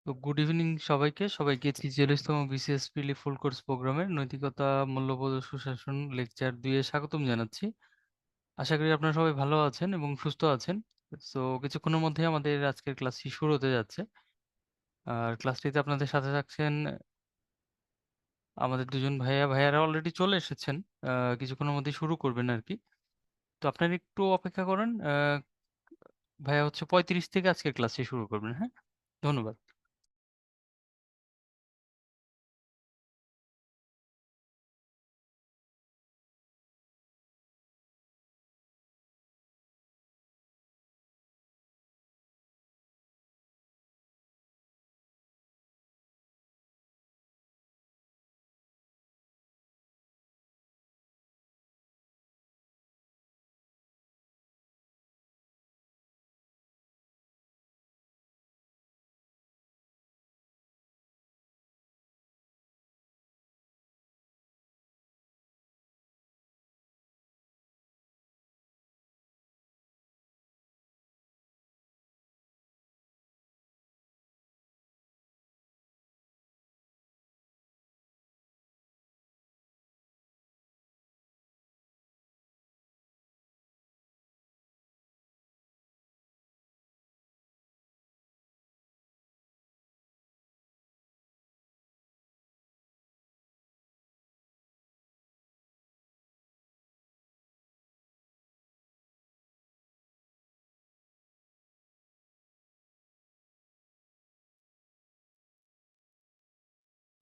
তো good evening সবাইকে সবাইকে 46তম বিসিএস প্রিলি ফুল কোর্স প্রোগ্রামের নৈতিকতা মূল্যবোধ ও সুশাসন লেকচার 2 এ স্বাগতম জানাচ্ছি। আশা করি আপনারা সবাই ভালো আছেন এবং সুস্থ আছেন। তো কিছুক্ষণের মধ্যে আমাদের আজকের ক্লাসটি শুরু হতে যাচ্ছে। আর ক্লাসটিতে আপনাদের সাথে থাকছেন আমাদের দুজন ভাইয়ারা অলরেডি চলে এসেছেন। কিছুক্ষণের মধ্যে শুরু করবেন আর কি। তো আপনারা একটু অপেক্ষা করেন। ভাইয়া হচ্ছে 35 থেকে আজকের ক্লাসটি শুরু করবেন। হ্যাঁ, ধন্যবাদ।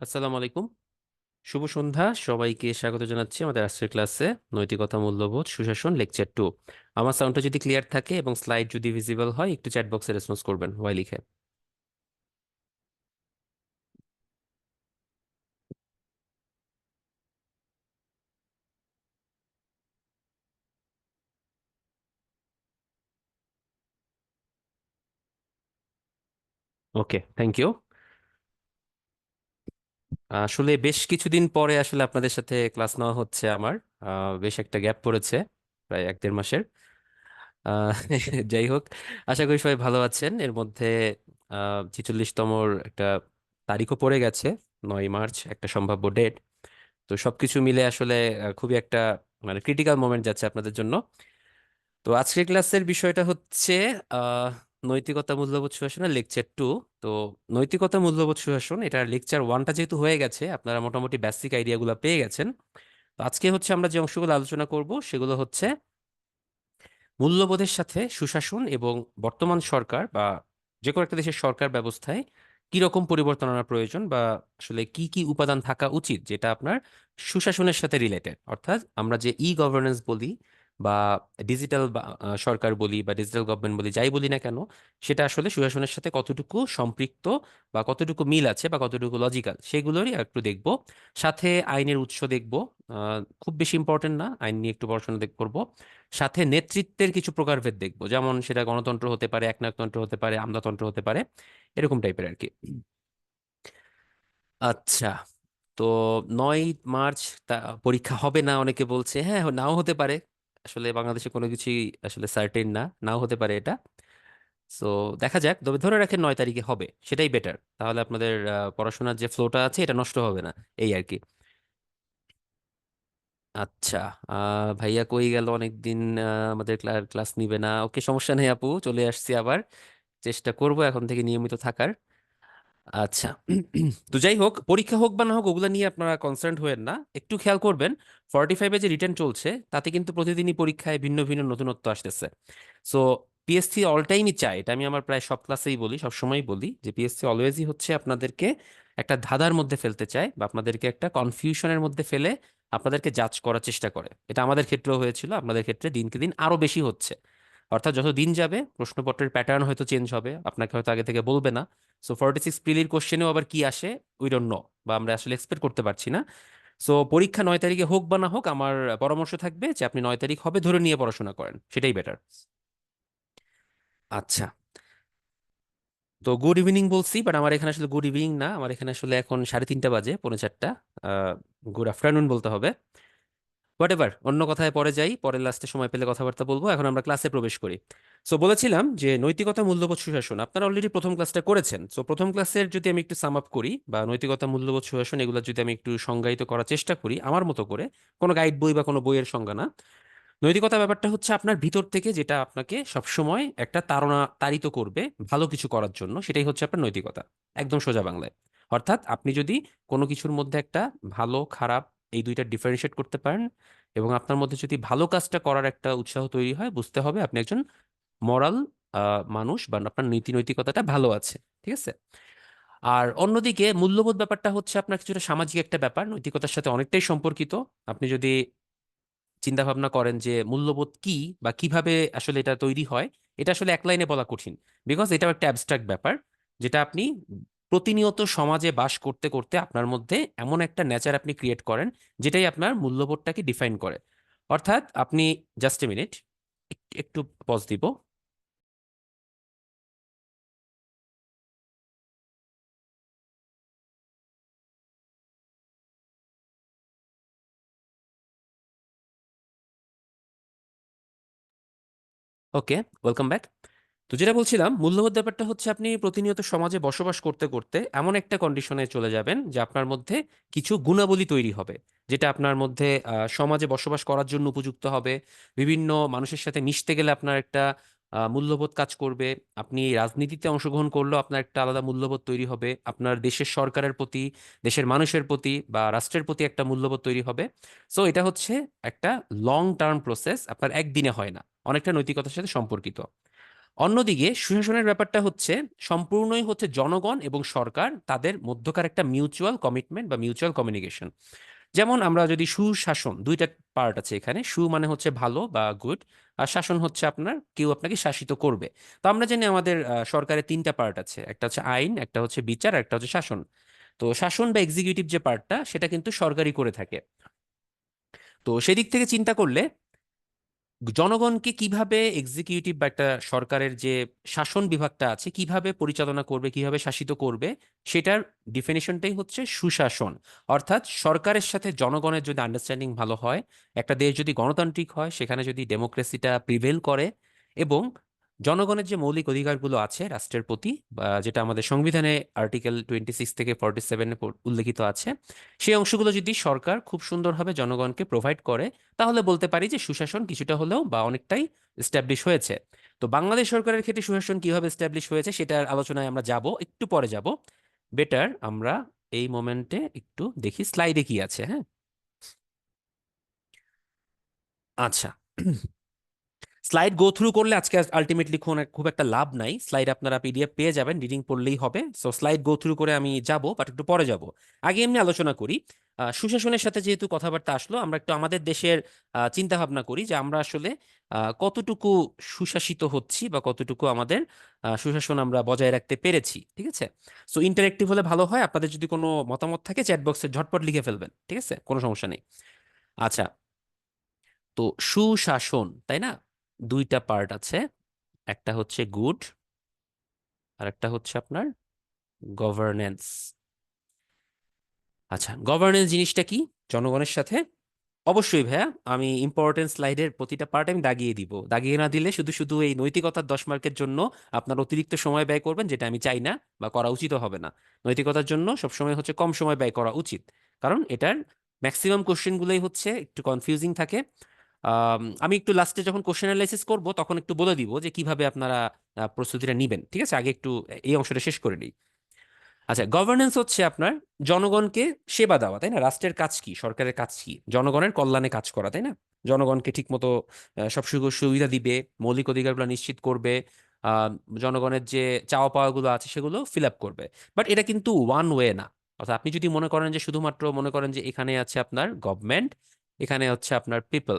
আসসালামু আলাইকুম। শুভ সন্ধ্যা, সবাইকে স্বাগত জানাচ্ছি আমাদের আজকের ক্লাসে নৈতিকতা মূল্যবোধ সুশাসন লেকচার 2। আমার সাউন্ডটা যদি ক্লিয়ার থাকে এবং স্লাইড যদি ভিজিবল হয় একটু চ্যাট বক্সে রেসপন্স করবেন ওয়াই লিখে। ওকে, থ্যাংক ইউ। আসলে বেশ কিছুদিন পরে আসলে আপনাদের সাথে ক্লাস নেওয়া হচ্ছে আমার। বেশ একটা গ্যাপ পড়েছে, প্রায় 1-1.5 মাসের। আহ, যাই হোক, আশা করি সবাই ভালো আছেন। এর মধ্যে 46তমর একটা তারিখও পড়ে গেছে, 9 মার্চ একটা সম্ভাব্য ডেট। তো সবকিছু মিলে আসলে খুবই একটা মানে ক্রিটিক্যাল মোমেন্ট যাচ্ছে আপনাদের জন্য। তো আজকের ক্লাসের বিষয়টা হচ্ছে আহ নৈতিকতা মূল্যবোধ সুশাসনের লেকচার 2। তো নৈতিকতা মূল্যবোধ সুশাসন এটা লেকচার 1টা যেহেতু হয়ে গেছে, আপনারা মোটামুটি বেসিক আইডিয়াগুলো পেয়ে গেছেন। তো আজকে হচ্ছে আমরা যে অংশগুলো আলোচনা করব সেগুলো হচ্ছে মূল্যবোধের সাথে সুশাসন এবং বর্তমান সরকার বা যে কোনো একটা দেশের সরকার ব্যবস্থায় কি রকম পরিবর্তন আনা প্রয়োজন, বা আসলে কি কি উপাদান থাকা উচিত যেটা আপনার সুশাসনের সাথে রিলেটেড। অর্থাৎ আমরা যে ই গভর্নেন্স বলি বা ডিজিটাল সরকার বলি বা ডিজিটাল গভর্নমেন্ট বলি, যাই বলি না কেন, সেটা আসলে সুশাসনের সাথে কতটুকু সম্পৃক্ত বা কতটুকু মিল আছে বা কতটুকু লজিক্যাল সেগুলোরই একটু দেখব। সাথে আইনের উৎস দেখব। খুব বেশি ইম্পর্টেন্ট না, আইন নিয়ে একটু পড়াশোনা করব। সাথে নেতৃত্বের কিছু প্রকারভেদ দেখবো, যেমন সেটা গণতন্ত্র হতে পারে, একনায়কতন্ত্র হতে পারে, আমলাতন্ত্র হতে পারে, এরকম টাইপের আর কি। আচ্ছা, তো 9 মার্চ তা পরীক্ষা হবে না অনেকে বলছে, হ্যাঁ নাও হতে পারে। আসলে বাংলাদেশে কোনো কিছুই আসলে সার্টেন না, নাও হতে পারে এটা। সো দেখা যাক, তবে ধরে রাখেন 9 তারিখে হবে, সেটাই বেটার। তাহলে আপনাদের পড়াশোনার যে ফ্লোটা আছে এটা নষ্ট হবে না, এই আর কি। আচ্ছা, ভাইয়া কই গেল অনেকদিন, আমাদের ক্লাস নিবে না। ওকে, সমস্যা নেই আপু, চলে আসছি আবার। চেষ্টা করব এখন থেকে নিয়মিত থাকার। আচ্ছা, তো যাই হোক, পরীক্ষা হোক বা না হোক ওগুলা নিয়ে আপনারা কনসার্ন হয়েন না। একটু খেয়াল করবেন, 45-এ যে রিটেন চলছে তাতে কিন্তু প্রতিদিনই পরীক্ষায় ভিন্ন ভিন্ন নতুনত্ব আসতেছে। সো পিএসসি অল টাইমই চায়, এটা আমি আমার প্রায় সব ক্লাসেই বলি, সব সময়ই বলি, যে পিএসসি অলওয়েজই হচ্ছে আপনাদেরকে একটা ধাঁধার মধ্যে ফেলতে চায় বা আপনাদেরকে একটা কনফিউশনের মধ্যে ফেলে আপনাদেরকে জাজ করার চেষ্টা করে। এটা আমাদের ক্ষেত্রেও হয়েছিল, আপনাদের ক্ষেত্রে দিনকে দিন আরো বেশি হচ্ছে। অর্থাৎ যত দিন যাবে প্রশ্নপত্রের প্যাটার্ন হয়তো চেঞ্জ হবে, আপনাকে হয়তো আগে থেকে বলবে না। সো 46 প্রিলির কোশ্চেনেও আবার কি আসে, উই ডোন্ট নো, বা আমরা আসলে এক্সপেক্ট করতে পারছি না। সো পরীক্ষা 9 তারিখে হোক বা না হোক, আমার পরামর্শ থাকবে যে আপনি 9 তারিখ হবে ধরে নিয়ে পড়াশোনা করেন, সেটাই বেটার। আচ্ছা, তো গুড ইভিনিং বলছি, বাট আমার এখানে আসলে গুড ইভিনিং না, আমার এখানে আসলে এখন 3:30 বাজে, 3:45। গুড আফটারনুন বলতে হবে। হোয়াট এভার, অন্য কথায় পরে যাই, পরের লাস্টে সময় পেলে কথাবার্তা বলবো, এখন আমরা ক্লাসে প্রবেশ করি। সো বলেছিলাম যে নৈতিকতা, মূল্যবোধ, সুশাসন আপনারা অলরেডি প্রথম ক্লাসটা করেছেন। সো প্রথম ক্লাসের যদি আমি একটু সাম আপ করি, বা নৈতিকতা, মূল্যবোধ, সুশাসন এগুলো যদি আমি একটু সংজ্ঞায়িত করার চেষ্টা করি আমার মতো করে, কোনো গাইড বই বা কোনো বইয়ের সংজ্ঞা না। নৈতিকতা ব্যাপারটা হচ্ছে আপনার ভিতর থেকে যেটা আপনাকে সবসময় একটা তাড়িত করবে ভালো কিছু করার জন্য, সেটাই হচ্ছে আপনার নৈতিকতা। একদম সোজা বাংলায়। অর্থাৎ আপনি যদি কোনো কিছুর মধ্যে একটা ভালো খারাপ এই দুইটা ডিফারেন্সিয়েট করতে পারেন, এবং আপনার মধ্যে যদি ভালো কাজটা করার একটা উৎসাহ তৈরি হয়, বুঝতে হবে আপনি একজন মরাল মানুষ, বা আপনার নীতি নৈতিকতাটা ভালো আছে। ঠিক আছে। আর অন্যদিকে মূল্যবোধ ব্যাপারটা হচ্ছে আপনার কিছুটা সামাজিক একটা ব্যাপার, নৈতিকতার সাথে অনেকটাই সম্পর্কিত। আপনি যদি চিন্তা ভাবনা করেন যে মূল্যবোধ কি বা কিভাবে আসলে এটা তৈরি হয়, এটা আসলে এক লাইনে বলা কঠিন, বিকজ এটাও একটা অ্যাবস্ট্রাক্ট ব্যাপার, যেটা আপনি প্রতিনিয়ত সমাজে বাস করতে করতে আপনার মধ্যে এমন একটা নেচার আপনি ক্রিয়েট করেন, যেটাই আপনার মূল্যবোধটাকে ডিফাইন করে। অর্থাৎ আপনি, জাস্ট এ মিনিট, একটু পজ দিব। ওকে, ওয়েলকাম ব্যাক। তো যেটা বলছিলাম, মূল্যবোধ ব্যাপারটা হচ্ছে আপনি প্রতিনিয়ত সমাজে বসবাস করতে করতে এমন একটা কন্ডিশনে চলে যাবেন যে আপনার মধ্যে কিছু গুণাবলী তৈরি হবে, যেটা আপনার মধ্যে সমাজে বসবাস করার জন্য উপযুক্ত হবে। বিভিন্ন মানুষের সাথে মিশতে গেলে আপনার একটা মূল্যবোধ কাজ করবে। আপনি রাজনীতিতে অংশগ্রহণ করলেও আপনার একটা আলাদা মূল্যবোধ তৈরি হবে। আপনার দেশের সরকারের প্রতি, দেশের মানুষের প্রতি বা রাষ্ট্রের প্রতি একটা মূল্যবোধ তৈরি হবে। সো এটা হচ্ছে একটা লং টার্ম প্রসেস, আপনার একদিনে হয় না, অনেকটা নৈতিকতার সাথে সম্পর্কিত। অন্যদিকে সুশাসনের ব্যাপারটা হচ্ছে সম্পূর্ণই হচ্ছে জনগণ এবং সরকার তাদের মধ্যকার একটা মিউচুয়াল কমিটমেন্ট বা মিউচুয়াল কমিউনিকেশন। যেমন আমরা যদি সুশাসন, দুইটা পার্ট আছে এখানে, সু মানে হচ্ছে ভালো বা গুড, আর শাসন হচ্ছে আপনার কেউ আপনাকে শাসিত করবে। তো আমরা জানি আমাদের সরকারের তিনটা পার্ট আছে, একটা হচ্ছে আইন, একটা হচ্ছে বিচার, আর একটা হচ্ছে শাসন। তো শাসন বা এক্সিকিউটিভ যে পার্টটা, সেটা কিন্তু সরকারই করে থাকে। তো সেদিক থেকে চিন্তা করলে জনগণকে কিভাবে এক্সিকিউটিভ বা একটা সরকারের যে শাসন বিভাগটা আছে কিভাবে পরিচালনা করবে, কিভাবে শাসিত করবে, সেটার ডিফিনিশনটাই হচ্ছে সুশাসন। অর্থাৎ সরকারের সাথে জনগণের যদি আন্ডারস্ট্যান্ডিং ভালো হয়, একটা দেশ যদি গণতান্ত্রিক হয়, সেখানে যদি ডেমোক্রেসিটা প্রিভেল করে, এবং জনগণের যে মৌলিক অধিকারগুলো আছে রাষ্ট্রের প্রতি, বা যেটা আমাদের সংবিধানে আর্টিকেল 26 থেকে 47 উল্লেখিত আছে, সেই অংশগুলো যদি সরকার খুব সুন্দরভাবে জনগণকে প্রোভাইড করে, তাহলে বলতে পারি যে সুশাসন কিছুটা হলেও বা অনেকটাই এস্টাবলিশ হয়েছে। তো বাংলাদেশ সরকারের ক্ষেত্রে সুশাসন কিভাবে এস্টাবলিশ হয়েছে সেটার আলোচনায় আমরা যাব, একটু পরে যাব। বেটার আমরা এই মোমেন্টে একটু দেখি স্লাইডে কি আছে। হ্যাঁ, আচ্ছা। স্লাইড গো থ্রু করলে আজকে আলটিমেটলি খুব একটা লাভ নাই, স্লাইড আপনারা পিডিএফ পেয়ে যাবেন, রিডিং পড়লেই হবে। সো স্লাইড গো থ্রু করে আমি যাব, বাট একটু পরে যাব। আগে এমনি আলোচনা করি। সুশাসনের সাথে যেহেতু কথাবার্তা আসলো, আমরা একটু আমাদের দেশের চিন্তা ভাবনা করি যে আমরা আসলে কতটুকু সুশাসিত হচ্ছি, বা কতটুকু আমাদের সুশাসন আমরা বজায় রাখতে পেরেছি। ঠিক আছে। সো ইন্টারেক্টিভ হলে ভালো হয়, আপনাদের যদি কোনো মতামত থাকে চ্যাট বক্সে ঝটপট লিখে ফেলবেন, ঠিক আছে, কোনো সমস্যা নেই। আচ্ছা, তো সুশাসন, তাই না, দুইটা পার্ট আছে, একটা হচ্ছে গুড, আর একটা হচ্ছে আপনার গভর্নেন্স। আচ্ছা, গভর্নেন্স জিনিসটা কি জনগণের সাথে? অবশ্যই ভাইয়া, আমি ইম্পর্টেন্ট স্লাইডের প্রতিটা পার্ট আমি দাগিয়ে দিব, দাগিয়ে না দিলে শুধু শুধু এই নৈতিকতার 10 মার্কের জন্য আপনার অতিরিক্ত সময় ব্যয় করবেন, যেটা আমি চাই না বা করা উচিত হবে না। নৈতিকতার জন্য সবসময় হচ্ছে কম সময় ব্যয় করা উচিত, কারণ এটার ম্যাক্সিমাম কোশ্চেনগুলোই হচ্ছে একটু কনফিউজিং থাকে। আমি একটু লাস্টে যখন কোশ্চেন অ্যানালাইসিস করব তখন একটু বলে দিব যে কিভাবে আপনারা প্রস্তুতিটা নিবেন। ঠিক আছে, আগে একটু এই অংশটা শেষ করে নিই। আচ্ছা, গভর্নেন্স হচ্ছে আপনার জনগণকে সেবা দেওয়া, তাই না? রাষ্ট্রের কাজ কি, সরকারের কাজ কি? জনগণের কল্যাণে কাজ করা, তাই না? জনগণকে ঠিকমতো সব সুযোগ সুবিধা দিবে, মৌলিক অধিকারগুলো নিশ্চিত করবে, আহ, জনগণের যে চাওয়া পাওয়া গুলো আছে সেগুলো ফিল আপ করবে। বাট এটা কিন্তু ওয়ান ওয়ে না। অর্থাৎ আপনি যদি মনে করেন যে শুধুমাত্র মনে করেন যে এখানে আছে আপনার গভর্নমেন্ট, এখানে হচ্ছে আপনার পিপল,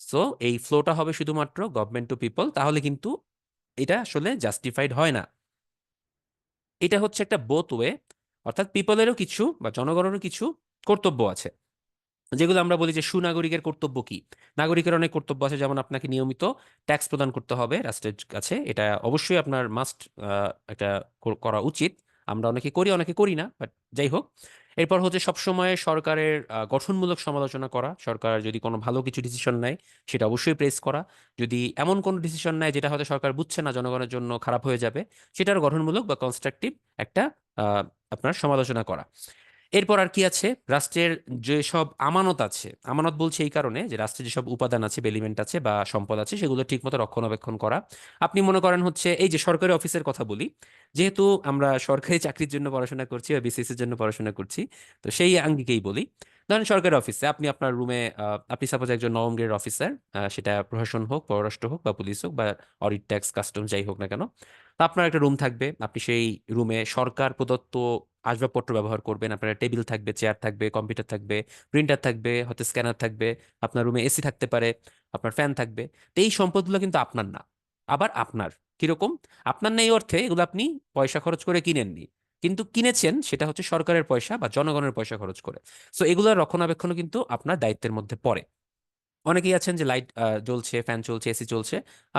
সো এই ফ্লোটা হবে শুধুমাত্র গভর্নমেন্ট টু পিপল, তাহলে কিন্তু এটা আসলে জাস্টিফাইড হয় না। এটা হচ্ছে একটা বোথ ওয়ে। অর্থাৎ পিপলেরও কিছু বা জনগণেরও কিছু কর্তব্য আছে, যেগুলো আমরা বলি যে সুনাগরিকের কর্তব্য কি। নাগরিকের অনেক কর্তব্য আছে, যেমন আপনাকে নিয়মিত ট্যাক্স প্রদান করতে হবে রাষ্ট্রের কাছে, এটা অবশ্যই আপনার মাস্ট, এটা করা উচিত। আমরা অনেকে করি, অনেকে করি না, বাট যাই হোক, এরপর হচ্ছে সবসময় সরকারের গঠনমূলক সমালোচনা করা, সরকার যদি কোনো ভালো কিছু ডিসিশন নেয় সেটা অবশ্যই প্রেস করা, যদি এমন কোনো ডিসিশন নেয় যেটা হয়তো সরকার বুঝছে না জনগণের জন্য খারাপ হয়ে যাবে, সেটার গঠনমূলক বা কনস্ট্রাকটিভ একটা আহ, আপনার সমালোচনা করা। এরপর আর কি আছে, রাষ্ট্রের যেসব আমানত আছে, আমানত বলছে এই কারণে যে রাষ্ট্রের যেসব উপাদান আছে, বেলিমেন্ট আছে বা সম্পদ আছে, সেগুলো ঠিকমতো রক্ষণাবেক্ষণ করা। আপনি মনে করেন হচ্ছে এই যে সরকারি অফিসের কথা বলি, যেহেতু আমরা সরকারি চাকরির জন্য পড়াশোনা করছি বা বিসিএস এর জন্য পড়াশোনা করছি, তো সেই আঙ্গিকেই বলি। ধরেন সরকারি অফিসে আপনি আপনার রুমে, আপনি সাপোজ একজন নবম গ্রেড অফিসার, সেটা প্রশাসন হোক, পররাষ্ট্র হোক বা পুলিশ হোক বা অডিট, ট্যাক্স, কাস্টম যাই হোক না কেন, তো আপনার একটা রুম থাকবে, আপনি সেই রুমে সরকার প্রদত্ত আসবাবপত্র ব্যবহার করবেন। আপনার টেবিল থাকবে, চেয়ার থাকবে, কম্পিউটার থাকবে, প্রিন্টার থাকবে, হয়তো স্ক্যানার থাকবে, আপনার রুমে এসি থাকতে পারে, আপনার ফ্যান থাকবে। তো এই সম্পদগুলো কিন্তু আপনার না। আবার আপনার কিরকম, আপনার নেই অর্থে এগুলো আপনি পয়সা খরচ করে কিনেননি, কিন্তু কিনেছেন সেটা হচ্ছে সরকারের পয়সা বা জনগণের পয়সা খরচ করে। সো এগুলোর রক্ষণাবেক্ষণ কিন্তু আপনার দায়িত্বের মধ্যে পড়ে। অনেকেই আছেন যে লাইট জ্বলছে, ফ্যান চলছে, এসি চলছে,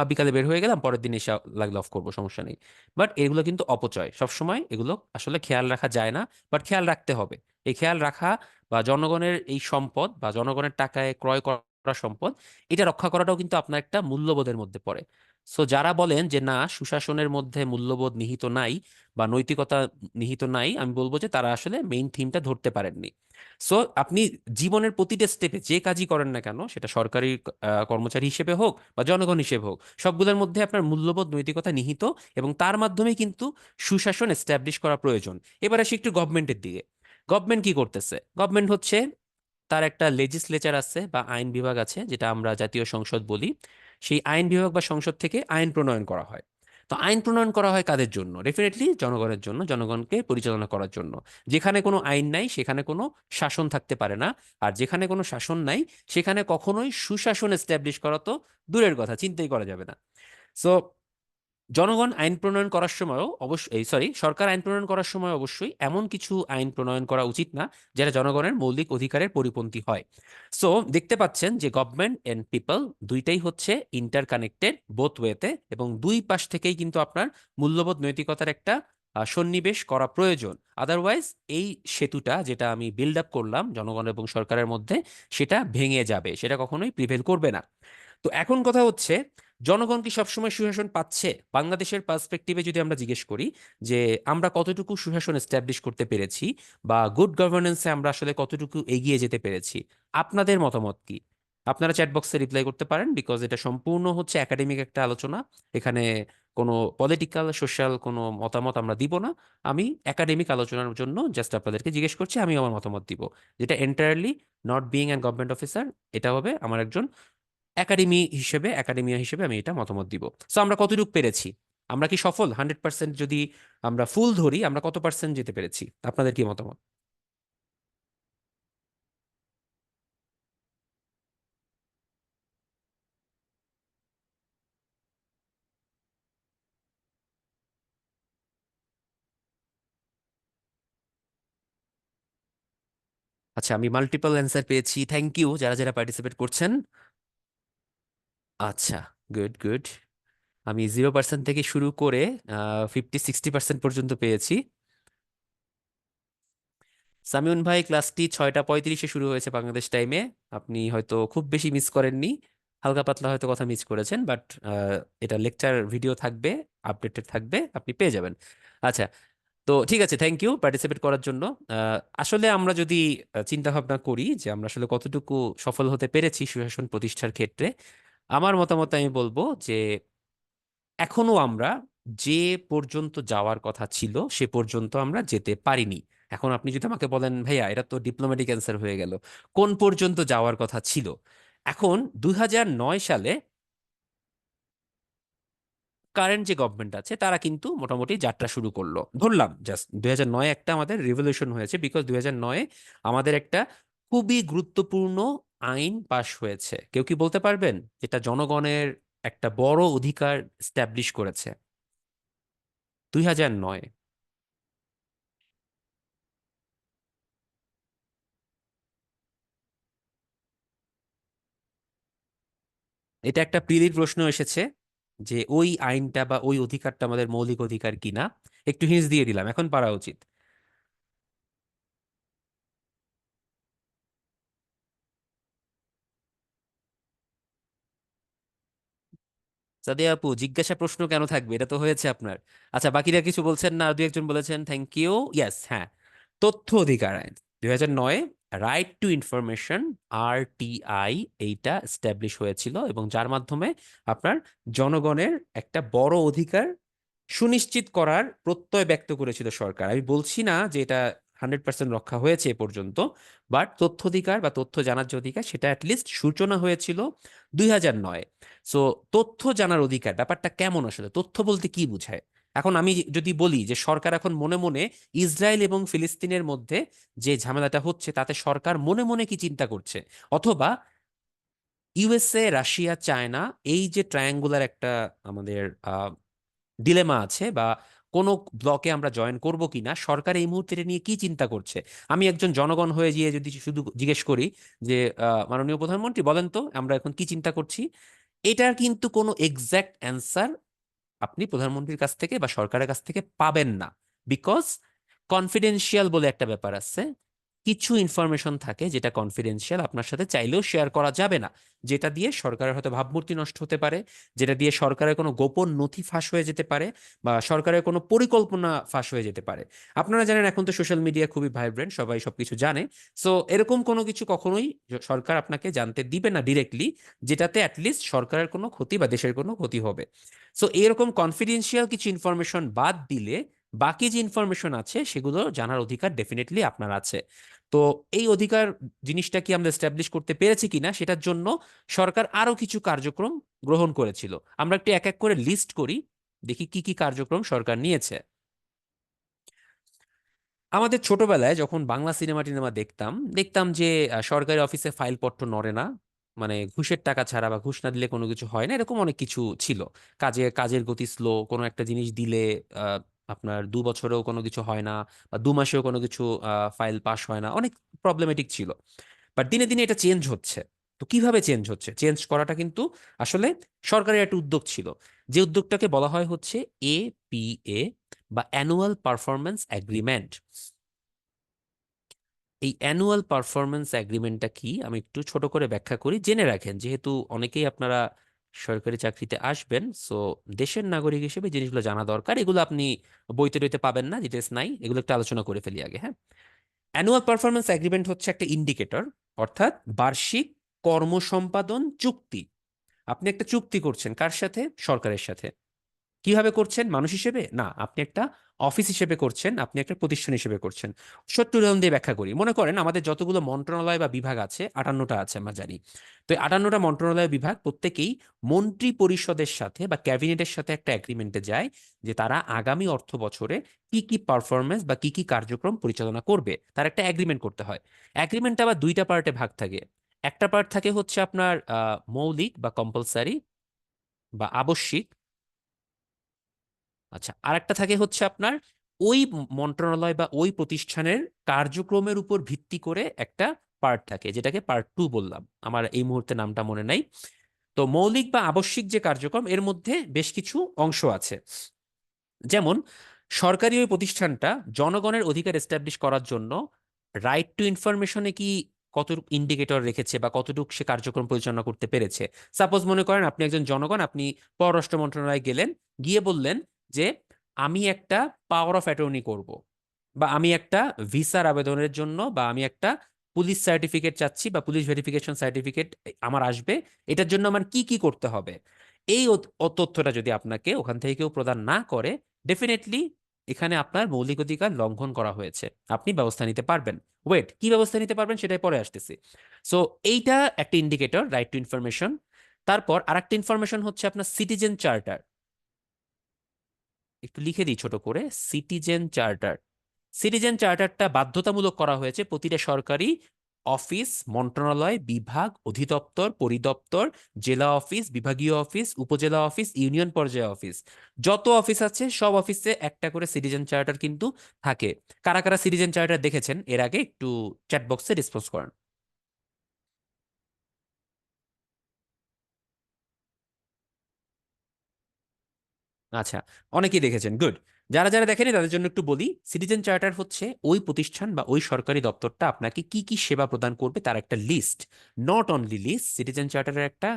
বিকালে বের হয়ে গেলাম, পরের দিন এসে লাগলে অফ করবো, সমস্যা নেই। বাট এগুলো কিন্তু অপচয়, সবসময় এগুলো আসলে খেয়াল রাখা যায় না, বাট খেয়াল রাখতে হবে। এই খেয়াল রাখা বা জনগণের এই সম্পদ বা জনগণের টাকায় ক্রয় করা সম্পদ, এটা রক্ষা করাটাও কিন্তু আপনার একটা মূল্যবোধের মধ্যে পড়ে। সো যারা বলেন যে না, সুশাসনের মধ্যে মূল্যবোধ নিহিত নাই বা নৈতিকতা নিহিত নাই, আমি বলবো যে তারা আসলে মেইন থিমটা ধরতে পারেননি। সো আপনি জীবনের প্রতিটা স্টেপে যে কাজই করেন না কেন, সেটা সরকারি কর্মচারী হিসেবে হোক বা জনগণ হিসেবে হোক, সবগুলোর মধ্যে আপনার মূল্যবোধ নৈতিকতা নিহিত, এবং তার মাধ্যমেই কিন্তু সুশাসন এস্টাবলিশ করা প্রয়োজন। এবার আসি একটু গভর্নমেন্টের দিকে। গভর্নমেন্ট কি করতেছে? গভর্নমেন্ট হচ্ছে, তার একটা লেজিসলেচার আছে বা আইন বিভাগ আছে, যেটা আমরা জাতীয় সংসদ বলি। সেই আইন বিভাগ বা সংসদ থেকে আইন প্রণয়ন করা হয়। তো আইন প্রণয়ন করা হয় কাদের জন্য? ডেফিনেটলি জনগণের জন্য, জনগণকে পরিচালনা করার জন্য। যেখানে কোনো আইন নাই সেখানে কোনো শাসন থাকতে পারে না। আর যেখানে কোনো শাসন নাই সেখানে কখনোই সুশাসন এস্টাবলিশ করা তো দূরের কথা, চিন্তাই করা যাবে না। সো জনগণ আইন প্রণয়ন করার সময়ও অবশ্যই, সরি, সরকার আইন প্রণয়ন করার সময় অবশ্যই এমন কিছু আইন প্রণয়ন করা উচিত না যেটা জনগণের মৌলিক অধিকারের পরিপন্থী হয়। সো দেখতে পাচ্ছেন যে গভর্নমেন্ট এন্ড পিপল দুইটাই হচ্ছে ইন্টারকানেক্টেড বোথ ওয়েতে, এবং দুই পাশ থেকেই কিন্তু আপনার মূল্যবোধ নৈতিকতার একটা সন্নিবেশ করা প্রয়োজন। আদারওয়াইজ এই সেতুটা যেটা আমি বিল্ড আপ করলাম জনগণ এবং সরকারের মধ্যে, সেটা ভেঙে যাবে, সেটা কখনোই প্রিভেল করবে না। তো এখন কথা হচ্ছে, জনগণ কি সবসময় সুশাসন পাচ্ছে? বাংলাদেশের পার্সপেক্টিভে যদি আমরা জিজ্ঞেস করি যে আমরা কতটুকু সুশাসন এস্টাবলিশ করতে পেরেছি বা গুড গভর্নেন্সে আমরা আসলে কতটুকু এগিয়ে যেতে পেরেছি, আপনাদের মতামত কি? আপনারা চ্যাট বক্সে রিপ্লাই করতে পারেন, বিকজ এটা সম্পূর্ণ হচ্ছে একাডেমিক একটা আলোচনা। এখানে কোনো পলিটিক্যাল সোশ্যাল কোনো মতামত আমরা দিব না। আমি একাডেমিক আলোচনার জন্য জাস্ট আপনাদেরকে জিজ্ঞেস করছি, আমি আমার মতামত দিব, যেটা entirely not being an government officer, এটা হবে আমার একজন একাডেমিয়া হিসেবে আমি এটা মতামত দিব। সো আমরা কতটুকু পেরেছি? আমরা কি সফল? 100% যদি আমরা ফুল ধরি, আমরা কত পার্সেন্ট যেতে পেরেছি? আপনাদের কি মতামত? আচ্ছা, আমি মাল্টিপল অ্যান্সার পেয়েছি, থ্যাংক ইউ যারা যারা পার্টিসিপেট করছেন। আচ্ছা, গুড গুড। আমি 0% থেকে শুরু করে 50-60% পর্যন্ত পেয়েছি। সামিউন ভাই, ক্লাসটি 6টা 35-এ শুরু হয়েছে বাংলাদেশ টাইমে। আপনি হয়তো খুব বেশি মিস করেননি, হালকা পাতলা হয়তো কথা মিস করেছেন, বাট এটা লেকচার ভিডিও থাকবে, আপডেটেড থাকবে, আপনি পেয়ে যাবেন। আচ্ছা, তো ঠিক আছে, থ্যাংক ইউ পার্টিসিপেট করার জন্য। আসলে আমরা যদি চিন্তা ভাবনা করি যে আমরা আসলে কতটুকু সফল হতে পেরেছি সুশাসন প্রতিষ্ঠার ক্ষেত্রে, আমার মতামত আমি বলবো যে এখনো আমরা যে পর্যন্ত যাওয়ার কথা ছিল সে পর্যন্ত আমরা যেতে পারিনি। এখন আপনি যদি আমাকে বলেন ভাইয়া এটা তো ডিপ্লোম্যাটিক অ্যান্সার হয়ে গেল, কোন পর্যন্ত যাওয়ার কথা ছিল? এখন 2009 সালে কারেন্ট যে গভর্নমেন্ট আছে তারা কিন্তু মোটামুটি যাত্রা শুরু করলো, ধরলাম জাস্ট 2009 একটা আমাদের রিভলিউশন হয়েছে, বিকজ 2009 আমাদের একটা খুবই গুরুত্বপূর্ণ আইন পাশ হয়েছে। কেউ কি বলতে পারবেন এটা জনগণের একটা বড় অধিকার স্ট্যাবলিশ করেছে? 2009। এটা একটা প্রিলির প্রশ্ন এসেছে যে ওই আইনটা বা ওই অধিকারটা আমাদের মৌলিক অধিকার কিনা। একটু হিন্স দিয়ে দিলাম, এখন পারা উচিত। সাদিয়া আপু, জিজ্ঞাসা প্রশ্ন কেন থাকবে, এটা তো হয়েছে আপনার। আচ্ছা, বাকিরা কিছু বলছেন না? দু একজন বলেছেন, থ্যাংক ইউ। ইয়েস, হ্যাঁ, তথ্য অধিকার আইন 2009, রাইট টু ইনফরমেশন, RTI, এইটা এস্টাবলিশ হয়েছিল, এবং যার মাধ্যমে আপনার জনগণের একটা বড় অধিকার সুনিশ্চিত করার প্রত্যয় ব্যক্ত করেছিল সরকার। আমি বলছি না যে এটা 100% রক্ষা হয়েছে এ পর্যন্ত, বাট তথ্য অধিকার বা তথ্য জানার যে অধিকার, সেটা অ্যাটলিস্ট সূচনা হয়েছিল 2009। সো তথ্য জানার অধিকার ব্যাপারটা কেমন, আসলে তথ্য বলতে কি বোঝায়? এখন আমি যদি বলি যে সরকার এখন মনে মনে ইসরায়েল এবং ফিলিস্তিনের মধ্যে যে ঝামেলাটা হচ্ছে তাতে সরকার মনে মনে কি চিন্তা করছে, অথবা USA, রাশিয়া, চায়না, এই যে ট্রায়াঙ্গুলার একটা আমাদের ডিলেমা আছে, বা কোন ব্লকে আমরা জয়েন করব কিনা, সরকার এই মুহূর্তে এটা নিয়ে কি চিন্তা করছে, আমি একজন জনগণ হয়ে গিয়ে যদি শুধু জিজ্ঞেস করি যে মাননীয় প্রধানমন্ত্রী বলেন তো আমরা এখন কি চিন্তা করছি, এটার কিন্তু কোনো এক্সাক্ট অ্যান্সার আপনি প্রধানমন্ত্রীর কাছ থেকে বা সরকারের কাছ থেকে পাবেন না। বিকজ কনফিডেন্সিয়াল বলে একটা ব্যাপার আছে। কিছু ইনফরমেশন থাকে যেটা কনফিডেন্সিয়াল, আপনার সাথে চাইলেও শেয়ার করা যাবে না, যেটা দিয়ে সরকারের হয়তো ভাবমূর্তি নষ্ট হতে পারে, যেটা দিয়ে সরকারের কোনো গোপন নথি ফাঁস হয়ে যেতে পারে, বা সরকারের কোনো পরিকল্পনা ফাঁস হয়ে যেতে পারে। আপনারা জানেন এখন তো সোশ্যাল মিডিয়া খুবই ভাইব্রেন্ট, সবাই সবকিছু জানে। সো এরকম কোনো কিছু কখনোই সরকার আপনাকে জানতে দিবে না ডিরেক্টলি, যেটাতে অ্যাটলিস্ট সরকারের কোনো ক্ষতি বা দেশের কোনো ক্ষতি হবে। সো এরকম কনফিডেন্সিয়াল কিছু ইনফরমেশন বাদ দিলে বাকি যে ইনফরমেশন আছে সেগুলো জানার অধিকার ডেফিনেটলি আপনার আছে। তো এই অধিকার জিনিসটা কি আমরা এস্টাবলিশ করতে পেরেছি কিনা, সেটার জন্য সরকার আরো কিছু কার্যক্রম গ্রহণ করেছিল। আমরা একটু এক এক করে লিস্ট করি, দেখি কি কি কার্যক্রম সরকার নিয়েছে। আমাদের ছোটবেলায় যখন বাংলা সিনেমা টিনেমা দেখতাম, দেখতাম যে সরকারি অফিসে ফাইলপত্র নড়ে না, মানে ঘুষের টাকা ছাড়া বা ঘুষ না দিলে কোনো কিছু হয় না, এরকম অনেক কিছু ছিল। কাজের গতি স্লো, কোনো একটা জিনিস দিলে আহ, আপনার 2 বছরেও কোনো কিছু হয় না, বা 2 মাসেও কোনো কিছু ফাইল পাস হয় না, অনেক প্রবলেমেটিক ছিল। বাট দিনে দিনে এটা চেঞ্জ হচ্ছে। তো কিভাবে চেঞ্জ হচ্ছে, চেঞ্জ করাটা কিন্তু আসলে সরকারের একটা উদ্যোগ ছিল, যে উদ্যোগটাকে বলা হয় হচ্ছে APA, বা অ্যানুয়াল পারফরমেন্স এগ্রিমেন্ট। এই অ্যানুয়াল পারফরমেন্স এগ্রিমেন্টটা কি আমি একটু ছোট করে ব্যাখ্যা করি, জেনে রাখেন, যেহেতু অনেকেই আপনারা সরকারি চাকরিতে আসবেন। সো দেশের নাগরিক হিসেবে জিনিসগুলো জানা দরকার, এগুলো আপনি বইতে টইতে পাবেন না, ডিটেলস নাই, এগুলো একটু আলোচনা করে ফেলি আগে, হ্যাঁ। অ্যানুয়াল পারফরমেন্স এগ্রিমেন্ট হচ্ছে একটা ইন্ডিকেটর, অর্থাৎ বার্ষিক কর্মসম্পাদন চুক্তি। আপনি একটা চুক্তি করছেন কার সাথে? সরকারের সাথে। কিভাবে করছেন? মানুষ হিসেবে না, আপনি একটা অফিস হিসেবে করছেন, আপনি একটা প্রতিষ্ঠান হিসেবে করছেন। সত্য উদাহরণ দিয়ে ব্যাখ্যা করি। মনে করেন আমাদের যতগুলো মন্ত্রণালয় বা বিভাগ আছে, 58টা আছে আমরা জানি। তো এই 58টা মন্ত্রণালয় বিভাগ প্রত্যেকেই মন্ত্রী পরিষদের সাথে বা ক্যাবিনেটের সাথে একটা এগ্রিমেন্টে যায়, যে তারা আগামী অর্থ বছরে কি কি পারফরমেন্স বা কি কি কার্যক্রম পরিচালনা করবে, তার একটা এগ্রিমেন্ট করতে হয়। এগ্রিমেন্টটা আবার দুইটা পার্টে ভাগ থাকে। একটা পার্ট থাকে হচ্ছে আপনার মৌলিক বা কম্পালসারি বা আবশ্যিক। আচ্ছা, আরেকটা থাকে হচ্ছে আপনার ওই মন্ত্রণালয় বা ওই প্রতিষ্ঠানের কার্যক্রমের উপর ভিত্তি করে একটা পার্ট থাকে, যেটাকে পার্ট 2 বললাম, আমার এই মুহূর্তে নামটা মনে নাই। তো মৌলিক বা আবশ্যিক যে কার্যক্রম, এর মধ্যে বেশ কিছু অংশ আছে। যেমন সরকারি ওই প্রতিষ্ঠানটা জনগণের অধিকার এস্টাবলিশ করার জন্য রাইট টু ইনফরমেশনে কি কতটুকু ইন্ডিকেটর রেখেছে বা কতটুকু সে কার্যক্রম পরিচালনা করতে পেরেছে। সাপোজ মনে করেন আপনি একজন জনগণ, আপনি পররাষ্ট্র মন্ত্রণালয়ে গেলেন, গিয়ে বললেন যে আমি একটা পাওয়ার অফ অ্যাটর্নি করব, বা আমি একটা ভিসার আবেদনের জন্য, বা আমি একটা পুলিশ সার্টিফিকেট চাচ্ছি বা পুলিশ ভেরিফিকেশন সার্টিফিকেট আমার আসবে, এটার জন্য আমার কি কি করতে হবে। এই তথ্যটা যদি আপনাকে ওখান থেকে কেউ প্রদান না করে, ডেফিনেটলি এখানে আপনার মৌলিক অধিকার লঙ্ঘন করা হয়েছে, আপনি ব্যবস্থা নিতে পারবেন। ওয়েট, কি ব্যবস্থা নিতে পারবেন সেটাই পরে আসতেছি। সো এইটা একটা ইন্ডিকেটর, রাইট টু ইনফরমেশন। তারপর আরেকটা ইনফরমেশন হচ্ছে আপনার সিটিজেন চার্টার। একটু লিখে দিই ছোট করে, সিটিজেন চার্টার। সিটিজেন চার্টারটা বাধ্যতামূলক করা হয়েছে প্রতিটা সরকারি অফিস, মন্ত্রণালয়, বিভাগ, অধিদপ্তর, পরিদপ্তর, জেলা অফিস, বিভাগীয় অফিস, উপজেলা অফিস, ইউনিয়ন পর্যায়ে অফিস, যত অফিস আছে সব অফিসে একটা করে সিটিজেন চার্টার কিন্তু থাকে। কারা কারা সিটিজেন চার্টার দেখেছেন এর আগে, একটু চ্যাট বক্সে রেসপন্স করেন। আচ্ছা, অনেকেই দেখেছেন, গুড। যারা যারা দেখেনি তাদের জন্য একটু বলি, সিটিজেন চার্টার হচ্ছে ওই প্রতিষ্ঠান বা ওই সরকারি দপ্তরটা আপনাকে কি কি সেবা প্রদান করবে তার একটা list, not only list, citizen চার্টারের একটা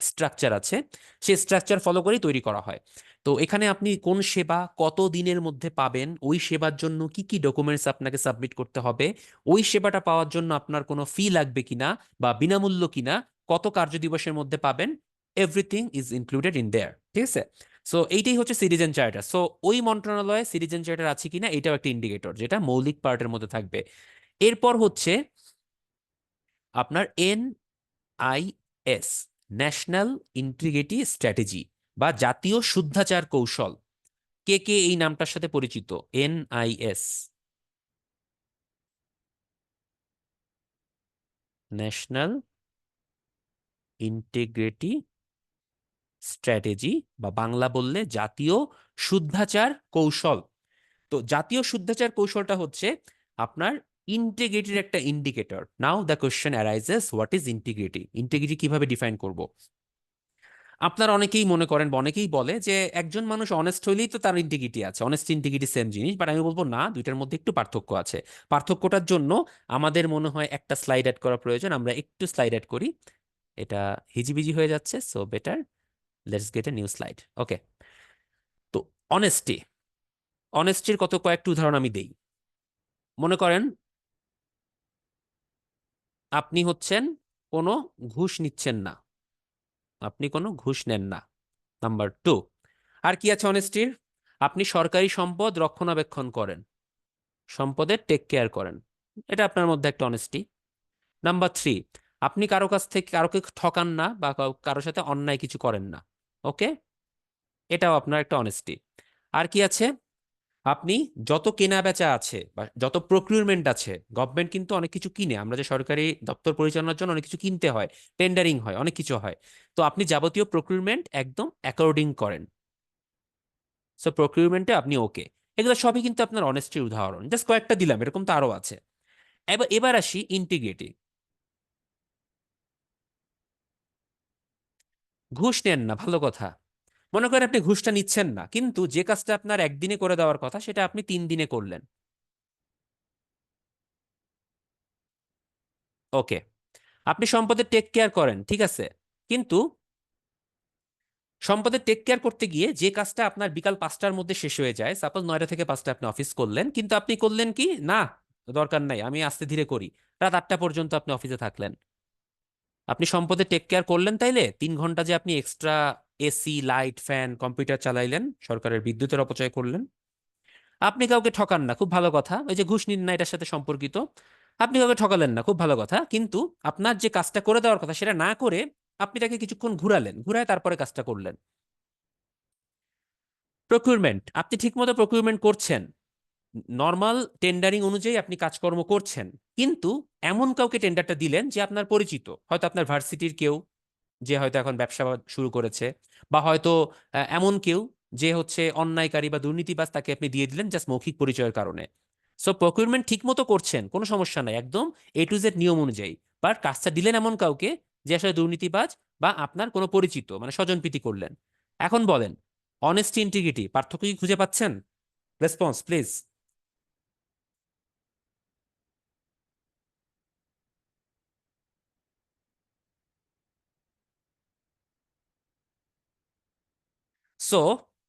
স্ট্রাকচার আছে, সেই স্ট্রাকচার ফলো করেই তৈরি করা হয়। তো এখানে আপনি কোন সেবা কত দিনের মধ্যে পাবেন, ওই সেবার জন্য কি কি ডকুমেন্টস আপনাকে সাবমিট করতে হবে, ওই সেবাটা পাওয়ার জন্য আপনার কোনো ফি লাগবে কিনা বা বিনামূল্য কিনা, কত কার্যদিবসের মধ্যে পাবেন, everything is included in their. ঠিক আছে? সো এইটাই হচ্ছে সিটিজেন চার্টার। সো ওই মন্ত্রণালয়ে সিটিজেন চার্টার আছে কিনা এটাও একটা ইন্ডিকেটর, যেটা মৌলিক পার্টের মধ্যে থাকবে। এরপর হচ্ছে আপনার NIS, ন্যাশনাল ইন্টিগ্রিটি স্ট্র্যাটেজি বা জাতীয় শুদ্ধাচার কৌশল। কে কে এই নামটার সাথে পরিচিত? NIS, ন্যাশনাল ইন্টিগ্রিটি স্ট্র্যাটেজি, বা বাংলা বললে জাতীয় শুদ্ধাচার কৌশল। তো জাতীয় শুদ্ধাচার কৌশলটা হচ্ছে আপনার ইন্টিগ্রিটির একটা indicator. Now the question arises, what is integrity? Integrity কিভাবে ডিফাইন করব? আপনারা অনেকেই মনে করেন বা অনেকেই বলে যে একজন মানুষ অনেস্ট হইলেই তো তার ইন্টিগ্রিটি আছে, অনেস্ট ইন্টিগ্রিটি সেম জিনিস, বাট আমি বলবো না, দুইটার মধ্যে একটু পার্থক্য আছে। পার্থক্যটার জন্য আমাদের মনে হয় একটা স্লাইড অ্যাড করা প্রয়োজন, আমরা একটু স্লাইড অ্যাড করি। এটা হিজিবিজি হয়ে যাচ্ছে, so better let's get a new slide. Okay, তো অনেস্টি, অনেস্টির কত কয়েকটি উদাহরণ আমি দেই। মনে করেন আপনি হচ্ছেন কোনো ঘুষ নিচ্ছেন না, আপনি কোনো ঘুষ নেন না। নাম্বার টু, আর কি আছে অনেস্টির? আপনি সরকারি সম্পদ রক্ষণাবেক্ষণ করেন, সম্পদের টেক কেয়ার করেন, এটা আপনার মধ্যে একটা অনেস্টি। নাম্বার থ্রি, আপনি কারো কাছ থেকে কারোকে ঠকান না বা কারোর সাথে অন্যায় কিছু করেন না। ওকে, এটাও আপনার একটা অনেস্টি। আর কি আছে? আপনি যত কেনা বেচা আছে বা যত প্রকিউরমেন্ট আছে, গভর্নমেন্ট কিন্তু অনেক কিছু কিনে, আমরা যে সরকারি দপ্তর পরিচালনার জন্য অনেক কিছু কিনতে হয়, টেন্ডারিং হয়, অনেক কিছু হয়। তো আপনি যাবতীয় প্রকিউরমেন্ট একদম অ্যাকর্ডিং করেন, সো প্রকিউরমেন্টে আপনি ওকে। এগুলো সবই কিন্তু আপনার অনেস্টির উদাহরণ, জাস্ট কয়েকটা দিলাম, এরকম তো আরো আছে। এবার এবার আসি ইন্টিগ্রিটি। ঘুষ নেন না, ভালো কথা। মনে করেন আপনি ঘুষটা নিচ্ছেন না, কিন্তু যে কাজটা আপনার একদিনে করে দেওয়ার কথা সেটা আপনি 3 দিনে করলেন। ওকে, আপনি সম্পদের টেক কেয়ার করেন, ঠিক আছে, কিন্তু সম্পদের টেক কেয়ার করতে গিয়ে যে কাজটা আপনার বিকাল 5টার মধ্যে শেষ হয়ে যায়, সাপোজ 9টা থেকে 5টা আপনি অফিস করলেন, কিন্তু আপনি করলেন কি না, দরকার নাই, আমি আস্তে ধীরে করি, রাত 8টা পর্যন্ত আপনি অফিসে থাকলেন। আপনি সম্পদে টেক কেয়ার করলেন, তাইলে 3 ঘন্টা যে আপনি extra AC, light, fan, computer চালাইলেন, সরকারের বিদ্যুতের অপচয় করলেন। আপনি কাউকে ঠকান না, খুব ভালো কথা, ওই যে ঘুষ নিন না এটার সাথে সম্পর্কিত। আপনি কাউকে ঠকালেন না, খুব ভালো কথা, কিন্তু আপনার যে কাজটা করে দেওয়ার কথা সেটা না করে আপনি তাকে কিছুক্ষণ ঘুরালেন, ঘুরায় তারপরে কাজটা করলেন। প্রকিউরমেন্ট, আপনি ঠিকমতো প্রকিউরমেন্ট করছেন, নর্মাল টেন্ডারিং অনুযায়ী আপনি কাজকর্ম করছেন, কিন্তু এমন কাউকে টেন্ডারটা দিলেন যে আপনার পরিচিত, হয়তো আপনার ভার্সিটির কেউ, যে হয়তো এখন ব্যবসা শুরু করেছে, বা হয়তো এমন কেউ যে হচ্ছে অন্যায়কারী বা দুর্নীতিবাজ, তাকে আপনি দিয়ে দিলেন জাস্ট মৌখিক পরিচয়ের কারণে। সো প্রকিউরমেন্ট ঠিক মতো করছেন, কোনো সমস্যা নাই, একদম A to Z নিয়ম অনুযায়ী, বাট কাজটা দিলেন এমন কাউকে যে আসলে দুর্নীতিবাজ বা আপনার কোনো পরিচিত, মানে স্বজনপ্রীতি করলেন। এখন বলেন, অনেস্টি ইন্টিগ্রিটি পার্থক্য কি খুঁজে পাচ্ছেন? Response please. সো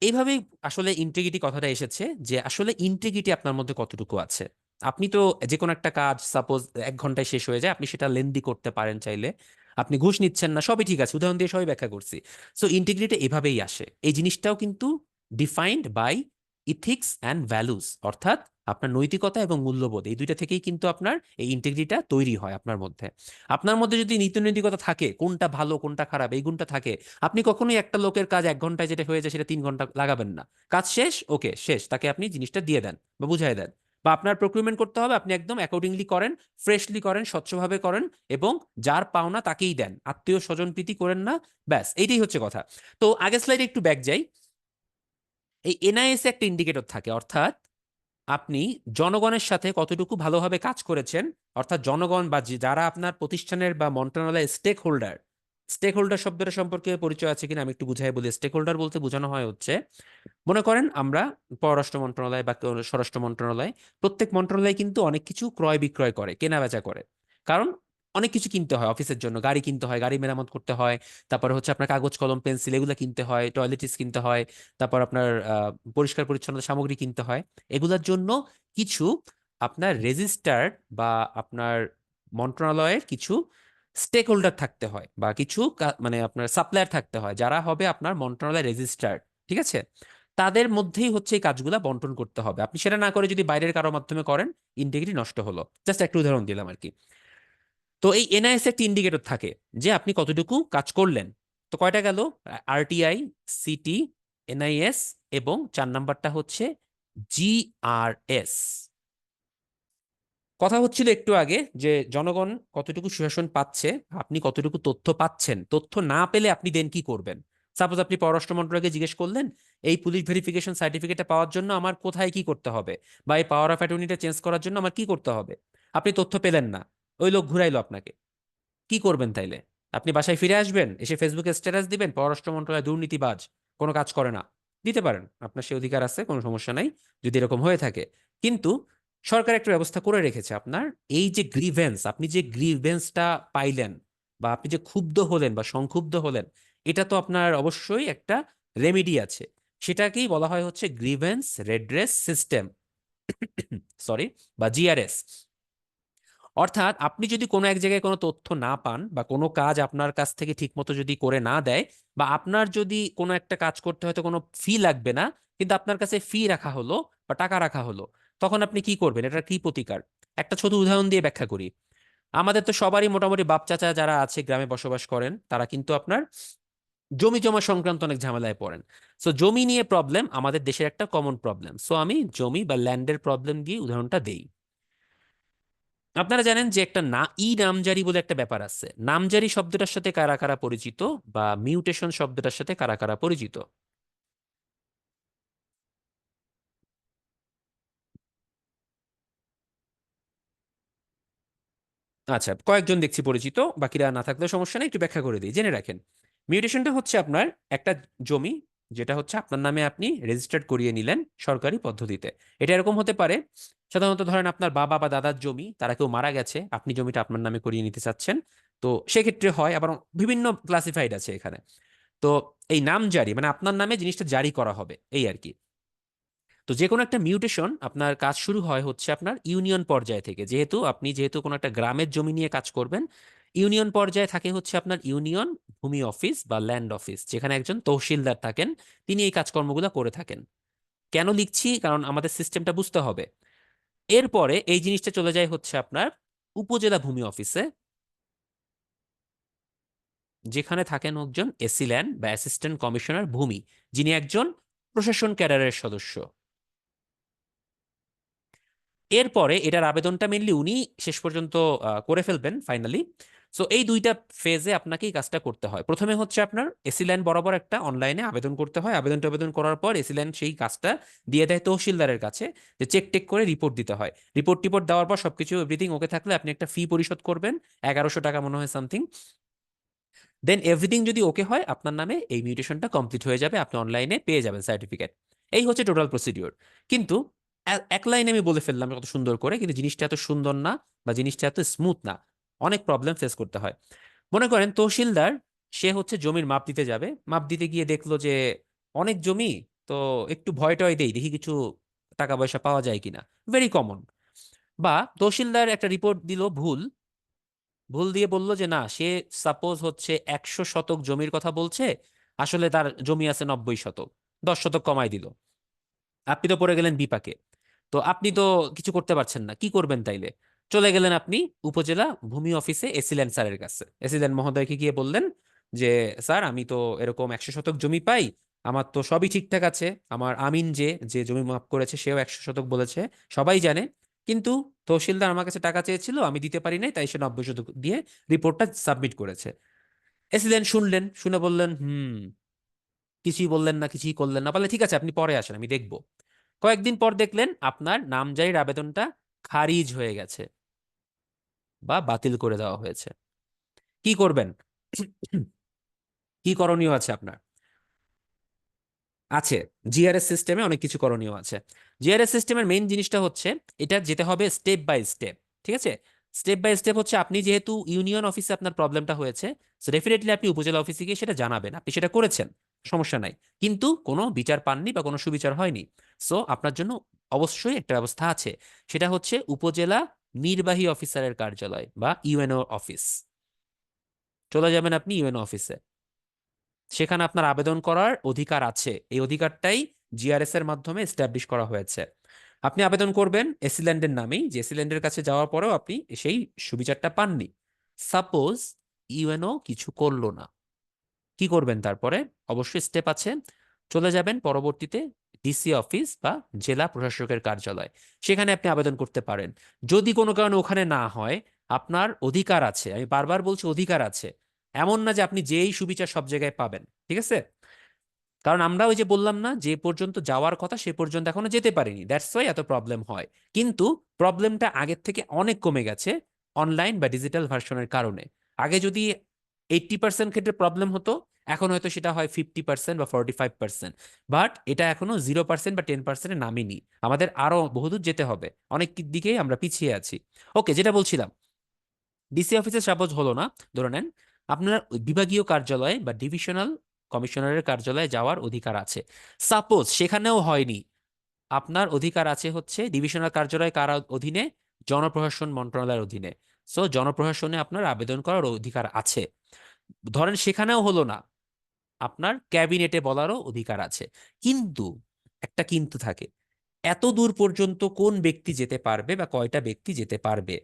এইভাবেই আসলে ইন্টিগ্রিটি কথাটা এসেছে, যে আসলে ইন্টিগ্রিটি আপনার মধ্যে কতটুকু আছে। আপনি তো যে কোনো একটা কাজ সাপোজ 1 ঘন্টায় শেষ হয়ে যায়, আপনি সেটা লেন্দি করতে পারেন চাইলে। আপনি ঘুষ নিচ্ছেন না, সবই ঠিক আছে, উদাহরণ দিয়ে সবই ব্যাখ্যা করছি। সো ইন্টিগ্রিটি এভাবেই আসে, এই জিনিসটাও কিন্তু defined by ethics and values, অর্থাৎ আপনার নৈতিকতা এবং মূল্যবোধ, এই দুইটা থেকেই কিন্তু আপনার এই ইন্টিগ্রিটিটা তৈরি হয় আপনার মধ্যে। আপনার মধ্যে যদি নীতি নৈতিকতা থাকে, কোনটা ভালো কোনটা খারাপ এই গুণটা থাকে, আপনি কখনোই একটা লোকের কাজ 1 ঘন্টায় যেটা হয়ে যায় সেটা 3 ঘন্টা লাগাবেন না। কাজ শেষ, ওকে শেষ, তাকে আপনি জিনিসটা দিয়ে দেন বা বুঝাই দেন। বা আপনার প্রক্রিউরমেন্ট করতে হবে, আপনি একদম অ্যাকর্ডিংলি করেন, ফ্রেশলি করেন, স্বচ্ছভাবে করেন, এবং যার পাওনা তাকেই দেন, আত্মীয় স্বজন প্রীতি করেন না। ব্যাস এইটাই হচ্ছে কথা। তো আগের স্লাইডে একটু ব্যাক যাই। এই NIS একটা ইন্ডিকেটর থাকে, অর্থাৎ আপনি জনগণের সাথে কতটুকু ভালোভাবে কাজ করেছেন, অর্থাৎ জনগণ বা যারা আপনার প্রতিষ্ঠানের বা মন্ত্রণালয়ের স্টেক হোল্ডার। স্টেক হোল্ডার শব্দটা সম্পর্কে পরিচয় আছে কিনা আমি একটু বুঝাই বলি। স্টেক হোল্ডার বলতে বোঝানো হয় হচ্ছে, মনে করেন আমরা পররাষ্ট্র মন্ত্রণালয় বা স্বরাষ্ট্র মন্ত্রণালয়, প্রত্যেক মন্ত্রণালয় কিন্তু অনেক কিছু ক্রয় বিক্রয় করে, কেনা বেচা করে। কারণ অনেক কিছু কিনতে হয় অফিসের জন্য, গাড়ি কিনতে হয়, গাড়ি মেরামত করতে হয়, তারপরে হচ্ছে আপনার কাগজ কলম পেন্সিল এগুলো কিনতে হয়, টয়লেটিস কিনতে হয়, তারপর আপনার পরিষ্কার পরিচ্ছন্নতা সামগ্রী কিনতে হয়। এগুলোর জন্য কিছু আপনার রেজিস্টার্ড বা আপনার মন্ত্রণালয়ের কিছু স্টেক হোল্ডার থাকতে হয়, বা কিছু মানে আপনার সাপ্লায়ার থাকতে হয় যারা হবে আপনার মন্ত্রণালয় রেজিস্টার্ড। ঠিক আছে? তাদের মধ্যেই হচ্ছে এই কাজগুলা বন্টন করতে হবে। আপনি সেটা না করে যদি বাইরের কারোর মাধ্যমে করেন, ইন্টিগ্রিটি নষ্ট হলো। জাস্ট একটা উদাহরণ দিলাম আর কি। তো এই এনআইএস একটি ইন্ডিকেটর থাকে যে আপনি কতটুকু কাজ করলেন। তো কয়টা গেল? আরটিআই, সিটি, এনআইএস, এবং 4 নাম্বারটা হচ্ছে জিআরএস। কথা হচ্ছিল একটু আগে যে জনগণ কতটুকু সুশাসন পাচ্ছে, আপনি কতটুকু তথ্য পাচ্ছেন। তথ্য না পেলে আপনি দেন কি করবেন? সাপোজ আপনি পররাষ্ট্র মন্ত্রণালয়কে জিজ্ঞেস করলেন, এই পুলিশ ভেরিফিকেশন সার্টিফিকেটটা পাওয়ার জন্য আমার কোথায় কি করতে হবে, বা এই পাওয়ার অফ অ্যাটর্নিটা চেঞ্জ করার জন্য আমার কি করতে হবে। আপনি তথ্য পেলেন না, ওই লোক ঘুরাইলো আপনাকে, কি করবেন তাইলে? আপনি বাসায় ফিরে আসবেন, এসে ফেসবুকে স্ট্যাটাস দিবেন পররাষ্ট্র মন্ত্রণালয় দুর্নীতিবাজ, কোনো কাজ করে না? দিতে পারেন, আপনার সে অধিকার আছে, কোনো সমস্যা নাই যদি এরকম হয়ে থাকে। কিন্তু সরকার একটা ব্যবস্থা করে রেখেছে আপনার, এই যে গ্রিভেন্স, আপনি যে গ্রিভেন্সটা পাইলেন, বা আপনি যে ক্ষুব্ধ হলেন বা সংক্ষুব্ধ হলেন, এটা তো আপনার অবশ্যই একটা রেমেডি আছে। সেটাকেই বলা হয় হচ্ছে গ্রিভেন্স রেড্রেস সিস্টেম, সরি, বা জিআরএস। অর্থাৎ আপনি যদি কোনো এক জায়গায় কোনো তথ্য না পান, বা কোনো কাজ আপনার কাছ থেকে ঠিকমতো যদি করে না দেয়, বা আপনার যদি কোনো একটা কাজ করতে হয়তো কোনো ফি লাগবে না, কিন্তু আপনার কাছে ফি রাখা হলো বা টাকা রাখা হলো, তখন আপনি কি করবেন? এটা কি প্রতিকার? একটা ছোট উদাহরণ দিয়ে ব্যাখ্যা করি। আমাদের তো সবারই মোটামুটি বাপ চাচা যারা আছে গ্রামে বসবাস করেন, তারা কিন্তু আপনার জমি জমা সংক্রান্ত অনেক ঝামেলায় পড়েন। সো জমি নিয়ে প্রবলেম আমাদের দেশের একটা কমন প্রবলেম। সো আমি জমি বা ল্যান্ডের প্রবলেম দিয়ে উদাহরণটা দেই। আপনারা জানেন যে একটা নামজারি বলে একটা ব্যাপার আছে। নামজারি শব্দটার সাথে কারা কারা পরিচিত, বা মিউটেশন শব্দটার সাথে কারা কারা পরিচিত? আচ্ছা, কয়েকজন দেখছি পরিচিত, বাকিরা না থাকলেও সমস্যা নেই, একটু ব্যাখ্যা করে দিই, জেনে রাখেন। মিউটেশনটা হচ্ছে আপনার একটা জমি, যেটা হচ্ছে আপনার নামে আপনি রেজিস্টার্ড করিয়ে নিলেন সরকারি পদ্ধতিতে। এটা এরকম হতে পারে, সাধারণত ধরেন আপনার বাবা বা দাদার জমি, তারা কেউ মারা গেছে, আপনি জমিটা আপনার নামে করিয়ে নিতে চাচ্ছেন। তো সেক্ষেত্রে হয়, আবার বিভিন্ন ক্লাসিফাইড আছে এখানে। তো এই নাম জারি মানে আপনার নামে জিনিসটা জারি করা হবে, এই আর কি। তো যে কোনো একটা মিউটেশন আপনার কাজ শুরু হয় হচ্ছে আপনার ইউনিয়ন পর্যায় থেকে, যেহেতু কোনো একটা গ্রামের জমি নিয়ে কাজ করবেন, ইউনিয়ন পর্যায়ে থাকে হচ্ছে আপনার ইউনিয়ন ভূমি অফিস বা ল্যান্ড অফিস, যেখানে একজন তহসিলদার থাকেন, তিনি এই কাজকর্মগুলো করে থাকেন। কেন লিখছি? কারণ আমাদের সিস্টেমটা বুঝতে হবে। এরপরে এই জিনিসটা চলে যায় হচ্ছে আপনার উপজেলা ভূমি অফিসে, যেখানে থাকেন একজন এসি ল্যান্ড বা অ্যাসিস্ট্যান্ট কমিশনার ভূমি, যিনি একজন প্রশাসন ক্যাডারের সদস্য। এরপরে এটার আবেদনটা মেনলি উনি শেষ পর্যন্ত করে ফেলবেন ফাইনালি। সো এই দুইটা ফেজে আপনাকে এই কাজটা করতে হয়। প্রথমে হচ্ছে আপনার এসি ল্যান্ড বরাবর একটা অনলাইনে আবেদন করতে হয়, আবেদন করার পর এসি ল্যান্ড সেই কাজটা দিয়ে দেয় তহসিলদারের কাছে, যে চেক টেক করে রিপোর্ট দিতে হয়। রিপোর্ট টিপোর্ট দেওয়ার পর সবকিছু এভরিথিং ওকে থাকলে আপনি একটা ফি পরিশোধ করবেন, 1100 টাকা মনে হয় সামথিং। দেন এভরিথিং যদি ওকে হয়, আপনার নামে এই মিউটেশনটা কমপ্লিট হয়ে যাবে, আপনি অনলাইনে পেয়ে যাবেন সার্টিফিকেট। এই হচ্ছে টোটাল প্রসিডিওর। কিন্তু এক লাইনে আমি বলে ফেললাম কত সুন্দর করে, কিন্তু জিনিসটা এত সুন্দর না, বা জিনিসটা এত স্মুথ না। অনেক প্রবলেম ফেস করতে হয়। মনে করেন তহসিলদার, সে হচ্ছে জমির মাপ দিতে যাবে, মাপ দিতে গিয়ে দেখলো যে অনেক জমি, তো একটু ভয় টয় দেই, দেখি কিছু টাকা পয়সা পাওয়া যায় কিনা, ভেরি কমন। বা তহসিলদার একটা রিপোর্ট দিল ভুল, ভুল দিয়ে বলল যে না, সে সাপোজ হচ্ছে 100 শতক জমির কথা বলছে, আসলে তার জমি আছে 90 শতক, 10 শতক কমাই দিল। আপনি তো পড়ে গেলেন বিপাকে। তো আপনি তো কিছু করতে পারছেন না, কি করবেন তাইলে? চলে গেলেন আপনি উপজেলা ভূমি অফিসে এসিল্যান্ড স্যারের কাছে, এসিল্যান্ড মহোদয়কে গিয়ে বললেন যে স্যার, আমি তো এরকম 100 শতক জমি পাই, আমার তো সবই ঠিকঠাক আছে, আমার আমিন যে যে জমি মাপ করেছে সেও 100 শতক বলেছে, সবাই জানে, কিন্তু তহসিলদার আমার কাছে টাকা চেয়েছিল, আমি দিতে পারি নাই, তাই সে 90 শতক দিয়ে রিপোর্টটা সাবমিট করেছে। এসিল্যান্ড শুনলেন, শুনে বললেন কিছুই বললেন না, কিছুই করলেন না, বলে ঠিক আছে আপনি পরে আসেন, আমি দেখবো। কয়েকদিন পর দেখলেন আপনার নামজারির আবেদনটা খারিজ হয়ে গেছে, বা বাতিল করে দেওয়া হয়েছে। কি করবেন? কি করণীয় আছে আপনার? আছে, জিআরএস সিস্টেমে অনেক কিছু করণীয় আছে। জিআরএস সিস্টেমের মেইন জিনিসটা হচ্ছে, এটা যেতে হবে স্টেপ বাই স্টেপ। ঠিক আছে? স্টেপ বাই স্টেপ হচ্ছে, আপনি যেহেতু ইউনিয়ন অফিসে আপনার প্রবলেমটা হয়েছে, সো ডেফিনেটলি আপনি উপজেলা অফিসে গিয়ে সেটা জানাবেন, আপনি সেটা করেছেন, সমস্যা নাই। কিন্তু কোনো বিচার পাননি বা কোনো সুবিচার হয়নি। সো আপনার জন্য অবশ্যই একটা ব্যবস্থা আছে, সেটা হচ্ছে উপজেলা নির্বাহী অফিসারের কার্যালয় বা ইউএনও অফিস। চলে যাবেন আপনি ইউএনও অফিসে, সেখানে আপনার আবেদন করার অধিকার আছে। এই অধিকারটাই জিআরএস এর মাধ্যমে এস্টাবলিশ করা হয়েছে। আপনি আবেদন করবেন এসিল্যান্ডের নামেই, যে এসিল্যান্ডের কাছে যাওয়ার পরেও আপনি সেই সুবিচারটা পাননি। সাপোজ ইউএনও কিছু করলো না, কি করবেন তারপরে? অবশ্যই স্টেপ আছে। চলে যাবেন পরবর্তীতে ডিসি অফিস বা জেলা প্রশাসকের কার্যালয়, সেখানে আপনি আবেদন করতে পারেন। যদি কোনো কারণে ওখানে না হয়, আপনার অধিকার আছে, আমি বারবার বলছি অধিকার আছে, এমন না যে আপনি যেই সুবিচার সব জায়গায় পাবেন, ঠিক আছে? কারণ আমরা ওই যে বললাম না, যে পর্যন্ত যাওয়ার কথা সে পর্যন্ত এখনো যেতে পারিনি, দ্যাটস ওয়াই এত প্রবলেম হয়। কিন্তু প্রবলেমটা আগের থেকে অনেক কমে গেছে অনলাইন বা ডিজিটাল ভার্সনের কারণে। আগে যদি 80% ক্ষেত্রে প্রবলেম হতো, এখন হয়তো সেটা হয় 50% বা 45%। বাট এটা এখনো 0% বা 10%-এ নামেনি, আমাদের আরো বহুদূর যেতে হবে, অনেক দিকেই আমরা পিছিয়ে আছি। ওকে, যেটা বলছিলাম, ডিসি অফিসে সাপোজ হলো না, ধরে নেন আপনার ওই বিভাগীয় কার্যালয়ে বা ডিভিশনাল কমিশনারের কার্যালয়ে যাওয়ার অধিকার আছে। সাপোজ সেখানেও হয়নি, আপনার অধিকার আছে হচ্ছে ডিভিশনাল কার্যালয় কার অধীনে? জনপ্রশাসন মন্ত্রণালয়ের অধীনে। সো জনপ্রশাসনে আপনার আবেদন করার অধিকার আছে। ধরেন সেখানেও হলো না, আপনার ক্যাবিনেটে বলারও অধিকার আছে। কিন্তু একটা কিন্তু থাকে, এত দূর পর্যন্ত কোন ব্যক্তি যেতে পারবে বা কয়টা ব্যক্তি যেতে পারবে?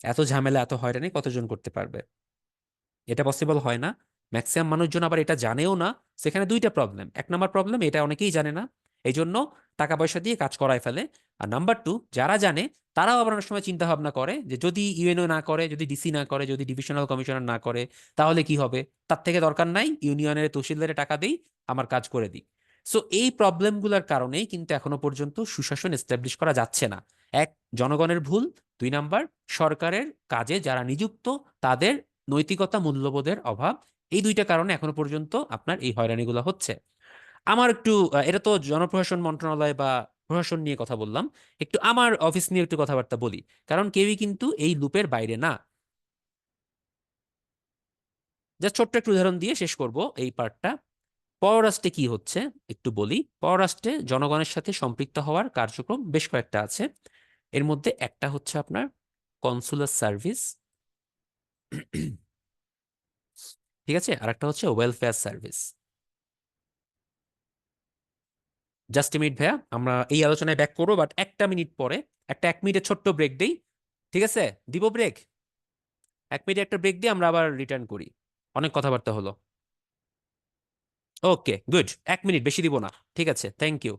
এত ঝামেলা এত হয়রানি কতজন করতে পারবে? এটা পসিবল হয় না। ম্যাক্সিমাম মানুষজন আবার এটা জানেও না। সেখানে দুইটা প্রবলেম, এক নাম্বার প্রবলেম এটা অনেকেই জানে না, এই জন্য টাকা পয়সা দিয়ে কাজ করায় ফেলে। আর নাম্বার টু, যারা জানে তারাও আবার অনেক সময় চিন্তা ভাবনা করে যে যদি ইউএনও না করে, যদি ডিসি না করে, যদি ডিভিশনাল কমিশনার না করে, তাহলে কি হবে? তার থেকে দরকার নাই, ইউনিয়নের তহসিলদারে টাকা দেই, আমার কাজ করে দিই। সো এই প্রবলেমগুলোর কারণেই কিন্তু এখনো পর্যন্ত সুশাসন এস্টাবলিশ করা যাচ্ছে না। এক, জনগণের ভুল। দুই নাম্বার, সরকারের কাজে যারা নিযুক্ত তাদের নৈতিকতা মূল্যবোধের অভাব। এই দুইটা কারণে এখনো পর্যন্ত আপনার এই হয়রানিগুলো হচ্ছে। আমার একটু এটা তো জনপ্রশাসন মন্ত্রণালয় বা প্রশাসন নিয়ে কথা বললাম, একটু আমার অফিস নিয়ে একটু কথাবার্তা বলি, কারণ কেউই কিন্তু এই লুপের বাইরে না। জাস্ট ছোট্ট একটু উদাহরণ দিয়ে শেষ করব এই পার্টটা। পররাষ্ট্রে কি হচ্ছে একটু বলি। পররাষ্ট্রে জনগণের সাথে সম্পৃক্ত হওয়ার কার্যক্রম বেশ কয়েকটা আছে। এর মধ্যে একটা হচ্ছে আপনার কনসুলার সার্ভিস, ঠিক আছে, আর একটা হচ্ছে ওয়েলফেয়ার সার্ভিস। জাস্ট মিনিট ভাইয়া, আমরা এই আলোচনায় ব্যাক করবো, বাট একটা মিনিট পরে, একটা 1 মিনিটের ছোট্ট ব্রেক দেই, ঠিক আছে? দিব ব্রেক, 1 মিনিট একটা ব্রেক দিয়ে আমরা আবার রিটার্ন করি। অনেক কথাবার্তা হলো। ওকে গুড, 1 মিনিট, বেশি দিব না। ঠিক আছে, thank you.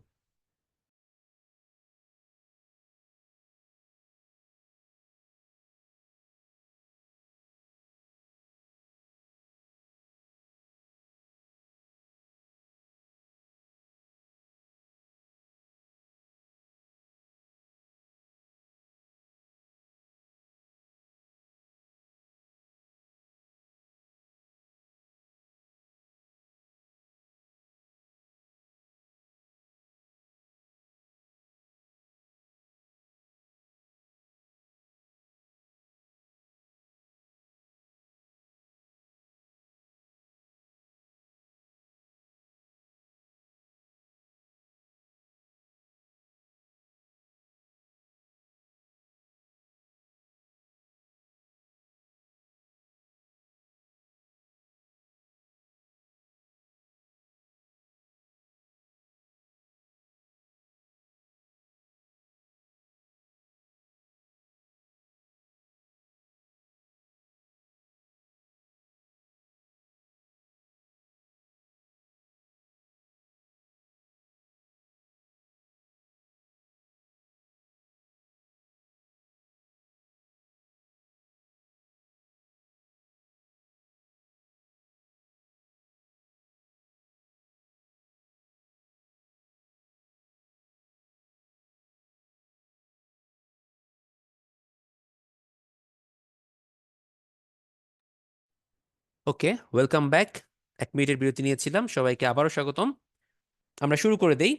Okay, welcome back. 1 মিনিটের বিরতি নিয়েছিলাম, সবাইকে আবারও স্বাগতম। আমরা শুরু করে দেই।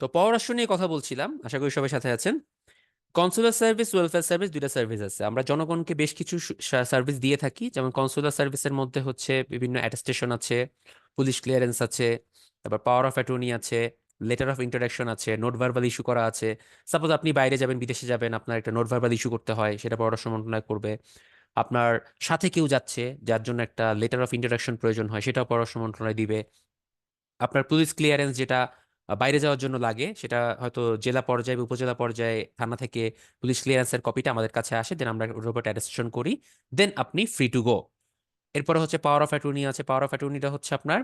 তো পররাষ্ট্র নিয়ে কথা বলছিলাম, আশা করি সবাই সাথে আছেন। কনসুলার সার্ভিস, ওয়েলফেয়ার সার্ভিস, দুইটা সার্ভিস আছে। আমরা জনগণকে বেশ কিছু সার্ভিস দিয়ে থাকি। যেমন কনসুলার সার্ভিসের মধ্যে হচ্ছে বিভিন্ন অ্যাটেস্টেশন আছে, পুলিশ ক্লিয়ারেন্স আছে, তারপর পাওয়ার অফ অ্যাটর্নি আছে, লেটার অফ ইন্টারাকশন আছে, নোট ভার্বাল ইস্যু করা আছে। সাপোজ আপনি বাইরে যাবেন, বিদেশে যাবেন, আপনার একটা নোট ভার্বাল ইস্যু করতে হয়, সেটা পররাষ্ট্র মন্ত্রণালয় করবে। আপনার সাথে কেউ যাচ্ছে, যার জন্য একটা লেটার অফ ইন্টারাকশন প্রয়োজন হয়, সেটাও পররাষ্ট্র মন্ত্রণালয় দিবে। আপনার পুলিশ ক্লিয়ারেন্স যেটা বাইরে যাওয়ার জন্য লাগে, সেটা হয়তো জেলা পর্যায়ে বা উপজেলা পর্যায়ে থানা থেকে পুলিশ ক্লিয়ারেন্সের কপিটা আমাদের কাছে আসে, দেন আমরা ওর উপর অ্যাটেস্টেশন করি, দেন আপনি ফ্রি টু গো। এরপরে হচ্ছে পাওয়ার অফ অ্যাটর্নি আছে। পাওয়ার অফ অ্যাটর্নিটা হচ্ছে আপনার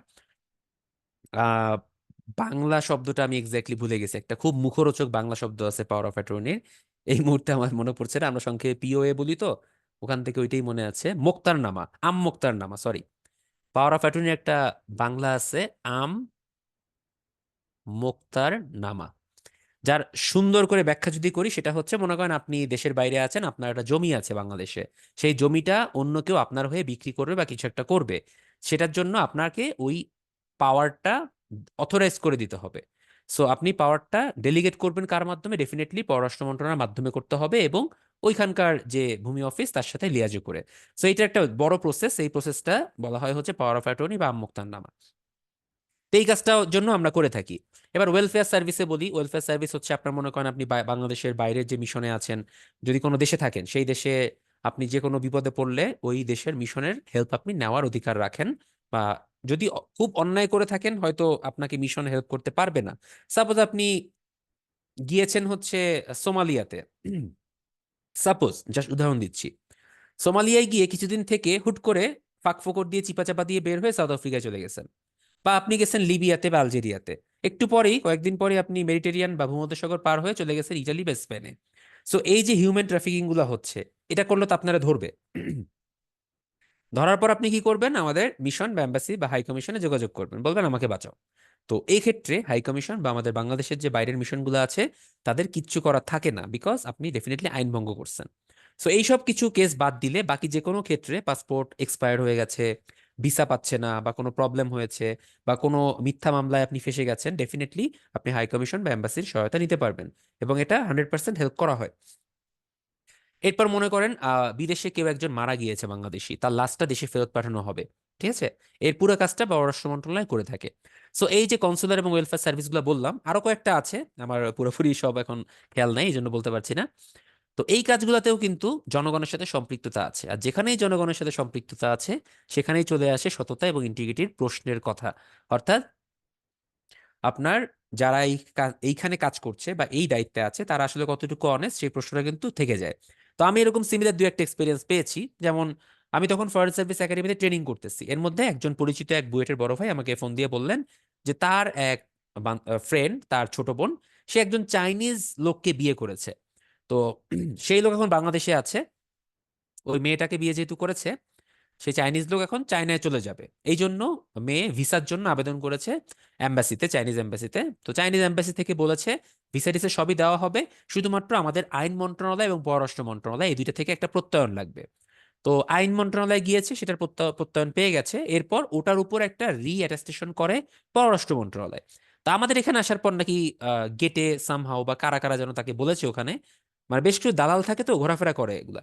আহ, বাংলা শব্দটা আমি এক্স্যাক্টলি ভুলে গেছি, একটা খুব মুখরোচক বাংলা শব্দ আছে পাওয়ার অফ অ্যাটর্নির, এই মুহূর্তে আমার মনে পড়ছে না। আমরা সংক্ষেপে পিওএ বলি তো, ওখান থেকে ওইটাই মনে আছে। মোক্তারনামা, আম মোক্তারনামা, সরি। পাওয়ার অফ অ্যাটর্নি একটা বাংলা আছে, আম মোক্তারনামা। যার সুন্দর করে ব্যাখ্যা যদি করি, সেটা হচ্ছে, মনে করেন আপনি দেশের বাইরে আছেন, আপনার একটা জমি আছে বাংলাদেশে, সেই জমিটা অন্য কেউ আপনার হয়ে বিক্রি করবে বা কিছু একটা করবে, সেটার জন্য আপনাকে ওই পাওয়ারটা অথরাইজ করে দিতে হবে। সো আপনি পাওয়ারটা ডেলিগেট করবেন কার মাধ্যমে? ডেফিনেটলি পররাষ্ট্র মন্ত্রণালয়ের মাধ্যমে করতে হবে, এবং ওইখানকার যে ভূমি অফিস তার সাথে লিয়াজো করে। সো এটা একটা বড় প্রসেস, এই প্রসেসটা বলা হয় হচ্ছে পাওয়ার অফ অ্যাটর্নি বা আমোক্তারনামা। তো এই কাজটার জন্য আমরা করে থাকি। এবার ওয়েলফেয়ার সার্ভিসে বলি। ওয়েলফেয়ার সার্ভিস হচ্ছে, আপনার মনে করেন আপনি বাংলাদেশের বাইরের যে মিশনে আছেন, যদি কোনো দেশে থাকেন, সেই দেশে আপনি যে কোনো বিপদে পড়লে ওই দেশের মিশনের হেল্প আপনি নেওয়ার অধিকার রাখেন। বা যদি খুব অন্যায় করে থাকেন, হয়তো আপনাকে মিশন হেল্প করতে পারবে না। সাপোজ আপনি গিয়েছেন হচ্ছে সোমালিয়াতে, সাপোজ জাস্ট উদাহরণ দিচ্ছি, সোমালিয়ায় গিয়ে কিছুদিন থেকে হুট করে ফাঁক ফোকর দিয়ে চিপাচাপা দিয়ে বের হয়ে সাউথ আফ্রিকায় চলে গেছেন, বা আপনি গেছেন লিবিয়াতে বা আলজেরিয়াতে, একটু পরেই, কয়েকদিন পরে আপনি মেডিটেরিয়ান বা ভূমধ্যসাগর পার হয়ে চলে গেছেন ইটালি বা স্পেনে। সো এই যে হিউম্যান ট্রাফিকিং গুলো হচ্ছে, এটা করলে তো আপনারা ধরবে। ধরার পর আপনি কি করবেন? আমাদের মিশন বা এম্বাসি বা হাই কমিশনে যোগাযোগ করবেন, বলবেন আমাকে বাঁচাও। তো এই ক্ষেত্রে হাই কমিশন বা আমাদের বাংলাদেশের যে বাইরের মিশনগুলো আছে, তাদের কিচ্ছু করার থাকে না, বিকজ আপনি ডেফিনেটলি আইন ভঙ্গ করছেন। সো এইসব কিছু কেস বাদ দিলে বাকি যে কোনো ক্ষেত্রে, পাসপোর্ট এক্সপায়ার হয়ে গেছে, ভিসা পাচ্ছে না, বা কোনো প্রবলেম হয়েছে, বা কোনো মিথ্যা মামলায় আপনি ফেসে গেছেন, ডেফিনেটলি আপনি হাই কমিশন বা এম্বাসির সহায়তা নিতে পারবেন, এবং এটা 100% হেল্প করা হয়। এরপর মনে করেন বিদেশে কেউ একজন মারা গিয়েছে বাংলাদেশি, তার লাশটা দেশে ফেরত পাঠানো হবে, ঠিক আছে? এর পুরো কাজটা পররাষ্ট্র মন্ত্রণালয় করে থাকে। সো এই যে কনসুলার এবং ওয়েলফেয়ার সার্ভিসগুলো বললাম, আরো কয়েকটা আছে, আমার পুরোপুরি সব এখন খেয়াল নাই, এই জন্য বলতে পারছি না। তো এই কাজগুলোতেও কিন্তু জনগণের সাথে সম্পৃক্ততা আছে, আর যেখানেই জনগণের সাথে সম্পৃক্ততা আছে, সেখানেই চলে আসে সততা এবং ইন্টিগ্রিটির প্রশ্নের কথা। অর্থাৎ আপনার যারা এইখানে কাজ করছে বা এই দায়িত্বে আছে, তারা আসলে কতটুকু অনেস্ট, সেই প্রশ্নটা কিন্তু থেকে যায়। তো আমি এরকম সিমিলার দু একটা এক্সপিরিয়েন্স পেয়েছি। যেমন আমি তখন ফরেন সার্ভিস একাডেমিতে ট্রেনিং করতেছি, এর মধ্যে একজন পরিচিত এক বুয়েটের বড় ভাই আমাকে ফোন দিয়ে বললেন যে তার এক ফ্রেন্ড, তার ছোট বোন, সে একজন চাইনিজ লোককে বিয়ে করেছে। তো সেই লোক এখন বাংলাদেশে আছে, ওই মেয়েটাকে বিয়ে যেহেতু করেছে, সেই চাইনিজ লোক এখন চায়নায় চলে যাবে, এই জন্য মেয়ে ভিসার জন্য আবেদন করেছে এম্বাসিতে, চাইনিজ এম্বাসিতে। তো চাইনিজ এম্বাসি থেকে বলেছে ভিসা টিসা সবই দেওয়া হবে, শুধুমাত্র আমাদের আইন মন্ত্রণালয় এবং পররাষ্ট্র মন্ত্রণালয়, এই দুইটা থেকে একটা প্রত্যয়ন লাগবে। তো আইন মন্ত্রণালয়ে গিয়েছে, সেটার প্রত্যয়ন পেয়ে গেছে। এরপর ওটার উপর একটা অ্যাটাস্টেশন করে পররাষ্ট্র মন্ত্রণালয়। তা আমাদের এখানে আসার পর নাকি গেটে সামহাও বা কারা কারা যেন তাকে বলেছে ওখানে, মানে বেশ কিছু দালাল থাকে তো ঘোরাফেরা করে এগুলা,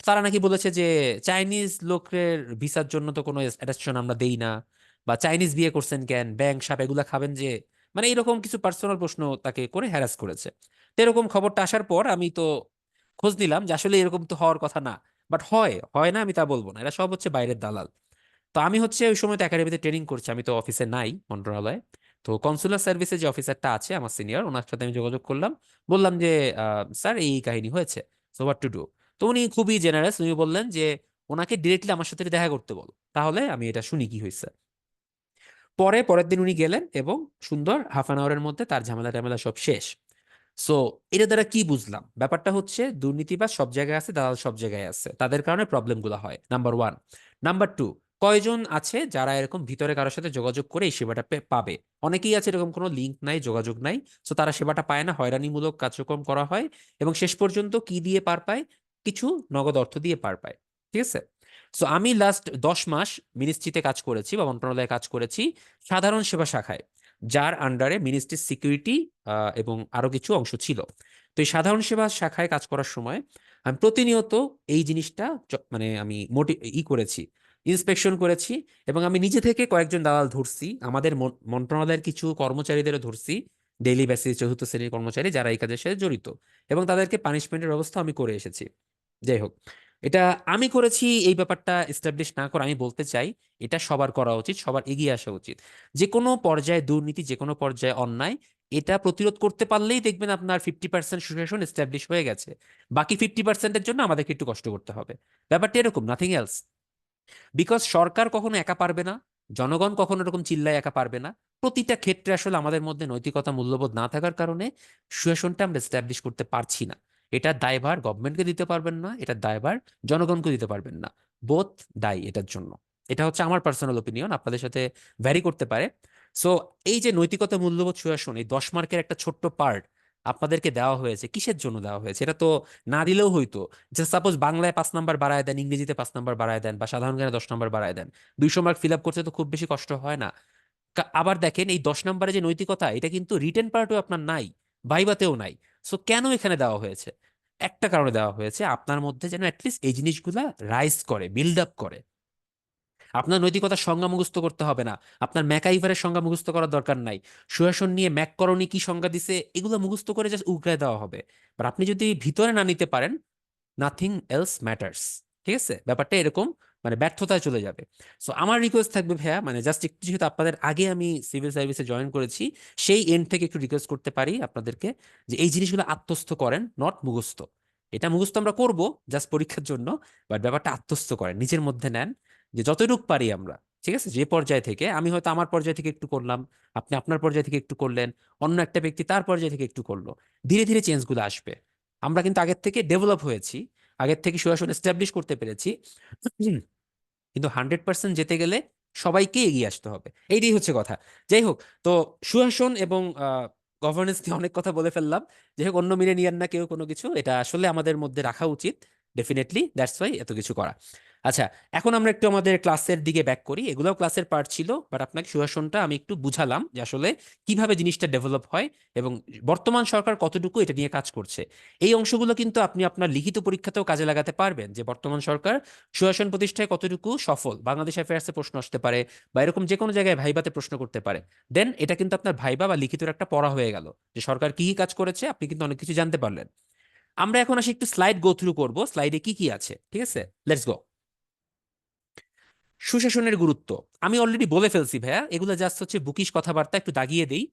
তারা নাকি বলেছে যে চাইনিজ লোকের ভিসার জন্য তো কোনো অ্যাটাস্টেশন আমরা দেই না, বা চাইনিজ বিয়ে করছেন কেন, ব্যাংক সাপ এগুলা খাবেন যে, মানে এরকম কিছু পার্সোনাল প্রশ্ন তাকে করে হ্যারাস করেছে। তো এরকম খবরটা আসার পর আমি তো খোঁজ নিলাম যে আসলে এরকম তো হওয়ার কথা না। বাট হয় হয় না আমি তা বলবো না, এরা সব হচ্ছে বাইরের দালাল। তো আমি হচ্ছে ওই সময় তো একাডেমিতে ট্রেনিং করছি, আমি তো অফিসে নাই মন্ত্রণালয়ে। তো কনসুলার সার্ভিসে যে অফিসারটা আছে আমার সিনিয়র, ওনার সাথে আমি যোগাযোগ করলাম, বললাম যে স্যার এই এই কাহিনী হয়েছে, সো হোয়াট টু ডু। তো উনি খুবই জেনারেস, উনি বললেন যে ওনাকে ডিরেক্টলি আমার সাথে দেখা করতে বলো, তাহলে আমি এটা শুনি কি হয়েছে। পরের দিন উনি গেলেন, এবং সুন্দর হাফ 1 আওয়ারের মধ্যে তার ঝামেলা টামেলা সব শেষ। সো এটা দ্বারা কি বুঝলাম? ব্যাপারটা হচ্ছে দুর্নীতিবাজ সব জায়গায় আছে, দালাল সব জায়গায় আছে, তাদের কারণে প্রবলেম গুলো হয়, নাম্বার 1। নাম্বার 2, কয়জন আছে যারা এরকম ভিতরে কারোর সাথে যোগাযোগ করে এই সেবাটা পাবে? অনেকেই আছে এরকম কোনো লিঙ্ক নাই, যোগাযোগ নাই, সো তারা সেবাটা পায় না, হয়রানিমূলক কার্যক্রম করা হয়, এবং শেষ পর্যন্ত কি দিয়ে পার পায়? কিছু নগদ অর্থ দিয়ে পার পায়, ঠিক আছে? সো আমি লাস্ট 10 মাস মিনিস্ট্রিতে কাজ করেছি বা মন্ত্রণালয়ে কাজ করেছি সাধারণ সেবা শাখায়, যার আন্ডারে মিনিস্ট্রির সিকিউরিটি এবং আরো কিছু অংশ ছিল। তো এই সাধারণ সেবা শাখায় কাজ করার সময় আমি প্রতিনিয়ত এই জিনিসটা মানে আমি করেছি, ইন্সপেকশন করেছি। এবং আমি নিজে থেকে কয়েকজন দালাল ধরছি, আমাদের মন্ত্রণালয়ের কিছু কর্মচারীদেরও ধরছি, ডেইলি বেসিস চতুর্থ শ্রেণীর কর্মচারী যারা এই কাজের সাথে জড়িত, এবং তাদেরকে পানিশমেন্টের ব্যবস্থা আমি করে এসেছি। যাই হোক, এটা আমি করেছি, এই ব্যাপারটা এস্টাবলিশ না করে আমি বলতে চাই এটা সবার করা উচিত, সবার এগিয়ে আসা উচিত। যে কোনো পর্যায়ে দুর্নীতি, যে কোনো পর্যায়ে অন্যায়, এটা প্রতিরোধ করতে পারলেই দেখবেন আপনার 50% সুশাসন এস্টাবলিশ হয়ে গেছে। বাকি 50%-এর জন্য আমাদেরকে একটু কষ্ট করতে হবে। ব্যাপারটা এরকম, নাথিং এলস। বিকজ সরকার কখনো একা পারবে না, জনগণ কখনো এরকম চিল্লায় একা পারবে না। প্রতিটা ক্ষেত্রে আসলে আমাদের মধ্যে নৈতিকতা মূল্যবোধ না থাকার কারণে সুশাসনটা আমরা এস্টাবলিশ করতে পারছি না। এটার দায়ভার গভর্নমেন্টকে দিতে পারবেন না, এটার দায়ভার জনগণকে দিতে পারবেন না। বোথ দায়ী এটার জন্য। এটা হচ্ছে আমার পার্সোনাল ওপিনিয়ন, আপনাদের সাথে ভ্যারি করতে পারে। সো এই যে নৈতিকতা মূল্যবোধ সুশাসন, এই 10 মার্কের একটা ছোট্ট পার্ট আপনাদেরকে দেওয়া হয়েছে, কিসের জন্য দেওয়া হয়েছে? এটা তো না দিলেও হইতো। যে সাপোজ বাংলায় 5 নাম্বার বাড়ায় দেন, ইংরেজিতে 5 নাম্বার বাড়ায় দেন, বা সাধারণ জ্ঞানে 10 নাম্বার বাড়ায় দেন, 200 মার্ক ফিল আপ করতে তো খুব বেশি কষ্ট হয় না। আবার দেখেন, এই 10 নাম্বারে যে নৈতিকতা, এটা কিন্তু রিটেন পার্টও আপনার নাই, ভাইভাতেও নাই। সো কেন এখানে দেওয়া হয়েছে? একটা কারণে দেওয়া হয়েছে, আপনার মধ্যে যেন অ্যাটলিস্ট এই জিনিসগুলা রাইজ করে, বিল্ড আপ করে। আপনার নৈতিকতার সংজ্ঞা মুখস্থ করতে হবে না, আপনার ম্যাকাইভারের সংজ্ঞা মুখস্থ করার দরকার নাই। সুশাসন নিয়ে ম্যাককরণী কি সংজ্ঞা দিছে এগুলো মুখস্থ করে জাস্ট উগড়ায় দেওয়া হবে। বাট আপনি যদি ভিতরে না নিতে পারেন, নাথিং এলস ম্যাটার্স। ঠিক আছে, ব্যাপারটা এরকম, মানে ব্যর্থতায় চলে যাবে। সো আমার রিকোয়েস্ট থাকবে ভাইয়া, মানে জাস্ট একটু, যেহেতু আপনাদের আগে আমি সিভিল সার্ভিসে জয়েন করেছি, সেই এন্ড থেকে একটু রিকোয়েস্ট করতে পারি আপনাদেরকে, যে এই জিনিসগুলো আত্মস্থ করেন, নট মুখস্থ। এটা মুখস্থ আমরা করব জাস্ট পরীক্ষার জন্য, বাট ব্যাপারটা আত্মস্থ করেন, নিজের মধ্যে নেন। যে যতটুকু পারি আমরা, ঠিক আছে, যে পর্যায় থেকে, আমি হয়তো আমার পর্যায় থেকে একটু করলাম, আপনি আপনার পর্যায় থেকে একটু করলেন, অন্য একটা ব্যক্তি তার পর্যায় থেকে একটু করলো, ধীরে ধীরে চেঞ্জগুলো আসবে। আমরা কিন্তু আগের থেকে ডেভেলপ হয়েছি, আগের থেকে সুশাসন এস্টাবলিশ করতে পেরেছি। কিন্তু 100% যেতে গেলে সবাইকে এগিয়ে আসতে হবে, এইটাই হচ্ছে কথা। যাই হোক, তো সুশাসন এবং গভর্নেন্স নিয়ে অনেক কথা বলে ফেললাম। যাই হোক, অন্য মিলে নিয়েন না কেউ কোনো কিছু, এটা আসলে আমাদের মধ্যে রাখা উচিত। ডেফিনেটলি দ্যাটস ওয়াই এত কিছু করা। আচ্ছা, এখন আমরা একটু আমাদের ক্লাসের দিকে ব্যাক করি। এগুলোও ক্লাসের পার্ট ছিল, বাট আপনাকে সুশাসনটা আমি একটু বুঝালাম যে আসলে কিভাবে জিনিসটা ডেভেলপ হয়, এবং বর্তমান সরকার কতটুকু এটা নিয়ে কাজ করছে। এই অংশগুলো কিন্তু আপনি আপনার লিখিত পরীক্ষাতেও কাজে লাগাতে পারবেন, যে বর্তমান সরকার সুশাসন প্রতিষ্ঠায় কতটুকু সফল। বাংলাদেশ অ্যাফেয়ার্সে প্রশ্ন আসতে পারে, বা এরকম যে কোনো জায়গায় ভাইবাতে প্রশ্ন করতে পারে। দেন এটা কিন্তু আপনার ভাইবা বা লিখিত একটা পড়া হয়ে গেল, যে সরকার কি কি কাজ করেছে, আপনি কিন্তু অনেক কিছু জানতে পারলেন। আমরা এখন আসি একটু স্লাইড গো থ্রু করবো, স্লাইডে কি কি আছে, ঠিক আছে? Let's go. সুশাসনের গুরুত্ব আমি অলরেডি বলে ফেলছি ভাইয়া, এগুলো জাস্ট হচ্ছে বুকিশ কথাবার্তা, একটু দাগিয়ে দেই।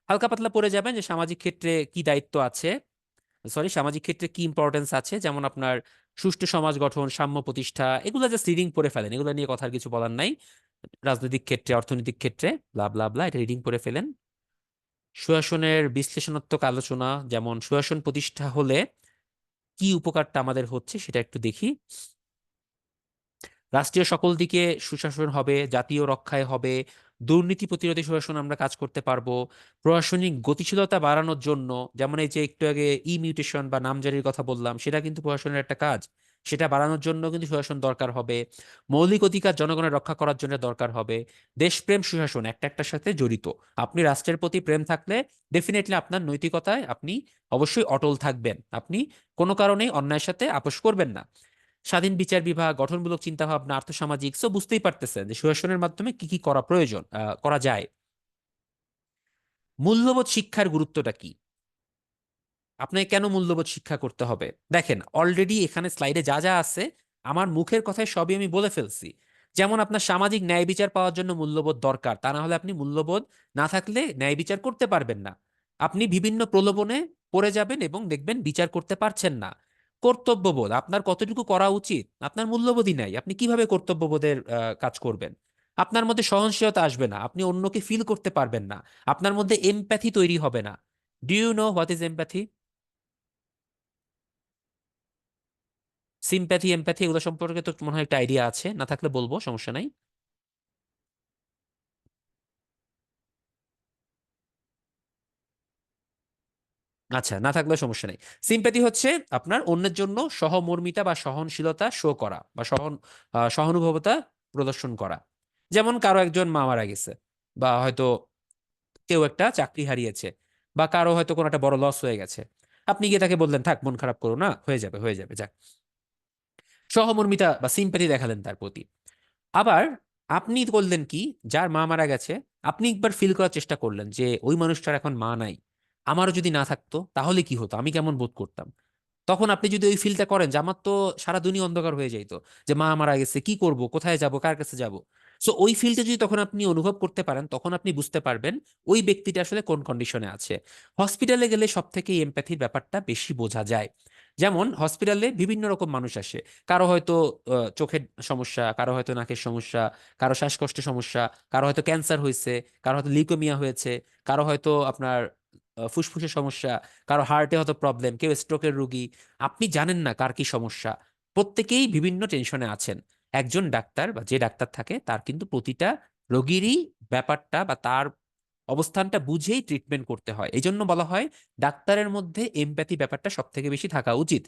হালকা পাতলা পড়ে যাবেন যে সামাজিক ক্ষেত্রে কি দায়িত্ব আছে, সরি, সামাজিক ক্ষেত্রে কি ইম্পর্টেন্স আছে, যেমন আপনার সুষ্ঠু সমাজ গঠন, সাম্য প্রতিষ্ঠা, এগুলো জাস্ট রিডিং পড়ে ফেলেন, এগুলো নিয়ে কথার কিছু বলার নাই। রাজনৈতিক ক্ষেত্রে, অর্থনৈতিক ক্ষেত্রে, ব্লা ব্লা ব্লা, এটা রিডিং পড়ে ফেলেন। সুশাসনের বিশ্লেষণাত্মক আলোচনা, যেমন সুশাসন প্রতিষ্ঠা হলে কি উপকারটা আমাদের হচ্ছে সেটা একটু দেখি। রাষ্ট্রীয় সকল দিকে সুশাসন হবে, জাতীয় রক্ষায় হবে, দুর্নীতি প্রতিরোধে সুশাসন আমরা কাজ করতে পারবো। প্রশাসনিক গতিশীলতা বাড়ানোর জন্য, যেমন এই যে একটু আগে মিউটেশন বা নামজারির কথা বললাম, সেটা কিন্তু প্রশাসনের একটা কাজ, সেটা বাড়ানোর জন্য কিন্তু সুশাসন দরকার হবে। মৌলিক অধিকার জনগণের রক্ষা করার জন্য দরকার হবে। দেশপ্রেম, সুশাসন একটা একটার সাথে জড়িত। আপনি রাষ্ট্রের প্রতি প্রেম থাকলে ডেফিনেটলি আপনার নৈতিকতায় আপনি অবশ্যই অটল থাকবেন, আপনি কোনো কারণেই অন্যায়ের সাথে আপোষ করবেন না। স্বাধীন বিচার বিভাগ, গঠনমূলক চিন্তাভাবনা, আর্থসামাজিক, সো বুঝতেই পারতেছেন যে সুশাসনের মাধ্যমে কি কি করা প্রয়োজন, করা যায়। মূল্যবোধ শিক্ষার গুরুত্বটা কি? আপনাকে কেন মূল্যবোধ শিক্ষা করতে হবে? দেখেন, অলরেডি এখানে স্লাইডে যা যা আছে, আমার মুখের কথায় সবই আমি বলে ফেলছি। যেমন আপনার সামাজিক ন্যায় বিচার পাওয়ার জন্য মূল্যবোধ দরকার, তা না হলে আপনি মূল্যবোধ না থাকলে ন্যায় বিচার করতে পারবেন না। আপনি বিভিন্ন প্রলোভনে পড়ে যাবেন এবং দেখবেন বিচার করতে পারছেন না। কর্তব্যবোধ, আপনার কতটুকু করা উচিত, আপনার মূল্যবোধই নাই, আপনি কিভাবে কর্তব্যবোধের কাজ করবেন? আপনার মধ্যে সহনশীলতা আসবে না, আপনি অন্যকে ফিল করতে পারবেন না, আপনার মধ্যে এমপ্যাথি তৈরি হবে না। Do you know what is empathy? Sympathy, empathy, এগুলো সম্পর্কে তো মনে হয় একটা আইডিয়া আছে, না থাকলে বলবো, সমস্যা নাই। আচ্ছা, না থাকলেও সমস্যা নেই। সিম্প্যাথি হচ্ছে আপনার অন্যের জন্য সহমর্মিতা বা সহনশীলতা শো করা, বা সহানুভবতা প্রদর্শন করা। যেমন কারো একজন মা মারা গেছে, বা হয়তো কেউ একটা চাকরি হারিয়েছে, বা কারো হয়তো কোনো একটা বড় লস হয়ে গেছে। আপনি গিয়ে তাকে বললেন থাক মন খারাপ করো না, হয়ে যাবে হয়ে যাবে, যাক, সহমর্মিতা বা সিম্প্যাথি দেখালেন তার প্রতি। আবার আপনি করলেন কি, যার মা মারা গেছে, আপনি একবার ফিল করার চেষ্টা করলেন যে ওই মানুষটার এখন মা নাই, আমারও যদি না থাকতো তাহলে কি হতো, আমি কেমন বোধ করতাম। তখন আপনি যদি ওই ফিলটা করেন যে আমার তো সারা দুনিয়া অন্ধকার হয়ে যাইতো, যে মা মারা গেছে, কি করব, কোথায় যাব, কার কাছে যাব। সো ওই ফিলটা যদি তখন আপনি অনুভব করতে পারেন, তখন আপনি বুঝতে পারবেন ওই ব্যক্তিটা আসলে কোন কন্ডিশনে আছে। হসপিটালে গেলে সব থেকে এমপ্যাথির ব্যাপারটা বেশি বোঝা যায়। যেমন হসপিটালে বিভিন্ন রকম মানুষ আসে, কারো হয়তো চোখের সমস্যা, কারো হয়তো নাকের সমস্যা, কারো শ্বাসকষ্টের সমস্যা, কারো হয়তো ক্যান্সার হয়েছে, কারো হয়তো লিউকেমিয়া হয়েছে, কারো হয়তো আপনার ফুসফুসের সমস্যা, কারো হার্টে হয়তো প্রবলেম, কেউ স্ট্রোকের রোগী। আপনি জানেন না কার কি সমস্যা, প্রত্যেকেই বিভিন্ন টেনশনে আছেন। একজন ডাক্তার বা যে ডাক্তার থাকে তার কিন্তু প্রতিটা রোগীরই ব্যাপারটা বা তার অবস্থানটা বুঝেই ট্রিটমেন্ট করতে হয়। এই জন্য বলা হয় ডাক্তারের মধ্যে এমপ্যাথি ব্যাপারটা সব থেকে বেশি থাকা উচিত।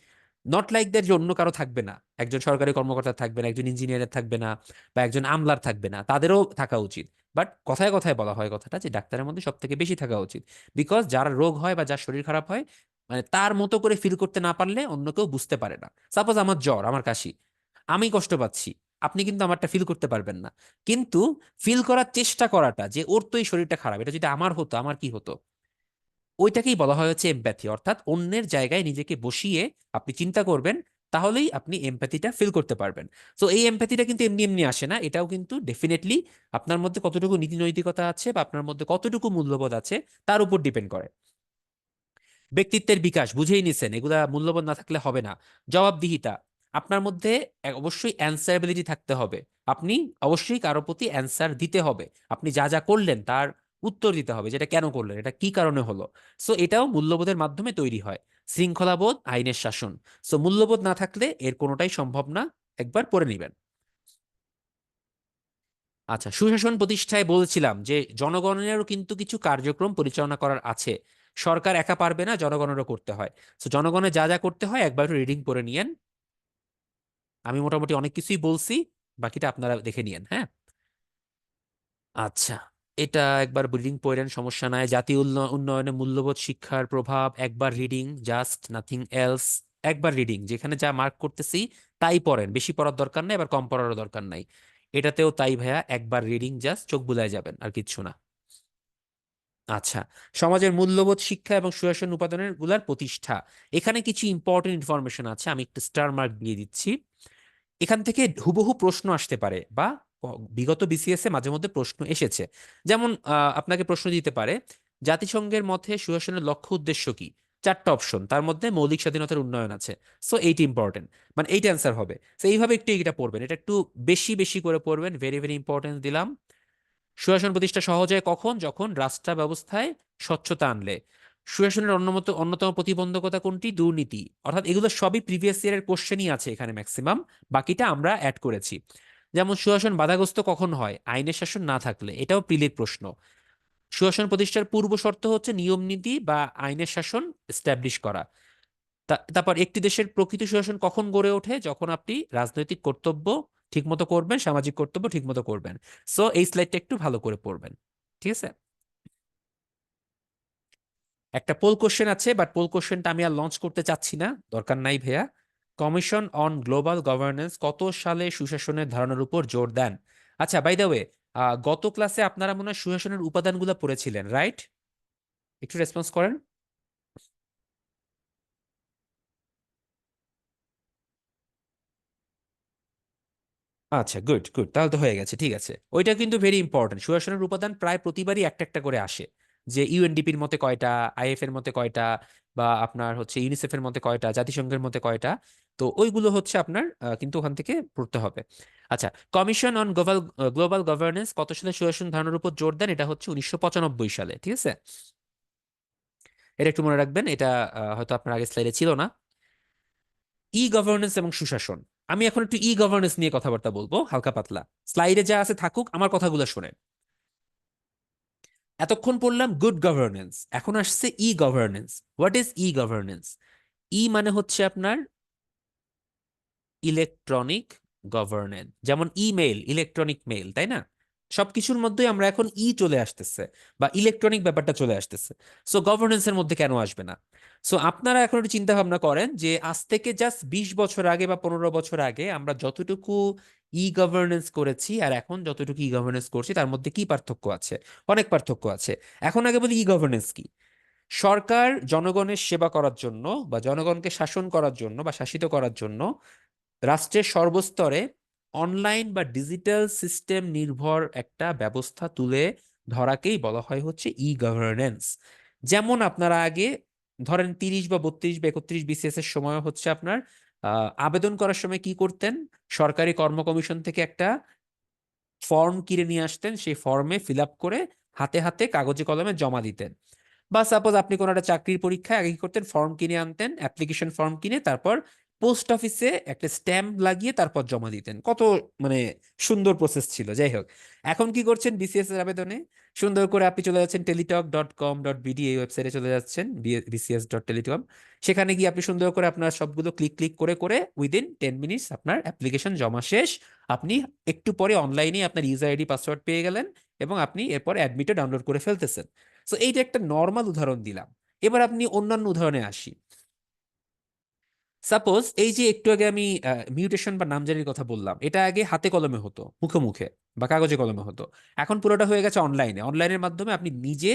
নট লাইক দ্যাট যে অন্য কারো থাকবে না, একজন সরকারি কর্মকর্তা থাকবে না, একজন ইঞ্জিনিয়ারের থাকবে না, বা একজন আমলার থাকবে না, তাদেরও থাকা উচিত। বাট কথায় কথায় বলা হয় কথাটা যে ডাক্তারের মধ্যে সব থেকে বেশি থাকা উচিত। বিকজ যার রোগ হয় বা যার শরীর খারাপ হয়, মানে তার মতো করে ফিল করতে না পারলে অন্য কেউ বুঝতে পারে না। সাপোজ আমার জ্বর, আমার কাশি, আমি কষ্ট পাচ্ছি, আপনি কিন্তু আমারটা ফিল করতে পারবেন না। কিন্তু ফিল করার চেষ্টা করাটা, যে ওর তো এই শরীরটা খারাপ, এটা যদি আমার হতো আমার কি হতো, ওইটাকেই বলা হয় হচ্ছে এমপ্যাথি। অর্থাৎ অন্যের জায়গায় নিজেকে বসিয়ে আপনি চিন্তা করবেন, তাহলেই আপনি এমপ্যাথিটা ফিল করতে পারবেন। তো এই এমপ্যাথিটা কিন্তু এমনি এমনি আসে না, এটাও কিন্তু ডেফিনেটলি আপনার মধ্যে কতটুকু নীতি নৈতিকতা আছে বা আপনার মধ্যে কতটুকু মূল্যবোধ আছে তার উপর ডিপেন্ড করে। ব্যক্তিত্বের বিকাশ বুঝেই নিছেন, এগুলা মূল্যবোধ না থাকলে হবে না। জবাবদিহিতা, আপনার মধ্যে অবশ্যই অ্যান্সারেবিলিটি থাকতে হবে। আপনি অবশ্যই কারো প্রতি অ্যান্সার দিতে হবে, আপনি যা যা করলেন তার উত্তর দিতে হবে, যেটা কেন করলেন, এটা কি কারণে হলো। সো এটাও মূল্যবোধের মাধ্যমে তৈরি হয়। শৃঙ্খলাবোধ, আইনের শাসন। সো মূল্যবোধ না থাকলে এর কোনোটাই সম্ভব না, একবার পড়ে নিবেন। আচ্ছা, সুশাসন প্রতিষ্ঠায় বলছিলাম যে জনগণেরও কিন্তু কিছু কার্যক্রম পরিচালনা করার আছে। সরকার একা পারবে না, জনগণেরও করতে হয়। তো জনগণের যা যা করতে হয় একবার রিডিং করে নিয়েন। আমি মোটামুটি অনেক কিছুই বলছি, বাকিটা আপনারা দেখে নিয়েন, হ্যাঁ। আচ্ছা, এটা একবার রিডিং পড়েন, সমস্যা নাই। জাতীয় উন্নয়নে মূল্যবোধ শিক্ষার প্রভাব, একবার রিডিং, জাস্ট নাথিং এলস। একবার রিডিং, যেখানে যা মার্ক করতেছি তাই পড়েন, বেশি পড়ার দরকার নাই, আবার কম পড়ারও দরকার নাই। এটাতেও তাই ভাইয়া, একবার রিডিং, জাস্ট চোখ বুলায় যাবেন, আর কিচ্ছু না। আচ্ছা, সমাজের মূল্যবোধ শিক্ষা এবং সুশাসন উপাদানের গুলার প্রতিষ্ঠা, এখানে কিছু ইম্পর্টেন্ট ইনফরমেশন আছে, আমি একটু স্টার মার্ক দিয়ে দিচ্ছি। এখান থেকে হুবহু প্রশ্ন আসতে পারে, বা বিগত বিসিএস এ মাঝে মধ্যে প্রশ্ন এসেছে। যেমন আপনাকে প্রশ্ন দিতে পারে, জাতিসংঘের মতে সুশাসনের লক্ষ্য উদ্দেশ্য কি। চারটা অপশন, তার মধ্যে মৌলিক স্বাধীনতার উন্নয়ন আছে। সো এইটা ইম্পর্টেন্ট, মানে এইটা অ্যান্সার হবে। তো এইভাবে একটু এটা পড়বেন, এটা একটু বেশি বেশি করে পড়বেন, ভেরি ভেরি ইম্পর্টেন্স দিলাম। সুশাসন প্রতিষ্ঠা সহজ হয় কখন, যখন রাষ্ট্র ব্যবস্থায় স্বচ্ছতা আনলে। সুশাসনের অন্যতম প্রতিবন্ধকতা কোনটি, দুর্নীতি। অর্থাৎ এগুলো সবই প্রিভিয়াস ইয়ারের কোশ্চেনই আছে এখানে ম্যাক্সিমাম, বাকিটা আমরা অ্যাড করেছি। যেমন সুশাসন বাধাগ্রস্ত কখন হয়, আইনের শাসন না থাকলে, এটাও প্রিলির প্রশ্ন। সুশাসন প্রতিষ্ঠার পূর্ব শর্ত হচ্ছে নিয়ম নীতি বা আইনের শাসন এস্টাবলিশ করা। তারপর একটি দেশের প্রকৃত সুশাসন কখন গড়ে ওঠে, যখন আপনি রাজনৈতিক কর্তব্য ঠিকমতো করবেন, সামাজিক কর্তব্য ঠিকমতো করবেন। সো এই স্লাইডটা একটু ভালো করে পড়বেন, ঠিক আছে। একটা পোল কোশ্চেন আছে, বাট পোল কোশ্চেনটা আমি আর লঞ্চ করতে চাচ্ছি না, দরকার নাই ভাইয়া। কমিশন অন গ্লোবাল গভর্নেন্স কত সালে সুশাসনের ধারণার উপর জোর দেন। আচ্ছা, বাই দ্য ওয়ে, গত ক্লাসে আপনারা মনে হয় সুশাসনের উপাদানগুলো পড়েছিলেন, রাইট? একটু রেসপন্স করেন। আচ্ছা, গুড গুড, তাহলে তো হয়ে গেছে, ঠিক আছে। ওইটা কিন্তু ভেরি ইম্পর্টেন্ট, সুশাসনের উপাদান প্রায় প্রতিবারই একটা একটা করে আসে। যে ইউএনডিপির মতে কয়টা, আইএফ এর মতে কয়টা, বা আপনার হচ্ছে ইউনিসেফ এর মতে কয়টা, জাতিসংঘের মতে কয়টা। তো ওইগুলো হচ্ছে আপনার কিন্তু ওখান থেকে পড়তে হবে। আচ্ছা, commission on global global governance কত সালে সুশাসন ধারণার উপর জোর দেন, এটা হচ্ছে 1995 সালে, ঠিক আছে। এটা একটু মনে রাখবেন, এটা হয়তো আপনার আগে স্লাইডে ছিল না। ই গভর্নেন্স এবং সুশাসন, আমি এখন একটু ই গভর্নেন্স নিয়ে কথাবার্তা বলবো হালকা পাতলা। স্লাইডে যা আছে থাকুক, আমার কথাগুলো শোনেন। এতক্ষণ পড়লাম গুড গভর্নেন্স, এখন আসছে e governance. What is e governance? E মানে হচ্ছে আপনার ইলেকট্রনিক গভর্নেন্স, যেমন ইমেইল ইলেকট্রনিক মেইল, তাই না? সবকিছুর মধ্যেই আমরা এখন চলে আসতেছে, বা ইলেকট্রনিক ব্যাপারটা চলে আসতেছে। সো গভর্নেন্সের মধ্যে কেন আসবে না? সো আপনারা এখন একটু চিন্তা ভাবনা করেন যে আজ থেকে জাস্ট 20 বছর আগে বা 15 বছর আগে আমরা যতটুকু গভর্নেন্স করেছি আর এখন যতটুকু গভর্নেন্স করছি তার মধ্যে কি পার্থক্য আছে? অনেক পার্থক্য আছে। এখন আগে বলি গভর্নেন্স কি। সরকার জনগণের সেবা করার জন্য বা জনগণকে শাসন করার জন্য বা শাসিত করার জন্য রাষ্ট্রের সর্বস্তরে অনলাইন বা ডিজিটাল সিস্টেম নির্ভর একটা ব্যবস্থা তুলে ধরাকেই বলা হয় হচ্ছে গভর্নেন্স। যেমন আপনারা আগে ধরেন 30 বা 32 বা 31 BCS এর সময় হচ্ছে আপনার আবেদন করার সময় কি করতেন? সরকারি কর্ম কমিশন থেকে একটা ফর্ম কিনে নিয়ে আসতেন, সেই ফর্মে ফিল আপ করে হাতে হাতে কাগজে কলমে জমা দিতেন। বা সাপোজ আপনি কোনো একটা চাকরির পরীক্ষায় আগে কি করতেন, ফর্ম কিনে আনতেন, অ্যাপ্লিকেশন ফর্ম কিনে তারপর পোস্ট অফিসে একটা স্ট্যাম্প লাগিয়ে তারপর জমা দিতেন। কত মানে সুন্দর প্রসেস ছিল। যাই হোক, এখন কি করছেন? বিসিএস এর আবেদনে সুন্দর করে আপনি চলে যাচ্ছেন টেলিটক.com.bd, এই ওয়েবসাইটে চলে যাচ্ছেন, bcs.telecom। সেখানে গিয়ে আপনি সুন্দর করে আপনার সবগুলো ক্লিক ক্লিক করে করে উইদিন 10 মিনিটস আপনার অ্যাপ্লিকেশন জমা শেষ। আপনি একটু পরে অনলাইনে আপনার ইউজার আইডি পাসওয়ার্ড পেয়ে গেলেন এবং আপনি এরপর অ্যাডমিটও ডাউনলোড করে ফেলতেছেন। সো এইটা একটা নর্মাল উদাহরণ দিলাম। এবার আপনি অন্যান্য উদাহরণে আসি। সাপোজ এই যে একটু আগে আমি মিউটেশন বা নামজারির কথা বললাম, এটা আগে হাতে কলমে হতো, মুখে মুখে বা কাগজে কলমে হতো। এখন পুরোটা হয়ে গেছে অনলাইনে। অনলাইনের মাধ্যমে আপনি নিজে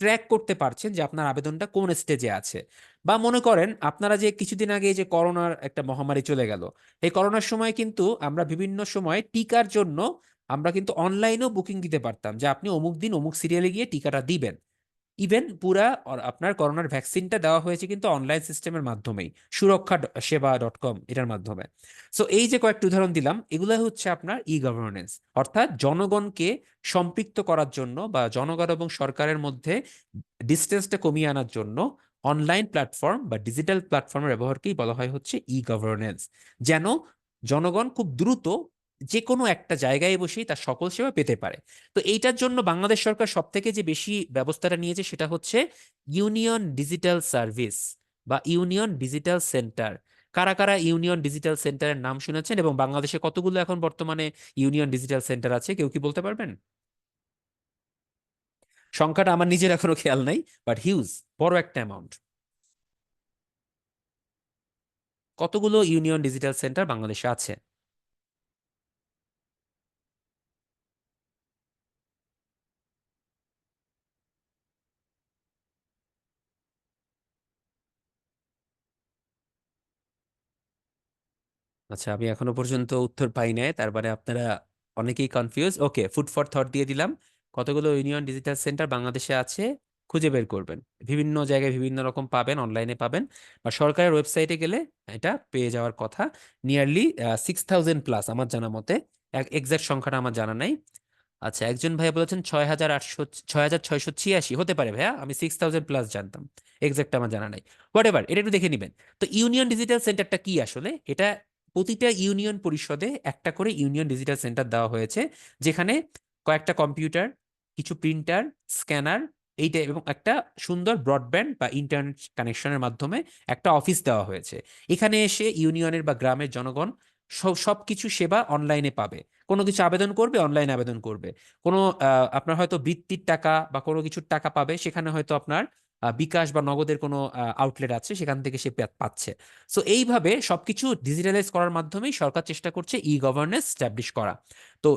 ট্র্যাক করতে পারছেন যে আপনার আবেদনটা কোন স্টেজে আছে। বা মনে করেন আপনারা যে কিছুদিন আগে যে করোনার একটা মহামারী চলে গেল, এই করোনার সময় কিন্তু আমরা বিভিন্ন সময় টিকার জন্য আমরা কিন্তু অনলাইনেও বুকিং দিতে পারতাম যে আপনি অমুক দিন অমুক সিরিয়ালে গিয়ে টিকাটা দিবেন। ইভেন আপনার করোনার ভ্যাকসিনটা দেওয়া হয়েছে কিন্তু অনলাইন সিস্টেমের মাধ্যমেই, সুরক্ষা সেবা.com এটার মাধ্যমে। সো এই যে কয়েকটি উদাহরণ দিলাম, এগুলো হচ্ছে আপনার গভর্নেন্স, অর্থাৎ জনগণকে সম্পৃক্ত করার জন্য বা জনগণ এবং সরকারের মধ্যে ডিস্টেন্সটা কমিয়ে আনার জন্য অনলাইন প্ল্যাটফর্ম বা ডিজিটাল প্ল্যাটফর্মের ব্যবহারকেই বলা হয় হচ্ছে গভর্নেন্স। যেন জনগণ খুব দ্রুত যে কোনো একটা জায়গায় বসেই তার সকল সেবা পেতে পারে। তো এইটার জন্য বাংলাদেশ সরকার সব থেকে যে বেশি ব্যবস্থাটা নিয়েছে সেটা হচ্ছে ইউনিয়ন ডিজিটাল সার্ভিস বা ইউনিয়ন ডিজিটাল সেন্টার। কারা কারা ইউনিয়ন ডিজিটাল সেন্টারের নাম শুনেছেন এবং বাংলাদেশে কতগুলো এখন বর্তমানে ইউনিয়ন ডিজিটাল সেন্টার আছে, কেউ কি বলতে পারবেন? সংখ্যাটা আমার নিজের এখনো খেয়াল নাই, বাট হিউজ, বড় একটা অ্যামাউন্ট। কতগুলো ইউনিয়ন ডিজিটাল সেন্টার বাংলাদেশে আছে? আচ্ছা, আমি এখনো পর্যন্ত উত্তর পাই নাই, তার মানে আপনারা অনেকেই confuse. Okay, food for thought দিয়ে দিলাম। কতগুলো ইউনিয়ন ডিজিটাল সেন্টার বাংলাদেশে আছে খুঁজে বের করবেন। বিভিন্ন জায়গায় বিভিন্ন রকম পাবেন, অনলাইনে পাবেন বা সরকারের ওয়েবসাইটে গেলে এটা পেয়ে যাওয়ার কথা। নিয়ারলি 6000+ আমার জানা মতে, এক্সাক্ট সংখ্যাটা আমার জানা নাই। আচ্ছা, একজন ভাইয়া বলেছেন 6800, 6686 হতে পারে ভাইয়া, আমি 6000+ জানতাম, এক্সাক্ট আমার জানা নাই। হোয়াট এভার, এটা একটু দেখে নিবেন। তো ইউনিয়ন ডিজিটাল সেন্টারটা কি আসলে? এটা প্রতিটা ইউনিয়ন পরিষদে একটা করে ইউনিয়ন ডিজিটাল সেন্টার দেওয়া হয়েছে, যেখানে কয়েকটা কম্পিউটার, কিছু প্রিন্টার, স্ক্যানার, এইটা এবং একটা সুন্দর ব্রডব্যান্ড বা ইন্টারনেট কানেকশনের মাধ্যমে একটা অফিস দেওয়া হয়েছে। এখানে এসে ইউনিয়নের বা গ্রামের জনগণ সবকিছু সেবা অনলাইনে পাবে। কোনো কিছু আবেদন করবে, অনলাইনে আবেদন করবে। কোনো আপনার হয়তো বৃত্তির টাকা বা কোনো কিছুর টাকা পাবে, সেখানে হয়তো আপনার বিকাশ বা নগদের কোনো আউটলেট আছে, সেখান থেকে সে পাচ্ছে। সো এইভাবে সবকিছু ডিজিটালাইজ করার মাধ্যমেই সরকার চেষ্টা করছে গভর্নেন্স স্ট্যাবলিশ করা। তো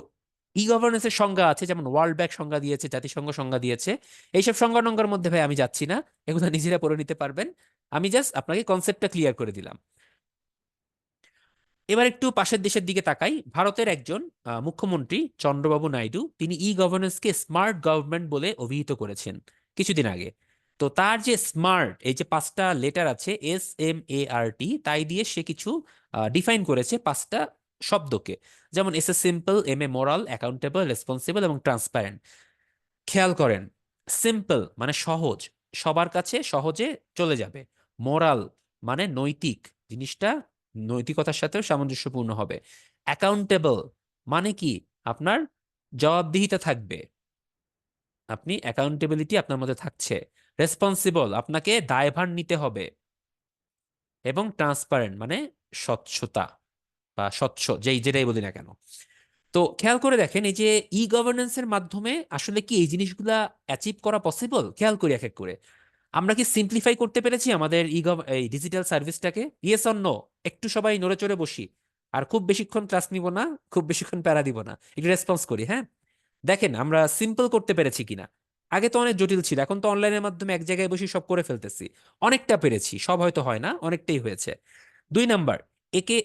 গভর্নেন্সের সংজ্ঞা আছে, যেমন ওয়ার্ল্ড ব্যাংক সংজ্ঞা দিয়েছে, জাতিসংঘ সংজ্ঞা দিয়েছে। এইসব সংজ্ঞা টঙ্গার মধ্যে ভাই আমি যাচ্ছি না, এগুলো নিজেরা পড়ে নিতে পারবেন। আমি জাস্ট আপনাকে কনসেপ্টটা ক্লিয়ার করে দিলাম। এবার একটু পাশের দেশের দিকে তাকাই। ভারতের একজন মুখ্যমন্ত্রী চন্দ্রবাবু নাইডু, তিনি গভর্নেন্সকে স্মার্ট গভর্নমেন্ট বলে অভিহিত করেছেন কিছুদিন আগে। তো তার যে স্মার্ট, এই যে 5টা লেটার আছে, SMART, তাই দিয়ে সে কিছু ডিফাইন করেছে 5টা শব্দকে। যেমন S A simple, M A moral, accountable, responsible এবং ট্রান্সপারেন্ট। খেয়াল করেন, সিম্পল মানে সহজ, সবার কাছে সহজে চলে যাবে। মোরাল মানে নৈতিক, জিনিসটা নৈতিকতার সাথেও সামঞ্জস্যপূর্ণ হবে। অ্যাকাউন্টেবল মানে কি? আপনার জবাবদিহিতা থাকবে, আপনি অ্যাকাউন্টেবিলিটি আপনার মধ্যে থাকছে। রেসপন্সিবল, আপনাকে দায়ভার নিতে হবে। এবং ট্রান্সপারেন্ট মানে স্বচ্ছতা বা স্বচ্ছ, যেটাই বলি না কেন। তো খেয়াল করে দেখেন এই যে ই গভর্নেন্সের মাধ্যমে আসলে কি এই জিনিসগুলা অ্যাচিভ করা পসিবল, খেয়াল করি এক এক করে। আমরা কি সিম্পলিফাই করতে পেরেছি আমাদের এই ডিজিটাল সার্ভিসটাকে? Yes or no? একটু সবাই নড়ে চড়ে বসি, আর খুব বেশিক্ষণ ক্লাস নিব না, খুব বেশিক্ষণ প্যারা দিব না, একটু রেসপন্স করি, হ্যাঁ। দেখেন আমরা সিম্পল করতে পেরেছি কিনা। আগে তো অনেক জটিল ছিল, এখন তো অনলাইনের মাধ্যমে এক জায়গায় বসে সব করে ফেলতেছি। অনেকটা পেরেছি, সব হয়তো হয় না, অনেকটাই হয়েছে। 2 নাম্বার,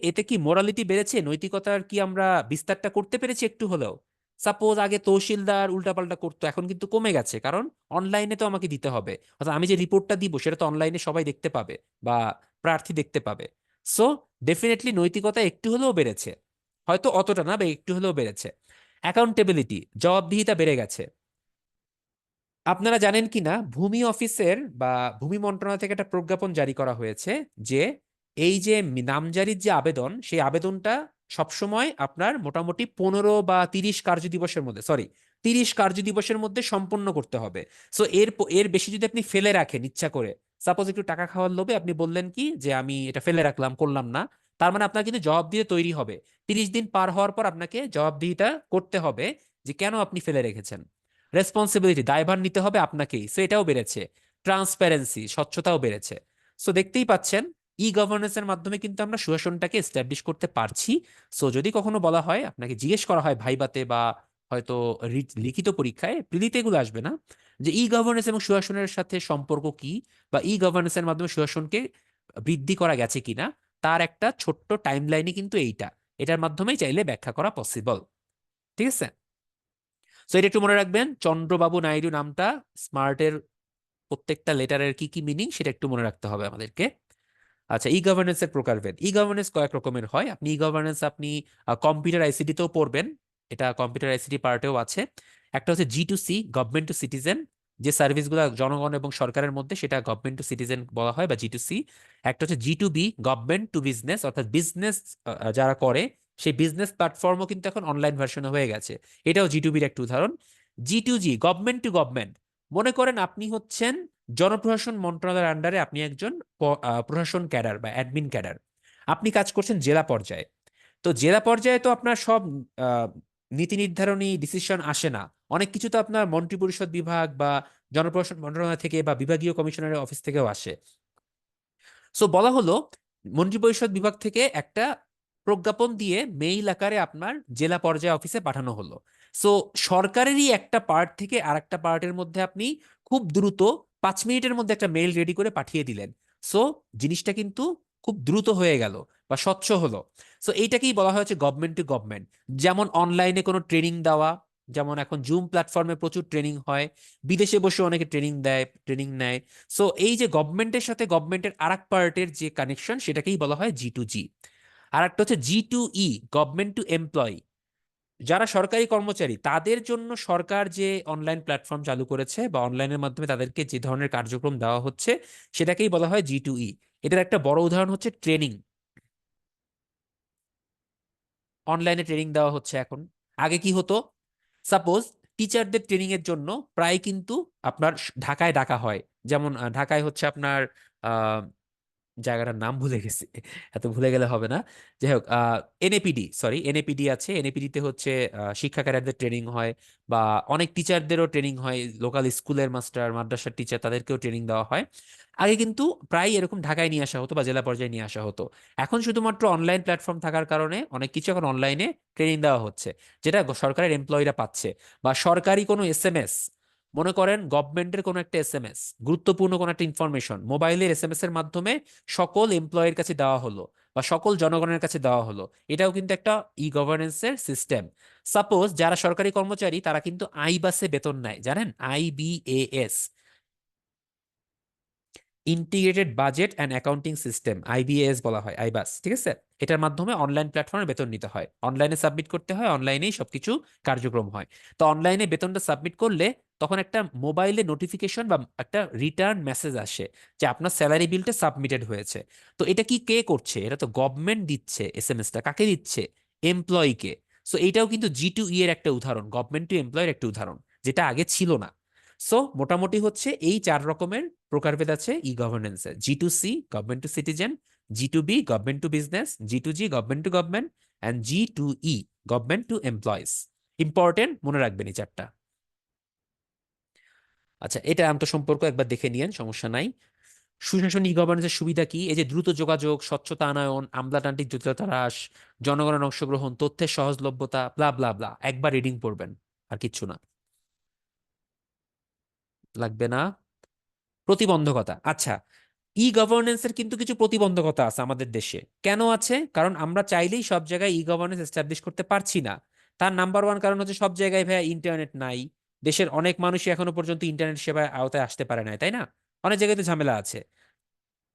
এতে কি মোরালিটি বেড়েছে, নৈতিকতার কি আমরা বিস্তারটা করতে পেরেছি একটু হলেও? সাপোজ আগে তহসিলদার উল্টাপাল্টা করতো, এখন কিন্তু কমে গেছে, কারণ অনলাইনে তো আমাকে দিতে হবে, অর্থাৎ আমি যে রিপোর্টটা দিব সেটা তো অনলাইনে সবাই দেখতে পাবে বা প্রার্থী দেখতে পাবে। সো ডেফিনেটলি নৈতিকতা একটু হলেও বেড়েছে, হয়তো অতটা না, বা একটু হলেও বেড়েছে। অ্যাকাউন্টেবিলিটি, জবাবদিহিতা বেড়ে গেছে। আপনারা জানেন কি না, ভূমি অফিসের বা ভূমি মন্ত্রণালয় থেকে একটা প্রজ্ঞাপন জারি করা হয়েছে যে এই যে নামজারির যে আবেদন, সেই আবেদনটা সবসময় আপনার মোটামুটি 15 বা 30 কার্য দিবসের মধ্যে, সরি, 30 কার্য দিবসের মধ্যে সম্পন্ন করতে হবে। সো এর বেশি যদি আপনি ফেলে রাখেন ইচ্ছা করে, সাপোজ একটু টাকা খাওয়ার লোভে আপনি বললেন কি যে আমি এটা ফেলে রাখলাম, করলাম না, তার মানে আপনার কিন্তু জবাবদিহি তৈরি হবে। 30 দিন পার হওয়ার পর আপনাকে জবাবদিহিটা করতে হবে যে কেন আপনি ফেলে রেখেছেন। রেসপন্সিবিলিটি, দায়ভার নিতে হবে আপনাকেই, সো এটাও বেড়েছে। ট্রান্সপারেন্সি, স্বচ্ছতাও বেড়েছে। সো দেখতেই পাচ্ছেন ই গভর্নেন্সের মাধ্যমে কিন্তু আমরা সুশাসনটাকে এস্টাবলিশ করতে পারছি। সো যদি কখনো বলা হয়, আপনাকে জিজ্ঞেস করা হয় ভাইবাতে বা হয়তো লিখিত পরীক্ষায়, প্রিলিতে এগুলো আসবে না, যে ই গভর্নেন্স এবং সুশাসনের সাথে সম্পর্ক কি, বা ই গভর্নেন্সের মাধ্যমে সুশাসনকে বৃদ্ধি করা গেছে কিনা, তার একটা ছোট্ট টাইম লাইনই কিন্তু এইটা। এটার মাধ্যমেই চাইলে ব্যাখ্যা করা পসিবল। ঠিক আছে। সো এটা একটু মনে রাখবেন, চন্দ্রবাবু নাইডু নামটা, স্মার্টের প্রত্যেকটা লেটারের কি কি মিনিং সেটা একটু মনে রাখতে হবে আমাদেরকে। আচ্ছা, ই গভর্নেন্সের প্রকারভেদ। ই গভর্নেন্স কয়েক রকমের হয়, আপনি ই গভর্নেন্স আপনি কম্পিউটার আইসিটি তেও পড়বেন, এটা কম্পিউটার আইসিটি পার্টেও আছে। একটা হচ্ছে G2C, গভর্নমেন্ট টু সিটিজেন, যে সার্ভিসগুলো জনগণ এবং সরকারের মধ্যে, সেটা গভর্নমেন্ট টু সিটিজেন বলা হয় বা G2C। একটা হচ্ছে G2B, গভর্নমেন্ট টু বিজনেস, অর্থাৎ বিজনেস যারা করে সেই বিজনেস প্ল্যাটফর্মও কিন্তু এখন অনলাইন ভার্সনে হয়ে গেছে, এটাও G2Bর একটা উদাহরণ। G2G, গভর্নমেন্ট টু গভর্নমেন্ট, মনে করেন আপনি হচ্ছেন জনপ্রশাসন মন্ত্রণালয়ের আন্ডারে, আপনি একজন প্রশাসন ক্যাডার বা অ্যাডমিন ক্যাডার, আপনি কাজ করছেন জেলা পর্যায়ে। তো জেলা পর্যায়ে তো আপনার সব আহ, নীতি নির্ধারণী ডিসিশন আসে না, অনেক কিছু তো আপনার মন্ত্রিপরিষদ বিভাগ বা জনপ্রশাসন মন্ত্রণালয় থেকে বা বিভাগীয় কমিশনারের অফিস থেকেও আসে। সো বলা হলো মন্ত্রিপরিষদ বিভাগ থেকে একটা প্রজ্ঞাপন দিয়ে মেইল আকারে আপনার জেলা পর্যায়ে অফিসে পাঠানো হলো। সো সরকারেরই একটা পার্ট থেকে আর একটা পার্টের মধ্যে আপনি খুব দ্রুত 5 মিনিটের মধ্যে একটা মেইল রেডি করে পাঠিয়ে দিলেন। সো জিনিসটা কিন্তু খুব দ্রুত হয়ে গেল বা স্বচ্ছ হলো। সো এইটাকেই বলা হয়েছে গভর্নমেন্ট টু গভর্নমেন্ট। যেমন অনলাইনে কোনো ট্রেনিং দেওয়া, যেমন এখন জুম প্ল্যাটফর্মে প্রচুর ট্রেনিং হয়, বিদেশে বসে অনেকে ট্রেনিং দেয়, ট্রেনিং নেয়। সো এই যে গভর্নমেন্টের সাথে গভর্নমেন্টের আর এক পার্টের যে কানেকশন, সেটাকেই বলা হয় G2G। আর একটা হচ্ছে G2E, গভর্নমেন্ট টু এমপ্লয়ি, যারা সরকারি কর্মচারী তাদের জন্য সরকার যে অনলাইন প্ল্যাটফর্ম চালু করেছে বা অনলাইনের মাধ্যমে তাদেরকে যে ধরনের কার্যক্রম দেওয়া হচ্ছে, সেটাকেই বলা হয় G2E। এটার একটা বড় উদাহরণ হচ্ছে ট্রেনিং, অনলাইনে ট্রেনিং দেওয়া হচ্ছে এখন। আগে কি হতো, সাপোজ টিচারদের ট্রেনিং এর জন্য প্রায় কিন্তু আপনার ঢাকায় ডাকা হয়। যেমন ঢাকায় হচ্ছে আপনার জায়গাটার নাম ভুলে গেছি, এত ভুলে গেলে হবে না। যাই হোক, এনএপিডি, সরি, এনএপিডি আছে, এনএপিডিতে হচ্ছে শিক্ষা ক্যাডারদের ট্রেনিং হয়, বা অনেক টিচারদেরও ট্রেনিং হয়, লোকাল স্কুলের মাস্টার, মাদ্রাসার টিচার, তাদেরকেও ট্রেনিং দেওয়া হয়। আগে কিন্তু প্রায় এরকম ঢাকায় নিয়ে আসা হতো বা জেলা পর্যায়ে নিয়ে আসা হতো। এখন শুধুমাত্র অনলাইন প্ল্যাটফর্ম থাকার কারণে অনেক কিছু এখন অনলাইনে ট্রেনিং দেওয়া হচ্ছে, যেটা সরকারের এমপ্লয়িরা পাচ্ছে। বা সরকারি কোনো এসএমএস, মনে করেন গভর্নমেন্টের কোনো একটা এসএমএস, গুরুত্বপূর্ণ কোনো একটা ইনফরমেশন মোবাইলের এসএমএস এর মাধ্যমে সকল এমপ্লয়ের কাছে দেওয়া হলো বা সকল জনগণের কাছে দেওয়া হলো, এটাও কিন্তু একটা ই গভর্নেন্সের সিস্টেম। সাপোজ যারা সরকারি কর্মচারী তারা কিন্তু আইবাসে বেতন নেয়, জানেন, IBAS, integrated budget and accounting system, IBAS বলা হয়, আইবাস, ঠিক আছে। এটার মাধ্যমে অনলাইন প্ল্যাটফর্মে বেতন নিতে হয়, অনলাইনে সাবমিট করতে হয়, অনলাইনেই সবকিছু কার্যক্রম হয়। তো অনলাইনে বেতনটা সাবমিট করলে তখন একটা মোবাইলে নোটিফিকেশন বা একটা রিটার্ন মেসেজ আসে যে আপনার স্যালারি বিলটা সাবমিটেড হয়েছে। তো এটা কি কে করছে, এটা তো গভর্নমেন্ট দিচ্ছে, এসএমএসটা কাকে দিচ্ছে, এমপ্লয়িকে। সো এইটাও কিন্তু G2E এর একটা উদাহরণ, গভর্নমেন্ট টু এমপ্লয়ের একটা উদাহরণ, যেটা আগে ছিল না। সো মোটামুটি হচ্ছে এই 4 রকমের প্রকারভেদ আছে ই গভর্নেন্সে: G2C, government to citizen; G2B, government to business; G2G, government to government; and G2E, government to employees. Important, মনে রাখবেন এই চারটা। আচ্ছা, এটা আন্তঃসম্পর্ক একবার দেখে নিয়েন, সমস্যা নাই। সুশাসন ই গভর্নেন্সের সুবিধা কি? এই যে দ্রুত যোগাযোগ, স্বচ্ছতা আনয়ন, আমলাতান্ত্রিক জটিলতা হ্রাস, জনগণের অংশগ্রহণ, তথ্যের সহজলভ্যতা, ব্লা ব্লা ব্লা, একবার রিডিং পড়বেন, আর কিচ্ছু না। লাগবে না। প্রতিবন্ধকতা, আচ্ছা, ই গভর্নেন্সের কিন্তু কিছু প্রতিবন্ধকতা আছে আমাদের দেশে। কেন আছে? কারণ আমরা চাইলেই সব জায়গায় ই গভর্নেন্স এস্টাবলিশ করতে পারছি না। তার নাম্বার ওয়ান কারণ হচ্ছে সব জায়গায় ভাইয়া ইন্টারনেট নাই। দেশের অনেক মানুষই এখনো পর্যন্ত ইন্টারনেট সেবার আওতায় আসতে পারে না, তাই না? অনেক জায়গায় তো ঝামেলা আছে।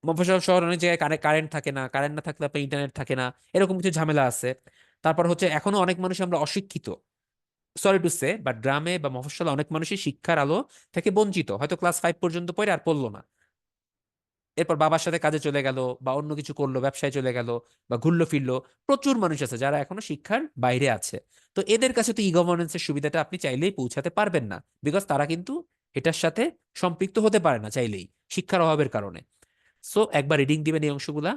মফস্বল শহর অনেক জায়গায় কারেন্ট থাকে না, কারেন্ট না থাকলে আপনার ইন্টারনেট থাকে না, এরকম কিছু ঝামেলা আছে। তারপর হচ্ছে এখনো অনেক মানুষ আমরা অশিক্ষিত, সরি টু সে, বাট গ্রামে বা মফস্বলে অনেক মানুষই শিক্ষার আলো থেকে বঞ্চিত, হয়তো ক্লাস 5 পর্যন্ত পড়ে আর পড়লো না, এরপর বাবার সাথে কাজে চলে গেল বা অন্য কিছু করলো, ব্যবসায় চলে গেল বা ঘুরলো ফিরলো। প্রচুর মানুষ আছে যারা এখনো শিক্ষার বাইরে আছে। তো এদের কাছে তো ই গভর্নেন্সের সুবিধাটা আপনি চাইলেই পৌঁছাতে পারবেন না, বিকজ তারা কিন্তু এটার সাথে সম্পৃক্ত হতে পারে না চাইলেই, শিক্ষার অভাবের কারণে। সো একবার রিডিং দিবেন এই অংশগুলা।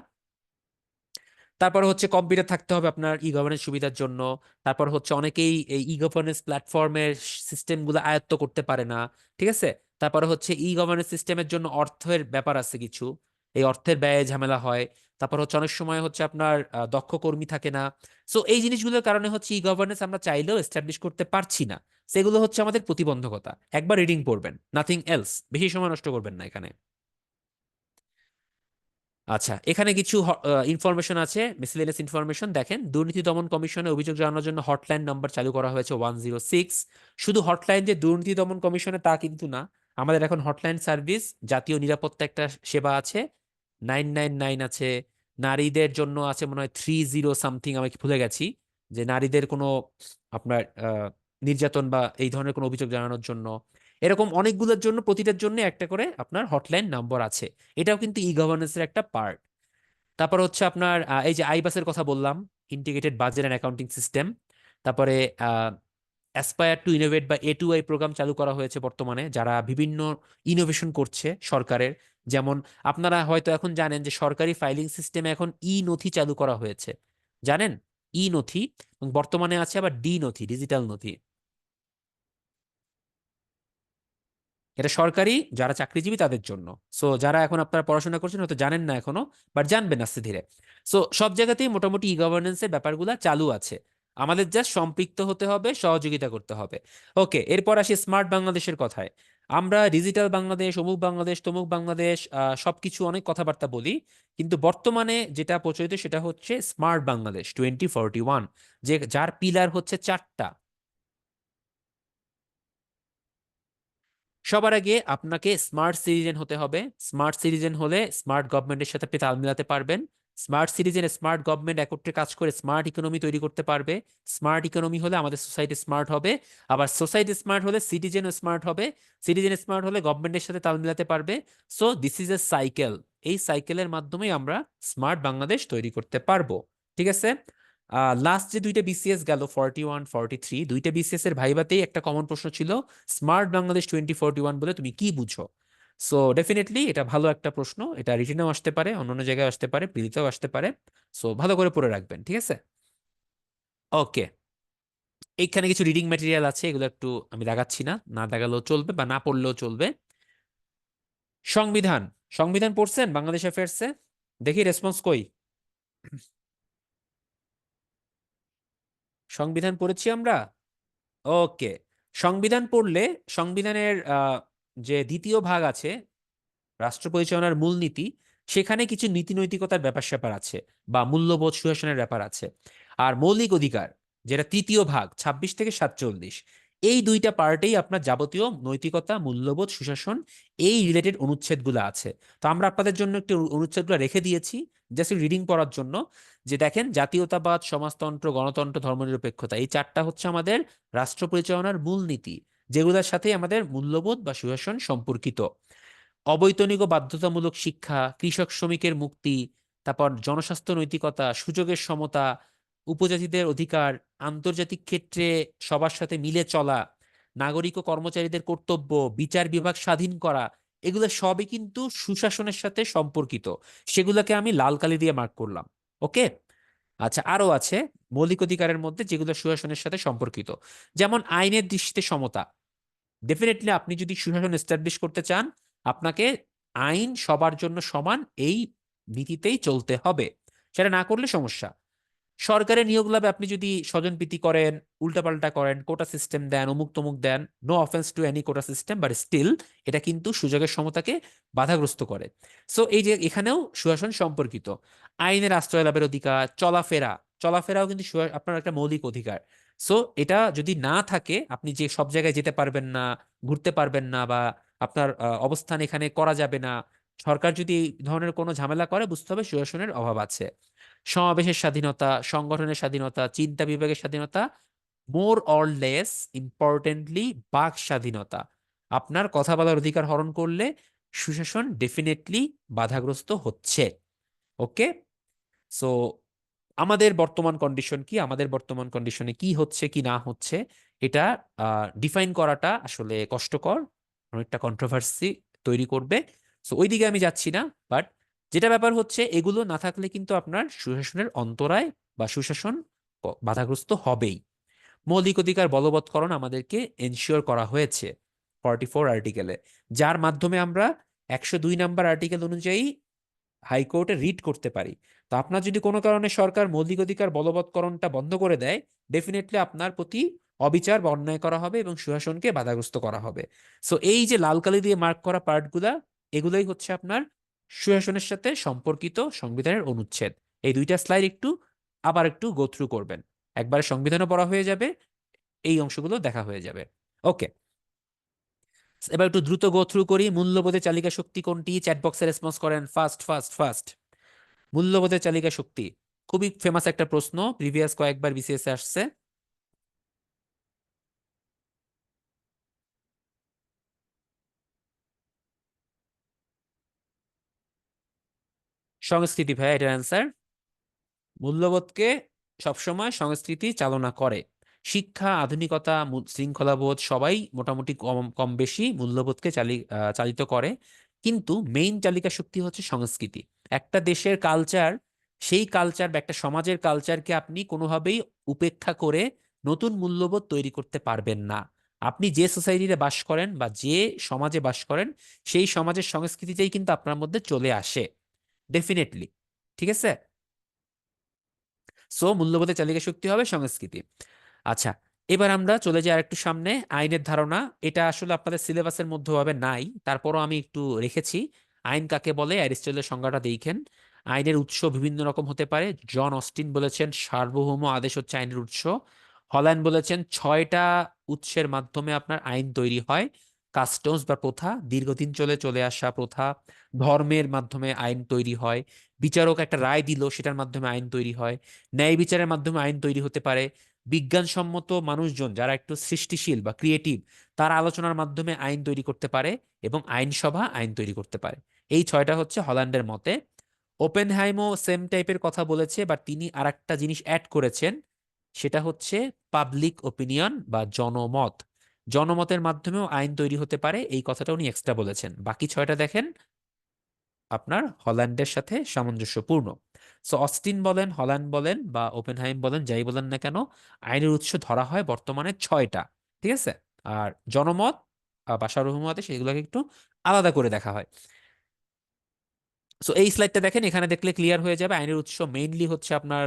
তারপর হচ্ছে কম্পিউটার থাকতে হবে আপনার ই গভর্নেন্স সুবিধার জন্য। তারপর হচ্ছে অনেকেই এই ই গভর্নেন্স প্ল্যাটফর্মের সিস্টেমগুলো আয়ত্ত করতে পারে না, ঠিক আছে? তারপরে হচ্ছে ই গভর্নেন্স সিস্টেমের জন্য অর্থের ব্যাপার আছে কিছু, এই অর্থের ব্যয়ে ঝামেলা হয়। তারপর হচ্ছে অনেক সময় হচ্ছে আপনার দক্ষ কর্মী থাকে না। সো এই জিনিসগুলোর কারণে হচ্ছে ই গভর্নেন্স আমরা চাইলেও এস্টাবলিশ করতে পারছি না। সেগুলো হচ্ছে আমাদের প্রতিবন্ধকতা। একবার রিডিং পড়বেন, নাথিং এলস, বেশি সময় নষ্ট করবেন না এখানে। আচ্ছা, এখানে কিছু ইনফরমেশন আছে, মিসলেনিয়াস ইনফরমেশন। দেখেন, দুর্নীতি দমন কমিশনে অভিযোগ জানানোর জন্য হটলাইন নাম্বার চালু করা হয়েছে 106। শুধু হটলাইন যে দুর্নীতি দমন কমিশনে তা কিন্তু না, আমাদের এখন হটলাইন সার্ভিস, জাতীয় নিরাপত্তা একটা সেবা আছে, 999 আছে। নারীদের জন্য আছে মনে হয় 30 সামথিং, আমি কি ভুলে গেছি, যে নারীদের কোনো আপনার নির্যাতন বা এই ধরনের কোনো অভিযোগ জানানোর জন্য। এরকম অনেকগুলোর জন্য, প্রতিটার জন্য একটা করে আপনার হটলাইন নাম্বার আছে। এটাও কিন্তু ই গভর্নেন্সের একটা পার্ট। তারপর হচ্ছে আপনার এই যে আইবাসের কথা বললাম, integrated budget and accounting system. তারপরে অ্যাসপায়ার টু ইনোভেট বা A2I প্রোগ্রাম চালু করা হয়েছে বর্তমানে, যারা বিভিন্ন ইনোভেশন করছে সরকারের। যেমন আপনারা হয়তো এখন জানেন যে সরকারি ফাইলিং সিস্টেমে এখন ই নথি চালু করা হয়েছে, জানেন? ই নথি, এবং বর্তমানে আছে আবার ডি নথি, ডিজিটাল নথি। এটা সরকারি যারা চাকরিজীবী তাদের জন্য। সো যারা এখন আপনারা পড়াশোনা করছেন হয়তো জানেন না এখনো, বাট জানবেন আস্তে ধীরে। সো সব জায়গাতেই মোটামুটি ই গভর্নেন্সের ব্যাপারগুলো চালু আছে। আমাদের জাস্ট সম্পৃক্ত হতে হবে, সহযোগিতা করতে হবে। ওকে, এরপর আসি স্মার্ট বাংলাদেশের কথায়। আমরা ডিজিটাল বাংলাদেশ, অমুক বাংলাদেশ, তমুক বাংলাদেশ, সবকিছু অনেক কথাবার্তা বলি, কিন্তু বর্তমানে যেটা প্রচলিত সেটা হচ্ছে স্মার্ট বাংলাদেশ 2041, যে যার পিলার হচ্ছে চারটা। সবার আগে আপনাকে স্মার্ট সিটিজেন হতে হবে। স্মার্ট সিটিজেন হলে স্মার্ট গভর্নমেন্টের সাথে আপনি তাল মিলাতে পারবেন। স্মার্ট সিটিজেন, স্মার্ট গভর্নমেন্ট একত্রে কাজ করে স্মার্ট ইকোনমি তৈরি করতে পারবে। স্মার্ট ইকোনমি হলে আমাদের সোসাইটি স্মার্ট হবে। আবার সোসাইটি স্মার্ট হলে সিটিজেনও স্মার্ট হবে। সিটিজেন স্মার্ট হলে গভর্নমেন্টের সাথে তাল মিলাতে পারবে। So this is a cycle. এই সাইকেলের মাধ্যমেই আমরা স্মার্ট বাংলাদেশ তৈরি করতে পারবো। ঠিক আছে। লাস্ট যে দুইটা বিসিএস গেল, 41 43, দুইটা বিসিএস এর ভাইভাতেই একটা কমন প্রশ্ন ছিল, স্মার্ট বাংলাদেশ 2041 বলে তুমি কি বুঝো? সো ডেফিনেটলি এটা ভালো একটা প্রশ্ন, এটা রিটেনেও আসতে পারে, অন্যান্য জায়গায় আসতে পারে, প্রিলিতেও আসতে পারে। সো ভালো করে পড়ে রাখবেন, ঠিক আছে? ওকে, এইখানে কিছু রিডিং ম্যাটেরিয়াল আছে, এগুলো একটু আমি দেখাচ্ছি না, না দেখালেও চলবে বা না পড়লেও চলবে। সংবিধান, সংবিধান পড়ছেন বাংলাদেশ অ্যাফেয়ার্সে? দেখি রেসপন্স কই। সংবিধান পড়েছি আমরা। ওকে, সংবিধান পড়লে সংবিধানের যে দ্বিতীয় ভাগ আছে, রাষ্ট্র পরিচালনার মূলনীতি, সেখানে কিছু নীতি নৈতিকতার ব্যাপার স্যাপার আছে, বা মূল্যবোধ সুশাসনের ব্যাপার আছে। আর মৌলিক অধিকার, যেটা তৃতীয় ভাগ 26 থেকে 47, এই দুইটা পার্টেই আপনার যাবতীয় নৈতিকতা, মূল্যবোধ, সুশাসন, এই রিলেটেড অনুচ্ছেদগুলো আছে। তো আমরা আপনাদের জন্য একটু অনুচ্ছেদগুলো রেখে দিয়েছি, জাস্ট রিডিং পড়ার জন্য। যে দেখেন, জাতীয়তাবাদ, সমাজতন্ত্র, গণতন্ত্র, ধর্মনিরপেক্ষতা, এই চারটা হচ্ছে আমাদের রাষ্ট্র পরিচালনার মূলনীতি, যেগুলোর সাথে আমাদের মূল্যবোধ বা সুশাসন সম্পর্কিত। অবৈতনিক ও বাধ্যতামূলক শিক্ষা, কৃষক শ্রমিকের মুক্তি, তারপর জনস্বাস্থ্য নৈতিকতা, সুযোগের সমতা, উপজাতিদের অধিকার, আন্তর্জাতিক ক্ষেত্রে সবার সাথে মিলে চলা, নাগরিক ও কর্মচারীদের কর্তব্য, বিচার বিভাগ স্বাধীন করা, এগুলো সবই কিন্তু সুশাসনের সাথে সম্পর্কিত। সেগুলোকে আমি লাল কালি দিয়ে মার্ক করলাম। ওকে। আচ্ছা, আরো আছে মৌলিক অধিকারের মধ্যে যেগুলো সুশাসনের সাথে সম্পর্কিত, যেমন আইনের দৃষ্টিতে সমতা। ডেফিনেটলি আপনি যদি সুশাসন এস্টাবলিশ করতে চান, আপনাকে আইন সবার জন্য সমান এই নীতিতেই চলতে হবে। সেটা না করলে সমস্যা। সরকারের নিয়োগ লাভে আপনি যদি স্বজনপ্রীতি করেন, উল্টাপাল্টা করেন, কোটা সিস্টেম দেন, অমুক তমুক then, no offence to any quota system, but still এটা কিন্তু সুযোগের সমতাকে বাধাগ্রস্ত করে। সো এই যে এখানেও সুশাসন সম্পর্কিত। আইনের আশ্রয় লাভের অধিকার, চলাফেরা, চলাফেরাও কিন্তু আপনার একটা মৌলিক অধিকার। সো এটা যদি না থাকে, আপনি যে সব জায়গায় যেতে পারবেন না, ঘুরতে পারবেন না, বা আপনার অবস্থান এখানে করা যাবে না, সরকার যদি এই ধরনের কোনো ঝামেলা করে, বুঝতে হবে সুশাসনের অভাব আছে। সমাবেশের স্বাধীনতা, সংগঠনের স্বাধীনতা, চিন্তা বিভাগের স্বাধীনতা, মোর অর লেস ইম্পর্টেন্টলি বাক স্বাধীনতা। আপনার কথা বলার অধিকার হরণ করলে সুশাসন ডেফিনেটলি বাধাগ্রস্ত হচ্ছে। ওকে। সো আমাদের বর্তমান কন্ডিশন কি, আমাদের বর্তমান কন্ডিশনে কি হচ্ছে কি না হচ্ছে, এটা ডিফাইন করাটা আসলে কষ্টকর, অনেকটা কন্ট্রোভার্সি তৈরি করবে। সো ওইদিকে আমি যাচ্ছি না। বাট যেটা ব্যাপার হচ্ছে, এগুলো না থাকলে কিন্তু আপনার সুশাসনের অন্তরায় বা সুশাসন বাধাগ্রস্ত হবেই। মৌলিক অধিকার বলবৎকরণ আমাদেরকে এনশিওর করা হয়েছে 44 আর্টিকেলে, যার মাধ্যমে আমরা 102 নম্বর আর্টিকেল অনুযায়ী হাইকোর্টে রিট করতে পারি। তো আপনার যদি কোনো কারণে সরকার মৌলিক অধিকার বলবৎকরণটা বন্ধ করে দেয়, ডেফিনেটলি আপনার প্রতি অবিচার বা অন্যায় করা হবে এবং সুশাসনকে বাধাগ্রস্ত করা হবে। সো এই যে লাল কালি দিয়ে মার্ক করা পার্টগুলা, এগুলোই হচ্ছে আপনার সুশাসনের সাথে সম্পর্কিত সংবিধানের অনুচ্ছেদ। এই দুইটা স্লাইড আবার একটু গো থ্রু করবেন, একবারে সংবিধানও পড়া হয়ে যাবে, এই অংশগুলো দেখা হয়ে যাবে। ওকে, এবার একটু দ্রুত গো থ্রু করি। মূল্যবোধের চালিকা শক্তি কোনটি? চ্যাট বক্সে রেসপন্স করেন, ফাস্ট ফাস্ট ফাস্ট। মূল্যবোধের চালিকা শক্তি খুবই ফেমাস একটা প্রশ্ন, প্রিভিয়াস কয়েকবার বিসিএস আসছে। সংস্কৃতি ভাই, এটার অ্যান্সার। মূল্যবোধকে সবসময় সংস্কৃতি চালনা করে। শিক্ষা, আধুনিকতা, শৃঙ্খলাবোধ সবাই মোটামুটি কম কম বেশি মূল্যবোধকে চালিত করে। কিন্তু মেইন চালিকা শক্তি হচ্ছে সংস্কৃতি। একটা দেশের কালচার, সেই কালচার বা একটা সমাজের কালচারকে আপনি কোনোভাবেই উপেক্ষা করে নতুন মূল্যবোধ তৈরি করতে পারবেন না। আপনি যে সোসাইটিতে বাস করেন বা যে সমাজে বাস করেন, সেই সমাজের সংস্কৃতিতেই কিন্তু আপনার মধ্যে চলে আসে, ডেফিনেটলি। ঠিক আছে। সো মূল্যবোধের চালিকা শক্তি হবে সংস্কৃতি। আচ্ছা, এবার আমরা চলে যাই আরেকটু সামনে। আইনের ধারণা, এটা আসলে আপনাদের সিলেবাসের মধ্যে ভাবে নাই, তারপরও আমি একটু রেখেছি। আইন কাকে বলে, অ্যারিস্টটলের সংজ্ঞাটা দেখেন। আইনের উৎস বিভিন্ন রকম হতে পারে। জন অস্টিন বলেছেন সার্বভৌম আদেশ হচ্ছে আইনের উৎস। হল্যান্ড বলেছেন 6টা উৎসের মাধ্যমে আপনার আইন তৈরি হয়। কাস্টমস বা প্রথা, দীর্ঘদিন চলে চলে আসা প্রথা। ধর্মের মাধ্যমে আইন তৈরি হয়। বিচারক একটা রায় দিল, সেটার মাধ্যমে আইন তৈরি হয়। ন্যায় বিচারের মাধ্যমে আইন তৈরি হতে পারে। বিজ্ঞানসম্মত মানুষজন যারা একটু সৃষ্টিশীল বা ক্রিয়েটিভ, তারা আলোচনার মাধ্যমে আইন তৈরি করতে পারে। এবং আইনসভা আইন তৈরি করতে পারে। এই 6টা হচ্ছে হল্যান্ডের মতে। ওপেনহাইমও সেম টাইপের কথা বলেছে, বাট তিনি আরেকটা জিনিস অ্যাড করেছেন, সেটা হচ্ছে পাবলিক ওপিনিয়ন বা জনমত। জনমতের মাধ্যমেও আইন তৈরি হতে পারে, এই কথাটা উনি এক্সট্রা বলেছেন। বাকি 6টা দেখেন আপনার হল্যান্ডের সাথে সামঞ্জস্যপূর্ণ। সো অস্টিন বলেন, হল্যান্ড বলেন বা ওপেনহাইম বলেন, যাই বলেন না কেন, আইনের উৎস ধরা হয় বর্তমানে 6টা। ঠিক আছে। আর জনমত বা সার্বভৌমতে সেগুলোকে একটু আলাদা করে দেখা হয়। সো এই স্লাইডটা দেখেন, এখানে দেখলে ক্লিয়ার হয়ে যাবে। আইনের উৎস মেইনলি হচ্ছে আপনার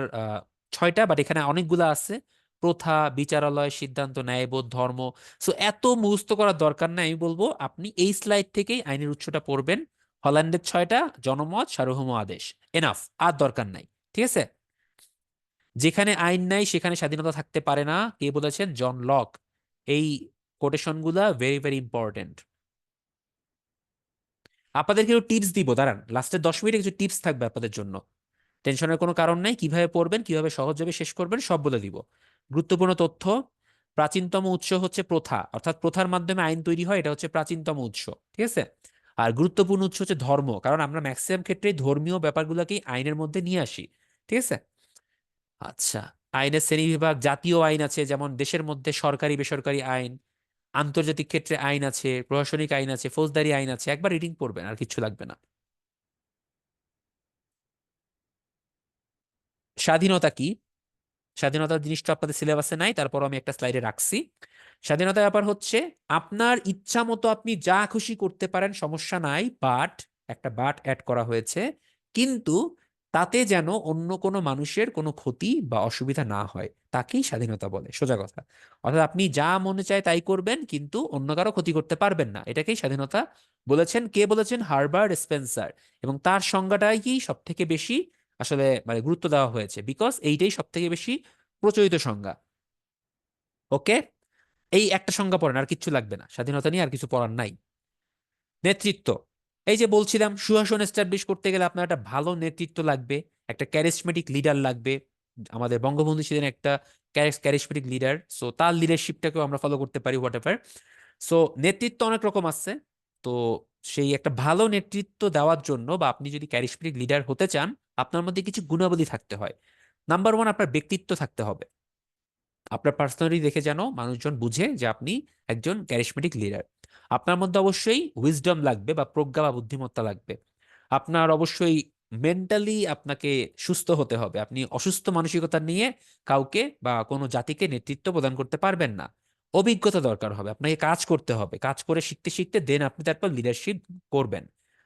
6টা, বাট এখানে অনেকগুলো আছে। প্রথা, বিচারালয়, সিদ্ধান্ত, ন্যায়বোধ, ধর্ম। সো এত মুখস্থ করার দরকার নাই, আমি বলবো আপনি এই স্লাইড থেকেই আইনের উৎসটা পড়বেন। হল্যান্ডের 6টা, জনমত, সার্বভৌম আদেশ, এনাফ, আর দরকার নাই। ঠিক আছে। যেখানে আইন নাই সেখানে স্বাধীনতা থাকতে পারে না, কে বলেছেন? John Locke. এই কোটেশন গুলা ভেরি ভেরি ইম্পর্টেন্ট। আপনাদেরকে একটু টিপস দিব, দাঁড়ান, লাস্টের 10 মিনিটে কিছু টিপস থাকবে আপনাদের জন্য। টেনশনের কোনো কারণ নেই, কিভাবে পড়বেন, কিভাবে সহজভাবে শেষ করবেন সব বলে দিব। গুরুত্বপূর্ণ তথ্য: প্রাচীনতম উৎস হচ্ছে প্রথা, অর্থাৎ প্রথার মাধ্যমে আইন তৈরি হয়, এটা হচ্ছে প্রাচীনতম উৎস। ঠিক আছে। আর গুরুত্বপূর্ণ উৎস হচ্ছে ধর্ম, কারণ আমরা ম্যাক্সিমাম ক্ষেত্রে ধর্মীয় ব্যাপারগুলোকেই আইনের মধ্যে নিয়ে আসি। ঠিক আছে। আচ্ছা, আইনের শ্রেণীবিভাগ: জাতীয় আইন আছে, যেমন দেশের মধ্যে সরকারি বেসরকারি আইন। আন্তর্জাতিক ক্ষেত্রে আইন আছে, প্রশাসনিক আইন আছে, ফৌজদারি আইন আছে। একবার রিডিং পড়বেন, আর কিছু লাগবে না। স্বাধীনতা কি? স্বাধীনতার জিনিসটা আপনাদের সিলেবাসে নাই, তারপর আমি একটা স্লাইডে রাখছি। স্বাধীনতার ব্যাপার হচ্ছে আপনার ইচ্ছা মতো আপনি যা খুশি করতে পারেন, সমস্যা নাই, বাট, একটা বাট অ্যাড করা হয়েছে, কিন্তু তাতে যেন অন্য কোনো মানুষের কোনো ক্ষতি বা অসুবিধা না হয়, তাকেই স্বাধীনতা বলে, সোজা কথা। অর্থাৎ আপনি যা মনে চায় তাই করবেন, কিন্তু অন্য কারো ক্ষতি করতে পারবেন না, এটাকেই স্বাধীনতা বলেছেন। কে বলেছেন? Herbert Spencer. এবং তার সংজ্ঞাটাই কি সব থেকে বেশি আসলে মানে গুরুত্ব দেওয়া হয়েছে, বিকজ এইটাই সব থেকে বেশি প্রচলিত সংজ্ঞা। ওকে, এই একটা সংজ্ঞা পড়েন, আর কিচ্ছু লাগবে না, স্বাধীনতা নিয়ে আর কিছু পড়ার নাই। নেতৃত্ব, এই যে বলছিলাম সুশাসন এস্টাবলিশ করতে গেলে আপনার একটা ভালো নেতৃত্ব লাগবে, একটা ক্যারিসমেটিক লিডার লাগবে। আমাদের বঙ্গবন্ধু ছিলেন একটা ক্যারিসমেটিক লিডার, সো তার লিডারশিপটাকেও আমরা ফলো করতে পারি, হোয়াট এভার। সো নেতৃত্ব অনেক রকম আছে। তো সেই একটা ভালো নেতৃত্ব দেওয়ার জন্য বা আপনি যদি ক্যারিসমেটিক লিডার হতে চান, আপনার মধ্যে কিছু গুণাবলী থাকতে হয়। নাম্বার ওয়ান, আপনার ব্যক্তিত্ব থাকতে হবে। আপনার পার্সোনালিটি দেখে যেন মানুষজন বুঝে যে আপনি একজন ক্যারিসমেটিক লিডার। আপনার মধ্যে অবশ্যই উইজডম লাগবে বা প্রজ্ঞা বা বুদ্ধিমত্তা লাগবে। আপনার অবশ্যই মেন্টালি আপনাকে সুস্থ হতে হবে। আপনি অসুস্থ মানসিকতা নিয়ে কাউকে বা কোনো জাতিকে নেতৃত্ব প্রদান করতে পারবেন না। অভিজ্ঞতা দরকার হবে, আপনাকে কাজ করতে হবে, কাজ করে শিখতে শিখতে দেন আপনি তারপর লিডারশিপ করবেন।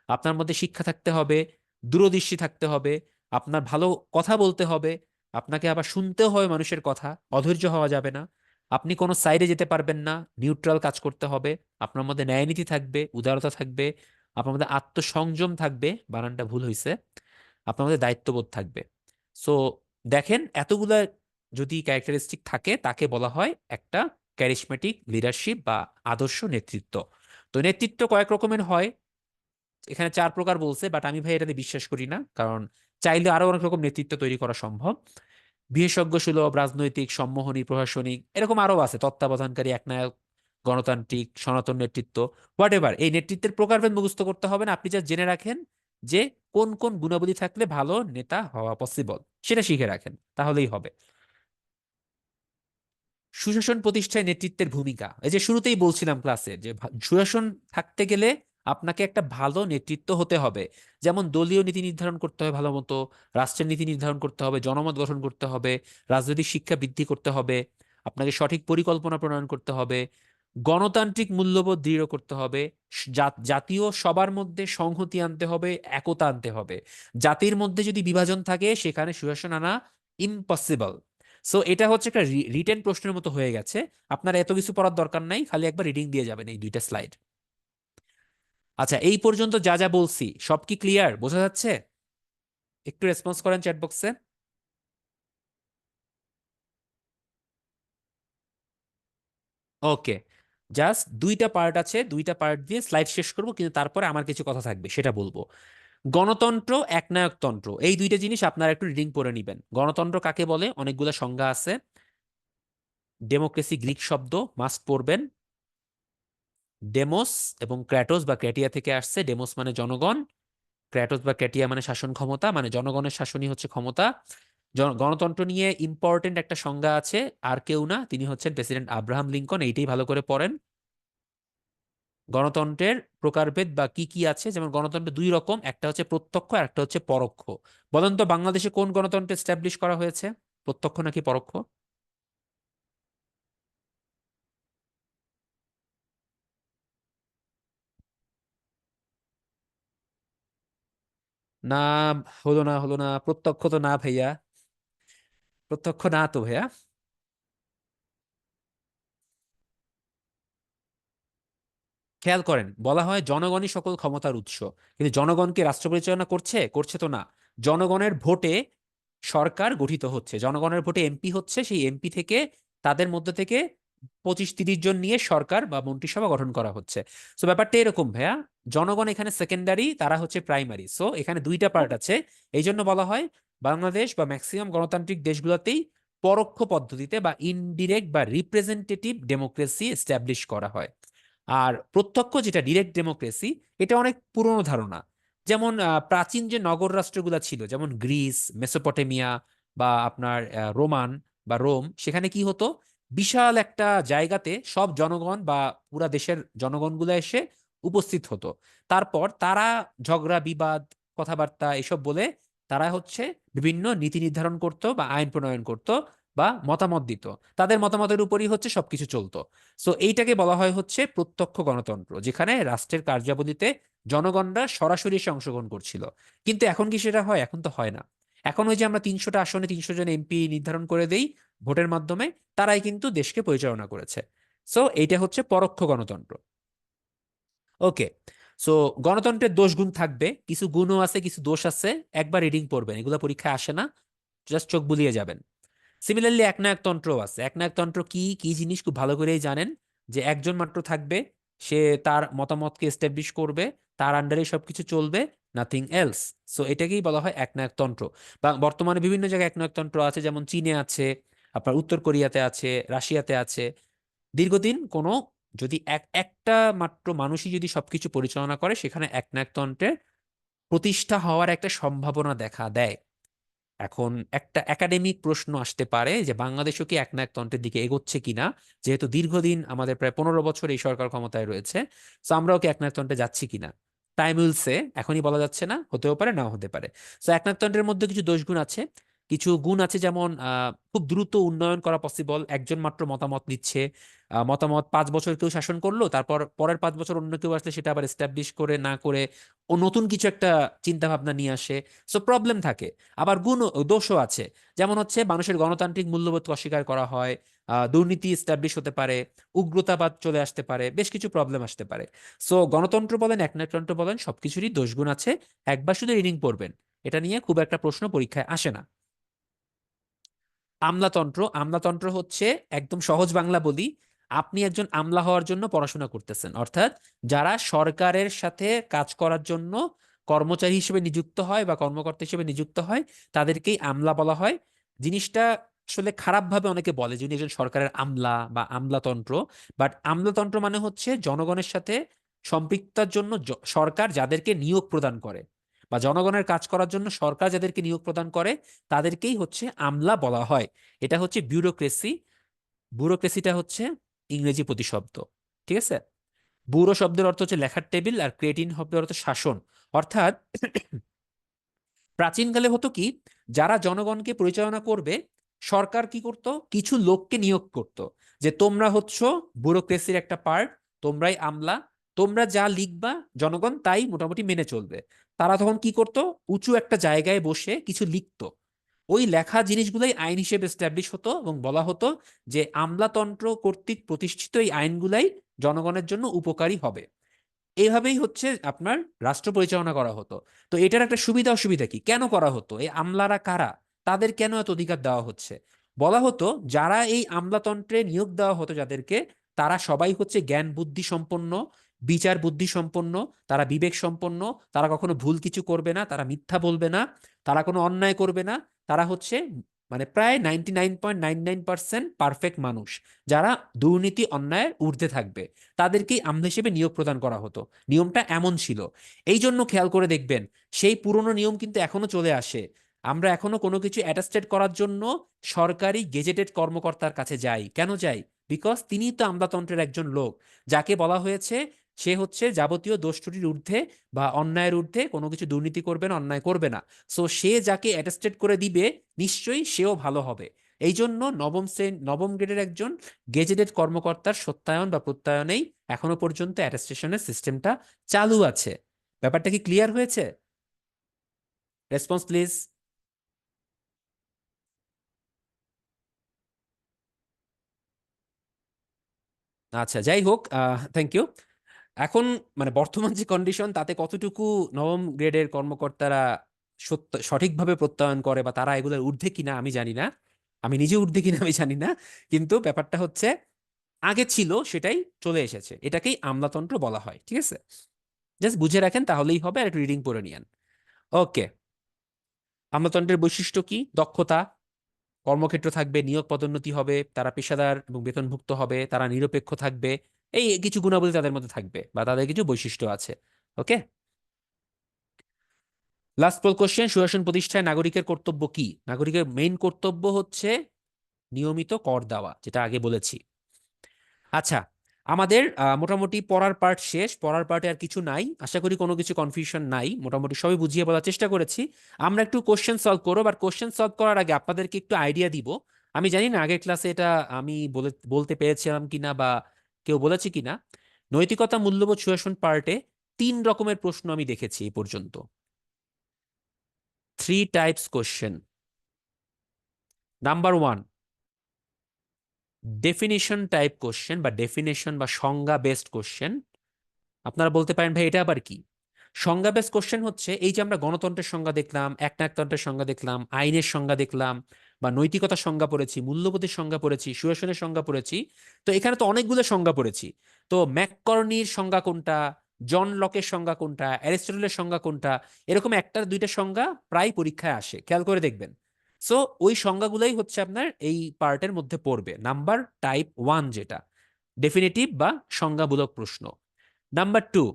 আপনার মধ্যে শিক্ষা থাকতে হবে, দূরদৃষ্টি থাকতে হবে, আপনার ভালো কথা বলতে হবে, আপনাকে আবার শুনতেও হবে মানুষের কথা, অধৈর্য হওয়া যাবে না। আপনি কোনো সাইডে যেতে পারবেন না, নিউট্রাল কাজ করতে হবে। আপনার মধ্যে ন্যায়নীতি থাকবে, উদারতা থাকবে, আপনার মধ্যে আত্মসংযম থাকবে, বানানটা ভুল হয়েছে, আপনার মধ্যে দায়িত্ববোধ থাকবে। সো দেখেন, এতগুলা যদি ক্যারেক্টারিস্টিক থাকে, তাকে বলা হয় একটা ক্যারিসমেটিক লিডারশিপ বা আদর্শ নেতৃত্ব। তো নেতৃত্ব কয়েক রকমের হয়, এখানে 4 প্রকার বলছে, বাট আমি ভাই এটাতে বিশ্বাস করি না, কারণ চাইলে আরো অনেক রকম নেতৃত্ব তৈরি করা সম্ভব। বিশেষজ্ঞ সুলভ, রাজনৈতিক, সম্মোহনী, প্রশাসনিক, এরকম আরো আছে, তত্ত্বাবধানকারী, একনায়ক, গণতান্ত্রিক, সনাতন নেতৃত্ব, হোয়াট এভার। এই নেতৃত্বের প্রকারভেদ মুখস্থ করতে হবে না, আপনি যা জেনে রাখেন যে কোন কোন গুণাবলী থাকলে ভালো নেতা হওয়া পসিবল, সেটা শিখে রাখেন, তাহলেই হবে। সুশাসন প্রতিষ্ঠায় নেতৃত্বের ভূমিকা, এই যে শুরুতেই বলছিলাম ক্লাসে যে সুশাসন থাকতে গেলে আপনাকে একটা ভালো নেতৃত্ব হতে হবে। যেমন দলীয় নীতি নির্ধারণ করতে হবে ভালো মতো, রাষ্ট্রের নীতি নির্ধারণ করতে হবে, জনমত গঠন করতে হবে, রাজনৈতিক শিক্ষা বৃদ্ধি করতে হবে, আপনাকে সঠিক পরিকল্পনা প্রণয়ন করতে হবে, গণতান্ত্রিক মূল্যবোধ দৃঢ় করতে হবে, জাতীয় সবার মধ্যে সংহতি আনতে হবে, একতা আনতে হবে। জাতির মধ্যে যদি বিভাজন থাকে, সেখানে সুশাসন আনা ইম্পসিবল। সো এটা হচ্ছে একটা রিটেন প্রশ্নের মতো হয়ে গেছে। আপনার এত কিছু পড়ার দরকার নাই, খালি একবার রিডিং দিয়ে যাবেন এই 2টা স্লাইড। আচ্ছা, এই পর্যন্ত যা যা বলছি সব কি ক্লিয়ার, বোঝা যাচ্ছে? একটু রেসপন্স করেন চ্যাট বক্সে। ওকে, জাস্ট 2টা পার্ট আছে, 2টা পার্ট দিয়ে স্লাইড শেষ করব, কিন্তু তারপরে আমার কিছু কথা থাকবে, সেটা বলবো। গণতন্ত্র, একনায়কতন্ত্র, এই 2টা জিনিস আপনারা একটু রিডিং করে নিবেন। গণতন্ত্র কাকে বলে অনেকগুলো সংজ্ঞা আছে। ডেমোক্রেসি গ্রিক শব্দ, মাস্ট পড়বেন। ডেমোস এবং ক্র্যাটোস বা ক্র্যাটিয়া থেকে আসছে। ডেমোস মানে জনগণ, ক্র্যাটোস বা ক্যাটিয়া মানে শাসন ক্ষমতা, মানে জনগণের শাসনই হচ্ছে ক্ষমতা। গণতন্ত্র নিয়ে ইম্পর্টেন্ট একটা সংজ্ঞা আছে, আর কেউ না, তিনি হচ্ছেন প্রেসিডেন্ট আব্রাহাম লিঙ্কন, এইটাই ভালো করে পড়েন। গণতন্ত্রের প্রকারভেদ বা কি কি আছে, যেমন গণতন্ত্র 2 রকম, একটা হচ্ছে প্রত্যক্ষ আর একটা হচ্ছে পরোক্ষ। বলেন তো, বাংলাদেশে কোন গণতন্ত্র এস্টাবলিশ করা হয়েছে, প্রত্যক্ষ নাকি পরোক্ষ? না, হলো না, হলো না, প্রত্যক্ষ তো না ভাইয়া, প্রত্যক্ষ না তো ভাইয়া। খেয়াল করেন, বলা হয় জনগণই সকল ক্ষমতার উৎস, কিন্তু জনগণকে রাষ্ট্র পরিচালনা করছে, করছে তো না। জনগণের ভোটে সরকার গঠিত হচ্ছে, জনগণের ভোটে এমপি হচ্ছে, সেই এমপি থেকে তাদের মধ্যে থেকে 25-30 জন নিয়ে সরকার বা মন্ত্রিসভা গঠন করা হচ্ছে। সো ব্যাপারটা এরকম ভাইয়া, জনগণ এখানে সেকেন্ডারি, তারা হচ্ছে প্রাইমারি। সো এখানে 2টা পার্ট আছে, এই জন্য বলা হয় বাংলাদেশ বা ম্যাক্সিমাম গণতান্ত্রিক দেশগুলোতেই পরোক্ষ পদ্ধতিতে বা ইনডিরেক্ট বা রিপ্রেজেন্টেটিভ ডেমোক্রেসি এস্টাবলিশ করা হয়। আর প্রত্যক্ষ যেটা ডিরেক্ট ডেমোক্রেসি, এটা অনেক পুরনো ধারণা। যেমন প্রাচীন যে নগর রাষ্ট্রগুলো ছিল, যেমন গ্রিস, মেসোপটেমিয়া বা আপনার রোমান বা রোম, সেখানে কি হতো, বিশাল একটা জায়গাতে সব জনগণ বা পুরা দেশের জনগণগুলো এসে উপস্থিত হতো। তারপর তারা ঝগড়া বিবাদ, কথাবার্তা এসব বলে তারা হচ্ছে বিভিন্ন নীতি নির্ধারণ করতো বা আইন প্রণয়ন করতো বা মতামত দিত। তাদের মতামতের উপরই হচ্ছে সবকিছু চলতো। সো এইটাকে বলা হয় হচ্ছে প্রত্যক্ষ গণতন্ত্র, যেখানে রাষ্ট্রের কার্যাবলীতে জনগণরা সরাসরি এসে অংশগ্রহণ করছিল। কিন্তু এখন কি সেটা হয়? এখন তো হয় না। এখন ওই যে আমরা 300টা আসনে 300 জন এমপি নির্ধারণ করে দেই ভোটের মাধ্যমে, তারাই কিন্তু দেশকে পরিচালনা করেছে। সো এইটা হচ্ছে পরোক্ষ গণতন্ত্র। ওকে। সো গণতন্ত্রের দোষ গুণ থাকবে, কিছু গুণও আছে কিছু দোষ আছে। একবার রিডিং পড়বেন, এগুলো পরীক্ষায় আসে না, জাস্ট চোখ বুলিয়ে যাবেন। সিমিলারলি একনায়কতন্ত্র আছে। একনায়কতন্ত্র কি কি জিনিস খুব ভালো করেই জানেন, যে একজন মাত্র থাকবে, সে তার মতামতকে এস্টাবলিশ করবে, তার আন্ডারে সবকিছু চলবে, নাথিং এলস। সো এটাকেই বলা হয় একনায়কতন্ত্র। বা বর্তমানে বিভিন্ন জায়গায় একনায়কতন্ত্র আছে, যেমন চীনে আছে, আপনার উত্তর কোরিয়াতে আছে, রাশিয়াতে আছে। দীর্ঘদিন কোনো, যদি একটা মাত্র মানুষই যদি সবকিছু পরিচালনা করে, সেখানে একনায়কতন্ত্রের প্রতিষ্ঠা হওয়ার একটা সম্ভাবনা দেখা দেয়। এখন একটা একাডেমিক প্রশ্ন আসতে পারে যে বাংলাদেশও কি একনায়কতন্ত্রের দিকে এগোচ্ছে কিনা, যেহেতু দীর্ঘদিন আমাদের প্রায় 15 বছর এই সরকার ক্ষমতায় রয়েছে। তো আমরাও কি একনায়কতন্ত্রে যাচ্ছি কিনা? টাইম উইল সে, এখনই বলা যাচ্ছে না, হতেও পারে নাও হতে পারে। তো একনায়কতন্ত্রের মধ্যে কিছু দোষ গুণ আছে। কিছু গুণ আছে যেমন খুব দ্রুত উন্নয়ন করা পসিবল, একজন মাত্র মতামত নিচ্ছে, মতামত 5 বছর কেউ শাসন করলো, তারপর পরের 5 বছর অন্য কেউ আসলে সেটা আবার এস্টাবলিশ করে না করে ও নতুন কিছু একটা চিন্তা ভাবনা নিয়ে আসে। সো প্রবলেম থাকে। আবার দোষও আছে, যেমন হচ্ছে মানুষের গণতান্ত্রিক মূল্যবোধ অস্বীকার করা হয়, দুর্নীতি এস্টাবলিশ হতে পারে, উগ্রতাবাদ চলে আসতে পারে, বেশ কিছু প্রবলেম আসতে পারে। সো গণতন্ত্র বলেন একনায়কতন্ত্র বলেন সবকিছুরই দোষগুণ আছে। একবার শুধু রিডিং পড়বেন, এটা নিয়ে খুব একটা প্রশ্ন পরীক্ষায় আসে না। আমলাতন্ত্র। আমলাতন্ত্র হচ্ছে, একদম সহজ বাংলা বলি, আপনি একজন আমলা হওয়ার জন্য পড়াশোনা করতেছেন, অর্থাৎ যারা সরকারের সাথে কাজ করার জন্য কর্মচারী হিসেবে নিযুক্ত হয় বা কর্মকর্তা হিসেবে নিযুক্ত হয়, তাদেরকেই আমলা বলা হয়। জিনিসটা আসলে খারাপভাবে অনেকে বলে যে উনি একজন সরকারের আমলা বা আমলাতন্ত্র। বাট আমলাতন্ত্র মানে হচ্ছে জনগণের সাথে সম্পৃক্তার জন্য সরকার যাদেরকে নিয়োগ প্রদান করে, বা জনগণের কাজ করার জন্য সরকার যাদেরকে নিয়োগ প্রদান করে, তাদেরকেই হচ্ছে আমলা বলা হয়। এটা হচ্ছে বিউরোক্রেসি। ব্যুরোক্রেসিটা হচ্ছে ইংরেজি প্রতিশব্দ। ঠিক আছে? ব্যুরো শব্দের অর্থ হচ্ছে লেখার টেবিল, আর ক্রেটিন শব্দের অর্থ শাসন। অর্থাৎ প্রাচীনকালে হতো কি, যারা জনগণকে পরিচালনা করবে, সরকার কি করত, কিছু লোককে নিয়োগ করত, যে তোমরা হচ্ছ ব্যুরোক্রেসির একটা পার্ট, তোমরাই আমলা, তোমরা যা লিখবা জনগণ তাই মোটামুটি মেনে চলবে। তারা তখন কি করত, উঁচু একটা জায়গায় বসে কিছু লিখতো। ওই লেখা জিনিসগুলোই আইন হিসেবে এস্টাবলিশ হতো, এবং বলা হতো যে আমলাতন্ত্র কর্তৃক প্রতিষ্ঠিত এই আইনগুলাই জনগণের জন্য উপকারী হবে। এইভাবেই হচ্ছে আপনার রাষ্ট্র পরিচালনা করা হতো। তো এটার একটা সুবিধা অসুবিধা কি, কেন করা হতো, এই আমলারা কারা, তাদের কেন এত অধিকার দেওয়া হচ্ছে? বলা হতো যারা এই আমলাতন্ত্রে নিয়োগ দেওয়া হতো যাদেরকে, তারা সবাই হচ্ছে জ্ঞান বুদ্ধি সম্পন্ন, বিচার বুদ্ধি সম্পন্ন, তারা বিবেক সম্পন্ন, তারা কখনো ভুল কিছু করবে না, তারা মিথ্যা বলবে না, তারা কোনো অন্যায় করবে না। তারা হচ্ছে মানে প্রায় 99.99% পারফেক্ট মানুষ, যারা দুর্নীতি অন্যায়ের ঊর্ধ্বে থাকবে, তাদেরকেই আমলা হিসেবে নিয়োগ প্রদান করা হতো। নিয়মটা এমন ছিল। এই জন্য খেয়াল করে দেখবেন, সেই পুরনো নিয়ম কিন্তু এখনো চলে আসে। আমরা এখনো কোনো কিছু অ্যাটাস্টেড করার জন্য সরকারি গেজেটেড কর্মকর্তার কাছে যাই। কেন যাই? বিকজ তিনি তো আমলাতন্ত্রের একজন লোক, যাকে বলা হয়েছে সে হচ্ছে যাবতীয় দোষ ত্রুটির ঊর্ধ্বে বা অন্যায়ের ঊর্ধ্বে, কোনো কিছু দুর্নীতি করবে না, অন্যায় করবে না। সো সে যাকে অ্যাটাস্টেড করে দিবে, নিশ্চয়ই সেও ভালো হবে। এই জন্য নবম গ্রেডের একজন গেজেটেড কর্মকর্তার সত্যায়ন বা প্রত্যয়নেই এখনো পর্যন্ত অ্যাটেস্টেশনের সিস্টেমটা চালু আছে। ব্যাপারটা কি ক্লিয়ার হয়েছে? Response please. আচ্ছা, যাই হোক, থ্যাংক ইউ। এখন মানে বর্তমান যে কন্ডিশন, তাতে কতটুকু নবম গ্রেডের কর্মকর্তারা সঠিকভাবে প্রত্যয়ন করে বা তারা এগুলোর ঊর্ধ্বে কিনা আমি জানি না, আমি নিজে ঊর্ধ্বে কিনা আমি জানি না। কিন্তু ব্যাপারটা হচ্ছে, আগে ছিল সেটাই চলে এসেছে, এটাকেই আমলাতন্ত্র বলা হয়। ঠিক আছে? জাস্ট বুঝে রাখেন তাহলেই হবে, আর একটু রিডিং পড়ে নিয়েন। ওকে। আমলাতন্ত্রের বৈশিষ্ট্য কি? দক্ষতা, কর্মক্ষেত্র থাকবে, নিয়োগ পদোন্নতি হবে, তারা পেশাদার এবং বেতনভুক্ত হবে, তারা নিরপেক্ষ থাকবে। এই কিছু গুণাবলী তাদের মধ্যে থাকবে, বা তাদের কিছু বৈশিষ্ট্য আছে। ওকে। লাস্ট পোল কোশ্চেন, সুশাসন প্রতিষ্ঠায় নাগরিকের কর্তব্য কি? নাগরিকের মেইন কর্তব্য হচ্ছে নিয়মিত কর দেওয়া, যেটা আগে বলেছি। আচ্ছা, আমাদের মোটামুটি পড়ার পার্ট শেষ, পড়ার পার্টে আর কিছু নাই, আশা করি কোনো কিছু কনফিউশন নাই, মোটামুটি সবই বুঝিয়ে বলার চেষ্টা করেছি। আমরা একটু কোশ্চেন সলভ করবো, বাট কোশ্চেন সলভ করার আগে আপনাদেরকে একটু আইডিয়া দিব। আমি জানি না আগের ক্লাসে এটা আমি বলতে পেরেছিলাম কিনা বা কেউ বলেছে কিনা, নৈতিকতা মূল্যবোধ সুশাসন পার্টে 3 রকমের প্রশ্ন আমি দেখেছি এই পর্যন্ত। 3 types question. Number 1, definition type question বা ডেফিনেশন বা সংজ্ঞা বেসড কোশ্চেন। আপনারা বলতে পারেন ভাই এটা আবার কি? সংজ্ঞা বেস কোশ্চেন হচ্ছে এই যে আমরা গণতন্ত্রের সংজ্ঞা দেখলাম, একনায়কতন্ত্রের সংজ্ঞা দেখলাম, আইনের সংজ্ঞা দেখলাম, বা নৈতিকতার সংজ্ঞা পড়েছি, মূল্যবোধের সংজ্ঞা পড়েছি, সুশাসনের সংজ্ঞা পড়েছি। তো এখানে তো অনেকগুলো সংজ্ঞা পড়েছি। তো ম্যাককর্নির সংজ্ঞা কোনটা, জন লকের সংজ্ঞা কোনটা, অ্যারিস্টটলের সংজ্ঞা কোনটা, এরকম একটা দুইটা সংজ্ঞা প্রায় পরীক্ষায় আসে, খেয়াল করে দেখবেন। সো ওই সংজ্ঞাগুলাই হচ্ছে আপনার এই পার্টের মধ্যে পড়বে। নাম্বার টাইপ 1 যেটা ডেফিনিটিভ বা সংজ্ঞামূলক প্রশ্ন। নাম্বার 2,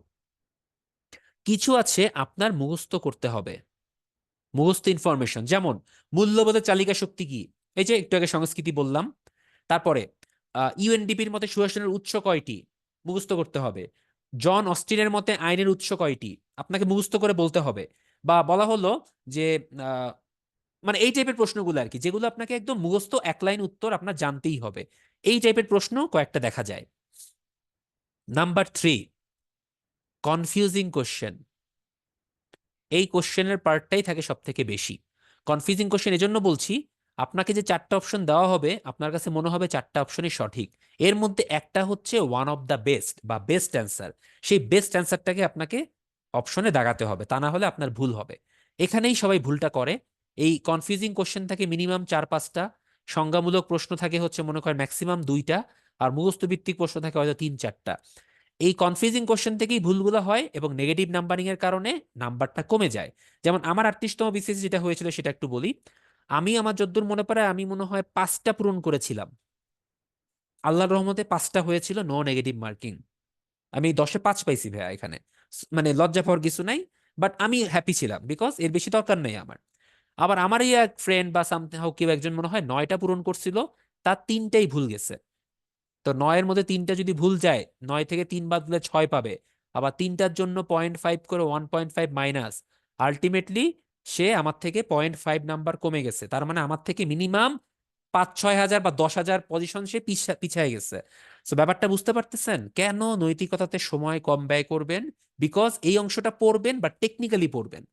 কিছু আছে আপনার মুখস্থ করতে হবে, মুখস্থ ইনফরমেশন, যেমন মূল্যবোধের চালিকা শক্তি কি, এই যে একটু আগে সংস্কৃতি বললাম। তারপরে ইউএনডিপির মতে সুশাসনের উৎস কয়টি, মুখস্থ করতে হবে। জন অস্টিনের মতে আইনের উৎস কয়টি, আপনাকে মুখস্থ করে বলতে হবে। বা বলা হলো যে আহ, মানে এই টাইপের প্রশ্নগুলো আর কি, যেগুলো আপনাকে একদম মুখস্থ এক লাইন উত্তর আপনার জানতেই হবে। এই টাইপের প্রশ্ন কয়েকটা দেখা যায়। Number 3, confusing question. এই কোশ্চেনের পার্টটাই থাকে সব থেকে বেশি। কনফিউজিং কোশ্চেন এজন্য বলছি, আপনাকে যে 4টা অপশন দেওয়া হবে আপনার কাছে মনে হবে 4টা অপশনই সঠিক, এর মধ্যে একটা হচ্ছে ওয়ান অফ দ্য বেস্ট বা বেস্ট অ্যান্সার, সেই বেস্ট অ্যান্সারটাকে আপনাকে অপশনে দাগাতে হবে, তা না হলে আপনার ভুল হবে। এখানেই সবাই ভুলটা করে। এই কনফিউজিং কোশ্চেন থাকে মিনিমাম 4-5টা, সংজ্ঞামূলক প্রশ্ন থাকে হচ্ছে মনে করেন ম্যাক্সিমাম 2টা, আর মুখস্থ ভিত্তিক প্রশ্ন থাকে হয়তো 3-4টা। এই কনফিউজিং কোশ্চেন থেকেই ভুলগুলো হয় এবং নেগেটিভ নাম্বারিং এর কারণে নাম্বারটা কমে যায়। যেমন আমার 38তম বিসিএস যেটা হয়েছিল সেটা একটু বলি। আমি আমার যদ্দূর মনে পড়ে আমি মনে হয় 5টা পূরণ করেছিলাম, আল্লাহর রহমতে 5টা হয়েছিল নো নেগেটিভ মার্কিং। আমি 10-এ 5 পাইছি ভাইয়া এখানে, মানে লজ্জা পাওয়ার কিছু নাই। বাট আমি হ্যাপি ছিলাম বিকজ এর বেশি দরকার নেই আমার। আবার আমারই এক ফ্রেন্ড বা সামহাউ কেউ একজন মনে হয় 9টা পূরণ করছিল, তার 3টাই ভুল গেছে। তো 9-এর মধ্যে 3টা যদি ভুল যায়, 9 থেকে 3 বাদ দিলে 6 পাবে। আবার 3টার জন্য 0.5 করে 1.5 মাইনাস, আলটিমেটলি সে আমার থেকে 0.5 নাম্বার কমে গেছে। তার মানে আমার থেকে মিনিমাম 5-6 হাজার বা 10,000 পজিশন সে পিছায় গেছে। তো ব্যাপারটা বুঝতে পারতেছেন কেন নৈতিকতাতে সময় কম ব্যয় করবেন? বিকজ এই অংশটা পড়বেন বা টেকনিক্যালি পড়বেন,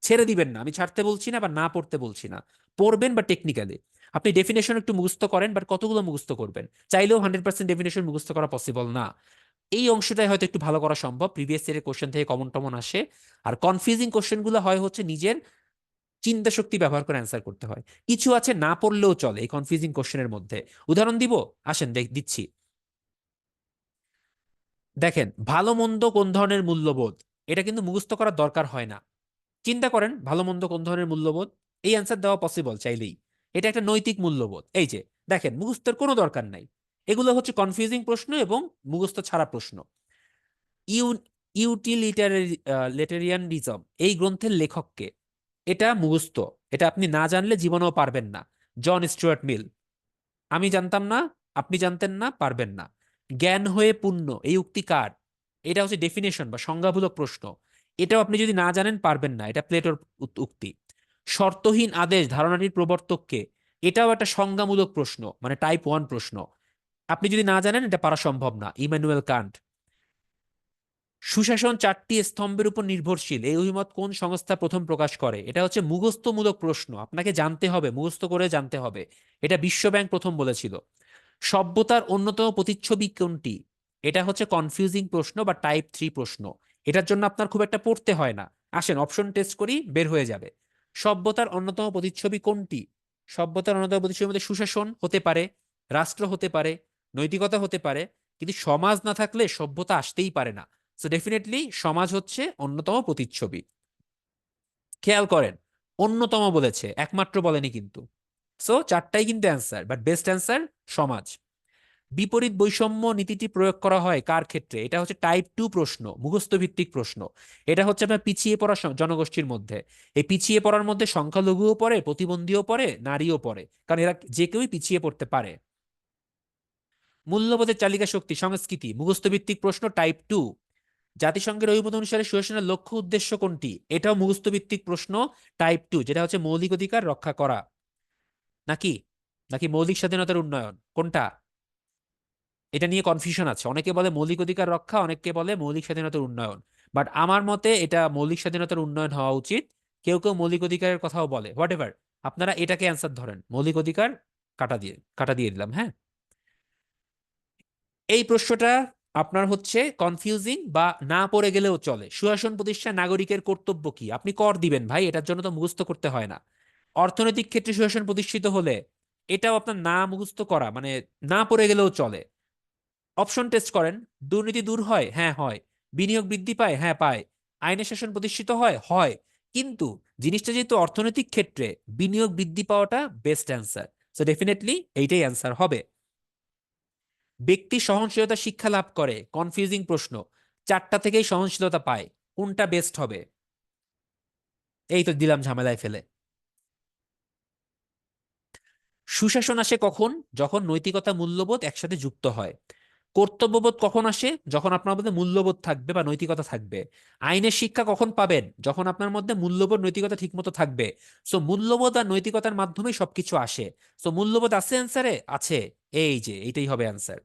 ছেড়ে দিবেন না। আমি ছাড়তে বলছি না বা না পড়তে বলছি না, পড়বেন বা টেকনিক্যালি। আপনি ডেফিনেশন একটু মুখস্থ করেন, বাট কতগুলো মুখস্থ করবেন? চাইলেও 100% ডেফিনেশন মুখস্থ করা পসিবল না। এই অংশটাই হয়তো একটু ভালো করা সম্ভব, প্রিভিয়াস ইয়ারের কোশ্চেন থেকে কমন টমন আসে। আর কনফিউজিং কোশ্চেন গুলো হয় হচ্ছে নিজের চিন্তা শক্তি ব্যবহার করে অ্যান্সার করতে হয়। কিছু আছে না পড়লেও চলে এই কনফিউজিং কোশ্চেনের মধ্যে। উদাহরণ দিব, আসেন দিচ্ছি। দেখেন, ভালো মন্দ কোন ধরনের মূল্যবোধ, এটা কিন্তু মুখস্থ করার দরকার হয় না। চিন্তা করেন ভালো মন্দ কোন ধরনের মূল্যবোধ, এই অ্যান্সার দেওয়া পসিবল চাইলেই। এটা একটা নৈতিক মূল্যবোধ। এই যে দেখেন, মুখস্থের কোনো দরকার নাই। এগুলো হচ্ছে কনফিউজিং প্রশ্ন এবং মুখস্থ ছাড়া প্রশ্ন। ইউ ইউটিলিটারিয়ানিজম এই গ্রন্থের লেখককে, এটা মুখস্থ, এটা আপনি না জানলে জীবনেও পারবেন না। জন স্টুয়ার্ট মিল। আমি জানতাম না, আপনি জানতেন না, পারবেন না। জ্ঞান হয়ে পুণ্য এই উক্তি কার? এটা হচ্ছে ডেফিনেশন বা সংজ্ঞামূলক প্রশ্ন। এটাও আপনি যদি না জানেন পারবেন না, এটা প্লেটোর উক্তি। শর্তহীন আদেশ ধারণাটির প্রবর্তককে, এটাও একটা সংজ্ঞামূলক প্রশ্ন, মানে টাইপ 1 প্রশ্ন। আপনি যদি না জানেন এটা পারা সম্ভব না, ইমানুয়েল কান্ট। সুশাসন 4টি স্তম্ভের উপর নির্ভরশীল এই অভিমত কোন সংস্থা প্রথম প্রকাশ করে? এটা হচ্ছে মুখস্থমূলক প্রশ্ন, আপনাকে জানতে হবে, মুখস্থ করে জানতে হবে। এটা বিশ্বব্যাংক প্রথম বলেছিল। সভ্যতার অন্যতম প্রতিচ্ছবি কোনটি? এটা হচ্ছে কনফিউজিং প্রশ্ন বা টাইপ 3 প্রশ্ন। এটার জন্য আপনার খুব একটা পড়তে হয় না, আসেন অপশন টেস্ট করি, বের হয়ে যাবে। সভ্যতার অন্যতম প্রতিচ্ছবি কোনটি? সভ্যতার অন্যতম প্রতিচ্ছবির মধ্যে সুশাসন হতে পারে, রাষ্ট্র হতে পারে, নৈতিকতা হতে পারে, কিন্তু সমাজ না থাকলে সভ্যতা আসতেই পারে না। সো ডেফিনেটলি সমাজ হচ্ছে অন্যতম প্রতিচ্ছবি। খেয়াল করেন, অন্যতম বলেছে, একমাত্র বলেনি কিন্তু। সো 4টাই কিন্তু অ্যান্সার, বাট বেস্ট অ্যান্সার সমাজ। বিপরীত বৈষম্য নীতিটি প্রয়োগ করা হয় কার ক্ষেত্রে? এটা হচ্ছে টাইপ 2 প্রশ্ন, মুখস্থ ভিত্তিক প্রশ্ন। এটা হচ্ছে আপনার পিছিয়ে পড়া জনগোষ্ঠীর মধ্যে। এই পিছিয়ে পড়ার মধ্যে সংখ্যালঘুও পড়ে, প্রতিবন্ধীও পড়ে, নারীও পড়ে, কারণ এরা যে কেউই পিছিয়ে পড়তে পারে। মূল্যবোধের চালিকা শক্তি সংস্কৃতি, মুখস্থ ভিত্তিক প্রশ্ন টাইপ 2। জাতিসংঘের অভিমত অনুসারে সুশাসনের লক্ষ্য উদ্দেশ্য কোনটি? এটাও মুখস্থ ভিত্তিক প্রশ্ন টাইপ 2, যেটা হচ্ছে মৌলিক অধিকার রক্ষা করা। নাকি নাকি মৌলিক স্বাধীনতার উন্নয়ন, কোনটা? এটা নিয়ে কনফিউশন আছে, অনেকে বলে মৌলিক অধিকার রক্ষা, অনেকে বলে মৌলিক স্বাধীনতার উন্নয়ন। বাট আমার মতে এটা মৌলিক স্বাধীনতার উন্নয়ন হওয়া উচিত। কেউ কেউ মৌলিক অধিকারের কথাও বলে, হোয়াট এভার। আপনারা এটাকে অ্যান্সার ধরেন, মৌলিক অধিকার কাটা দিয়ে দিলাম, হ্যাঁ। এই প্রশ্নটা আপনার হচ্ছে কনফিউজিং বা না পড়ে গেলেও চলে। সুশাসন প্রতিষ্ঠায় নাগরিকের কর্তব্য কি? আপনি কর দিবেন ভাই, এটার জন্য তো মুখস্থ করতে হয় না। অর্থনৈতিক ক্ষেত্রে সুশাসন প্রতিষ্ঠিত হলে এটাও আপনার না মুখস্থ করা, মানে না পড়ে গেলেও চলে। অপশন টেস্ট করেন। দুর্নীতি দূর হয়, হ্যাঁ হয়। বিনিয়োগ বৃদ্ধি পায়, হ্যাঁ পায়। আইনের শাসন প্রতিষ্ঠিত হয়, হয়। কিন্তু জিনিসটা যেহেতু অর্থনৈতিক ক্ষেত্রে, বিনিয়োগ বৃদ্ধি পাওয়াটা বেস্ট অ্যান্সার। সো ডেফিনেটলি এইটাই অ্যান্সার হবে। ব্যক্তি সহনশীলতা শিক্ষা লাভ করে, কনফিউজিং প্রশ্ন। চারটা থেকেই সহনশীলতা পায়, কোনটা বেস্ট হবে? এই তো দিলাম ঝামেলায় ফেলে। সুশাসন আসে কখন? যখন নৈতিকতা মূল্যবোধ একসাথে যুক্ত হয়। কর্তব্যবোধ কখন আসে? যখন আপনার মধ্যে মূল্যবোধ থাকবে বা নৈতিকতা থাকবে। আইনের শিক্ষা কখন পাবেন? যখন আপনার মধ্যে মূল্যবোধ নৈতিকতা ঠিকমতো থাকবে। সো মূল্যবোধ আর নৈতিকতার মাধ্যমেই সবকিছু আসে। সো মূল্যবোধ আছে অ্যান্সারে, আছে। এই যে এইটাই হবে অ্যান্সার।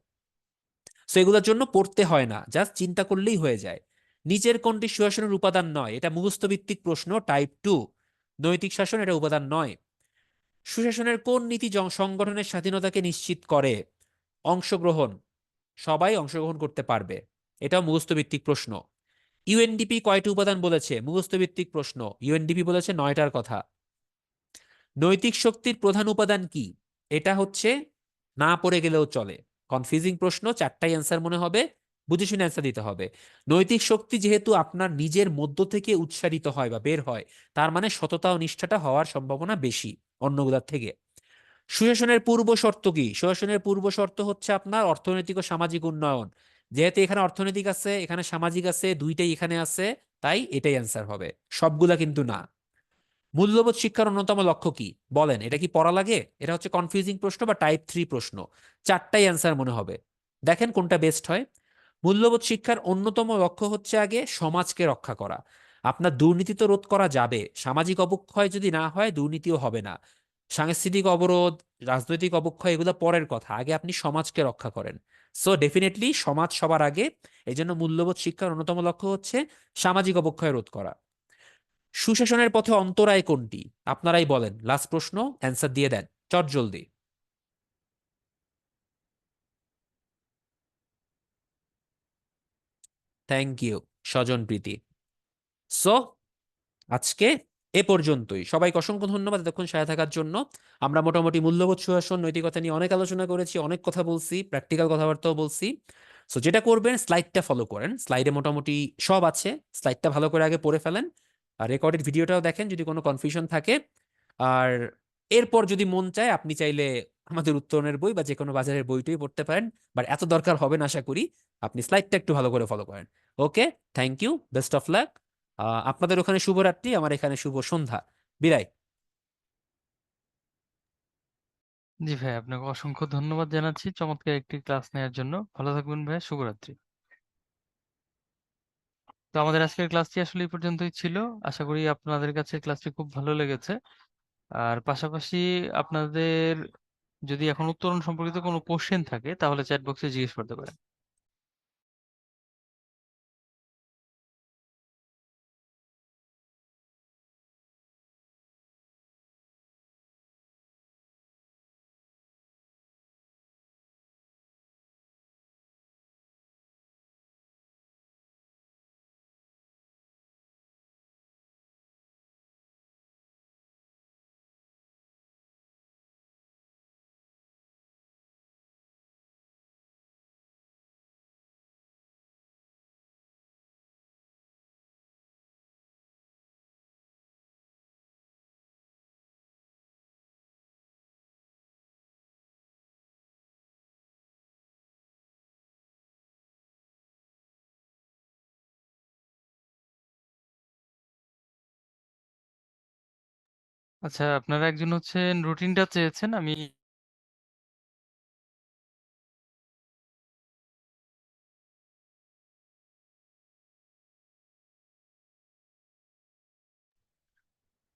সো এগুলোর জন্য পড়তে হয় না, জাস্ট চিন্তা করলেই হয়ে যায়। নিচের কোনটি সুশাসনের উপাদান নয়? এটা মুখস্থ ভিত্তিক প্রশ্ন টাইপ 2। নৈতিক শাসন এটা উপাদান নয়। সুশাসনের কোন নীতি সংগঠনের স্বাধীনতাকে নিশ্চিত করে? অংশগ্রহণ, সবাই অংশগ্রহণ করতে পারবে। এটাও মুখস্থ ভিত্তিক প্রশ্ন। ইউএনডিপি কয়টি উপাদান বলেছে? মুখস্থ ভিত্তিক প্রশ্ন। ইউএনডিপি বলেছে 9টার কথা। নৈতিক শক্তির প্রধান উপাদান কি? এটা হচ্ছে না পড়ে গেলেও চলে, কনফিউজিং প্রশ্ন, চারটাই অ্যান্সার মনে হবে, বুঝে শুনে অ্যান্সার দিতে হবে। নৈতিক শক্তি যেহেতু আপনার নিজের মধ্য থেকে উৎসারিত হয় বা বের হয়, তার মানে সততা ও নিষ্ঠাটা হওয়ার সম্ভাবনা বেশি অন্যগুলোর থেকে। সুশাসনের পূর্ব শর্ত কি? সুশাসনের পূর্ব শর্ত হচ্ছে আপনার অর্থনৈতিক ও সামাজিক উন্নয়ন। যেহেতু এখানে অর্থনৈতিক আছে, এখানে সামাজিক আছে, দুইটাই এখানে আছে, তাই এটাই অ্যান্সার হবে। সবগুলা কিন্তু না। মূল্যবোধ শিক্ষার অন্যতম লক্ষ্য কি? বলেন, এটা কি পড়া লাগে? এটা হচ্ছে কনফিউজিং প্রশ্ন বা টাইপ 3 প্রশ্ন। চারটাই অ্যান্সার মনে হবে, দেখেন কোনটা বেস্ট হয়। মূল্যবোধ শিক্ষার অন্যতম লক্ষ্য হচ্ছে আগে সমাজকে রক্ষা করা। আপনার দুর্নীতি তো রোধ করা যাবে, সামাজিক অবক্ষয় যদি না হয় দুর্নীতিও হবে না। সাংস্কৃতিক অবরোধ, রাজনৈতিক অবক্ষয় এগুলো পরের কথা, আগে আপনি সমাজকে রক্ষা করেন। সো ডেফিনেটলি সমাজ সবার আগে। এই জন্য মূল্যবোধ শিক্ষার অন্যতম লক্ষ্য হচ্ছে সামাজিক অবক্ষয় রোধ করা। সুশাসনের পথে অন্তরায় কোনটি? আপনারাই বলেন, লাস্ট প্রশ্ন, অ্যান্সার দিয়ে দেন চট জলদি। থ্যাংক ইউ স্বজন প্রীতি। সো আজকে এ পর্যন্তই, সবাইকে অসংখ্য ধন্যবাদ এতক্ষণ সাথে থাকার জন্য। আমরা মোটামুটি মূল্যবোধ সুশাসন নৈতিকতা নিয়ে অনেক আলোচনা করেছি, অনেক কথা বলছি, প্র্যাকটিক্যাল কথাবার্তাও বলছি। সো যেটা করবেন, স্লাইডটা ফলো করেন, স্লাইডে মোটামুটি সব আছে, স্লাইডটা ভালো করে আগে পড়ে ফেলেন। আর রেকর্ডেড ভিডিওটাও দেখেন যদি কোনো কনফিউশন থাকে। আর এরপর যদি মন চায়, আপনি চাইলে আমাদের উত্তরণের বই বা যে কোনো বাজারের বইটই পড়তে পারেন, বাট এত দরকার হবে না আশা করি। আপনি স্লাইডটা একটু ভালো করে ফলো করেন। Okay, thank you, best of luck. আপনাদের ওখানে শুভরাত্রি, আমার এখানে শুভ সন্ধ্যা। বিদায়। জি ভাই, আপনাকে অসংখ্য ধন্যবাদ জানাচ্ছি চমৎকার একটি ক্লাস নেওয়ার জন্য। ভালো থাকবেন ভাই, শুভরাত্রি। তো আমাদের আজকের ক্লাসটি আসলে এই পর্যন্তই ছিল। আশা করি আপনাদের কাছে ক্লাসটি খুব ভালো লেগেছে। আর পাশাপাশি আপনাদের যদি এখন উত্তরণ সম্পর্কিত কোনো কোশ্চেন থাকে তাহলে চ্যাট বক্সে জিজ্ঞেস করতে পারেন। আচ্ছা, আপনারা একজন হচ্ছেন রুটিনটা চেয়েছেন, আমি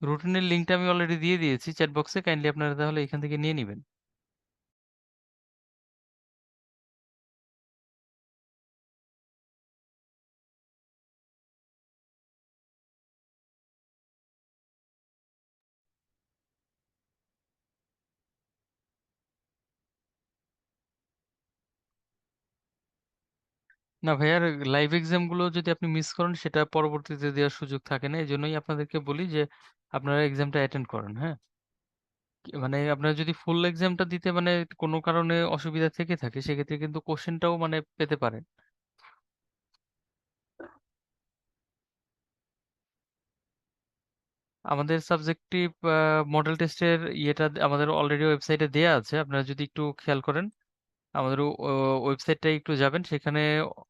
রুটিনের লিঙ্কটা আমি অলরেডি দিয়ে দিয়েছি চ্যাট বক্সে, কাইন্ডলি আপনারা তাহলে এখান থেকে নিয়ে নেবেন। না ভাইয়া, লাইভ এক্সাম গুলো যদি আপনি মিস করেন সেটা পরবর্তীতে দেওয়ার সুযোগ থাকে না, এই জন্যই আপনাদেরকে বলি যে আপনারা এক্সামটা অ্যাটেন্ড করেন। হ্যাঁ, মানে আপনারা যদি ফুল এক্সামটা দিতে মানে কোনো কারণে অসুবিধা থেকে থাকে, সেক্ষেত্রে কিন্তু কোশ্চেনটাও মানে পেতে পারেন। আমাদের সাবজেক্টিভ মডেল টেস্টের ইয়েটা আমাদের অলরেডি ওয়েবসাইটে দেয়া আছে, আপনারা যদি একটু খেয়াল করেন আমাদের ওয়েবসাইটটায় একটু যাবেন, সেখানে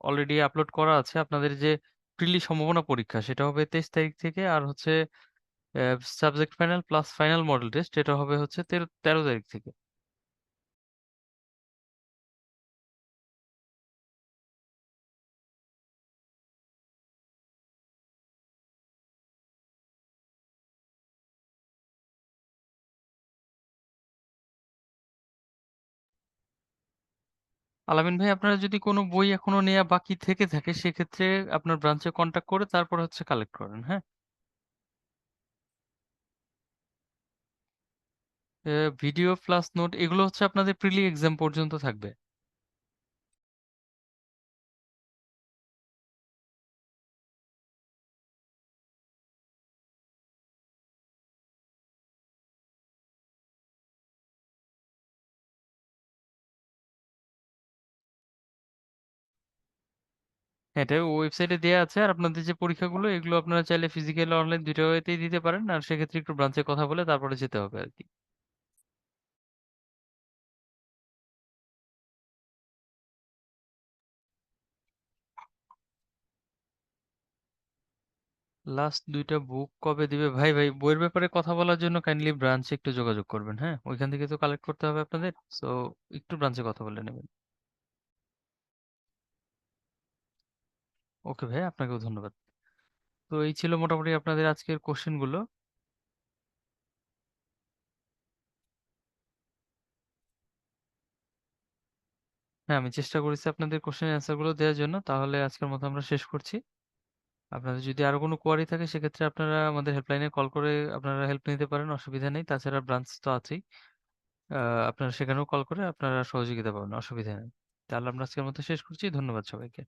অলরেডি আপলোড করা আছে আপনাদের যে প্রিলি সম্ভাবনা পরীক্ষা, সেটা হবে 23 তারিখ থেকে, আর হচ্ছে subject final plus final model test এটা হবে হচ্ছে 13 তারিখ থেকে। আলামিন ভাই, আপনারা যদি কোনো বই এখনো নেওয়া বাকি থেকে থাকে সেক্ষেত্রে আপনার ব্রাঞ্চে কন্ট্যাক্ট করে তারপর হচ্ছে কালেক্ট করেন। হ্যাঁ, ভিডিও প্লাস নোট এগুলো হচ্ছে আপনাদের প্রিলি এক্সাম পর্যন্ত থাকবে। হ্যাঁ, এটা ওয়েবসাইটে দেওয়া আছে, আর আপনাদের যে পরীক্ষাগুলো এগুলো আপনারা চাইলে ফিজিক্যাল অনলাইন দুটো ওয়েতেই দিতে পারেন, আর সেক্ষেত্রে একটু ব্রাঞ্চে কথা বলে তারপরে যেতে হবে আর কি। লাস্ট 2টা বুক কবে দিবে ভাই? বইয়ের ব্যাপারে কথা বলার জন্য কাইন্ডলি ব্রাঞ্চে একটু যোগাযোগ করবেন। হ্যাঁ, ওইখান থেকে তো কালেক্ট করতে হবে আপনাদের, সো একটু ব্রাঞ্চে কথা বলে নেবেন। ওকে ভাই, আপনাকেও ধন্যবাদ। তো এই ছিল মোটামুটি আপনাদের আজকের কোশ্চেন গুলো। হ্যাঁ, আমি চেষ্টা করেছি আপনাদের কোশ্চেন অ্যান্সার গুলো দেওয়ার জন্য। তাহলে আজকের মতো আমরা শেষ করছি। আপনাদের যদি আরো কোনো কোয়ারি থাকে সেক্ষেত্রে আপনারা আমাদের হেল্পলাইনে কল করে আপনারা হেল্প নিতে পারেন, অসুবিধা নেই। তাছাড়া ব্রাঞ্চ তো আছেই, আপনারা সেখানেও কল করে আপনারা সহযোগিতা পাবেন, অসুবিধা নেই। তাহলে আমরা আজকের মতো শেষ করছি। ধন্যবাদ সবাইকে।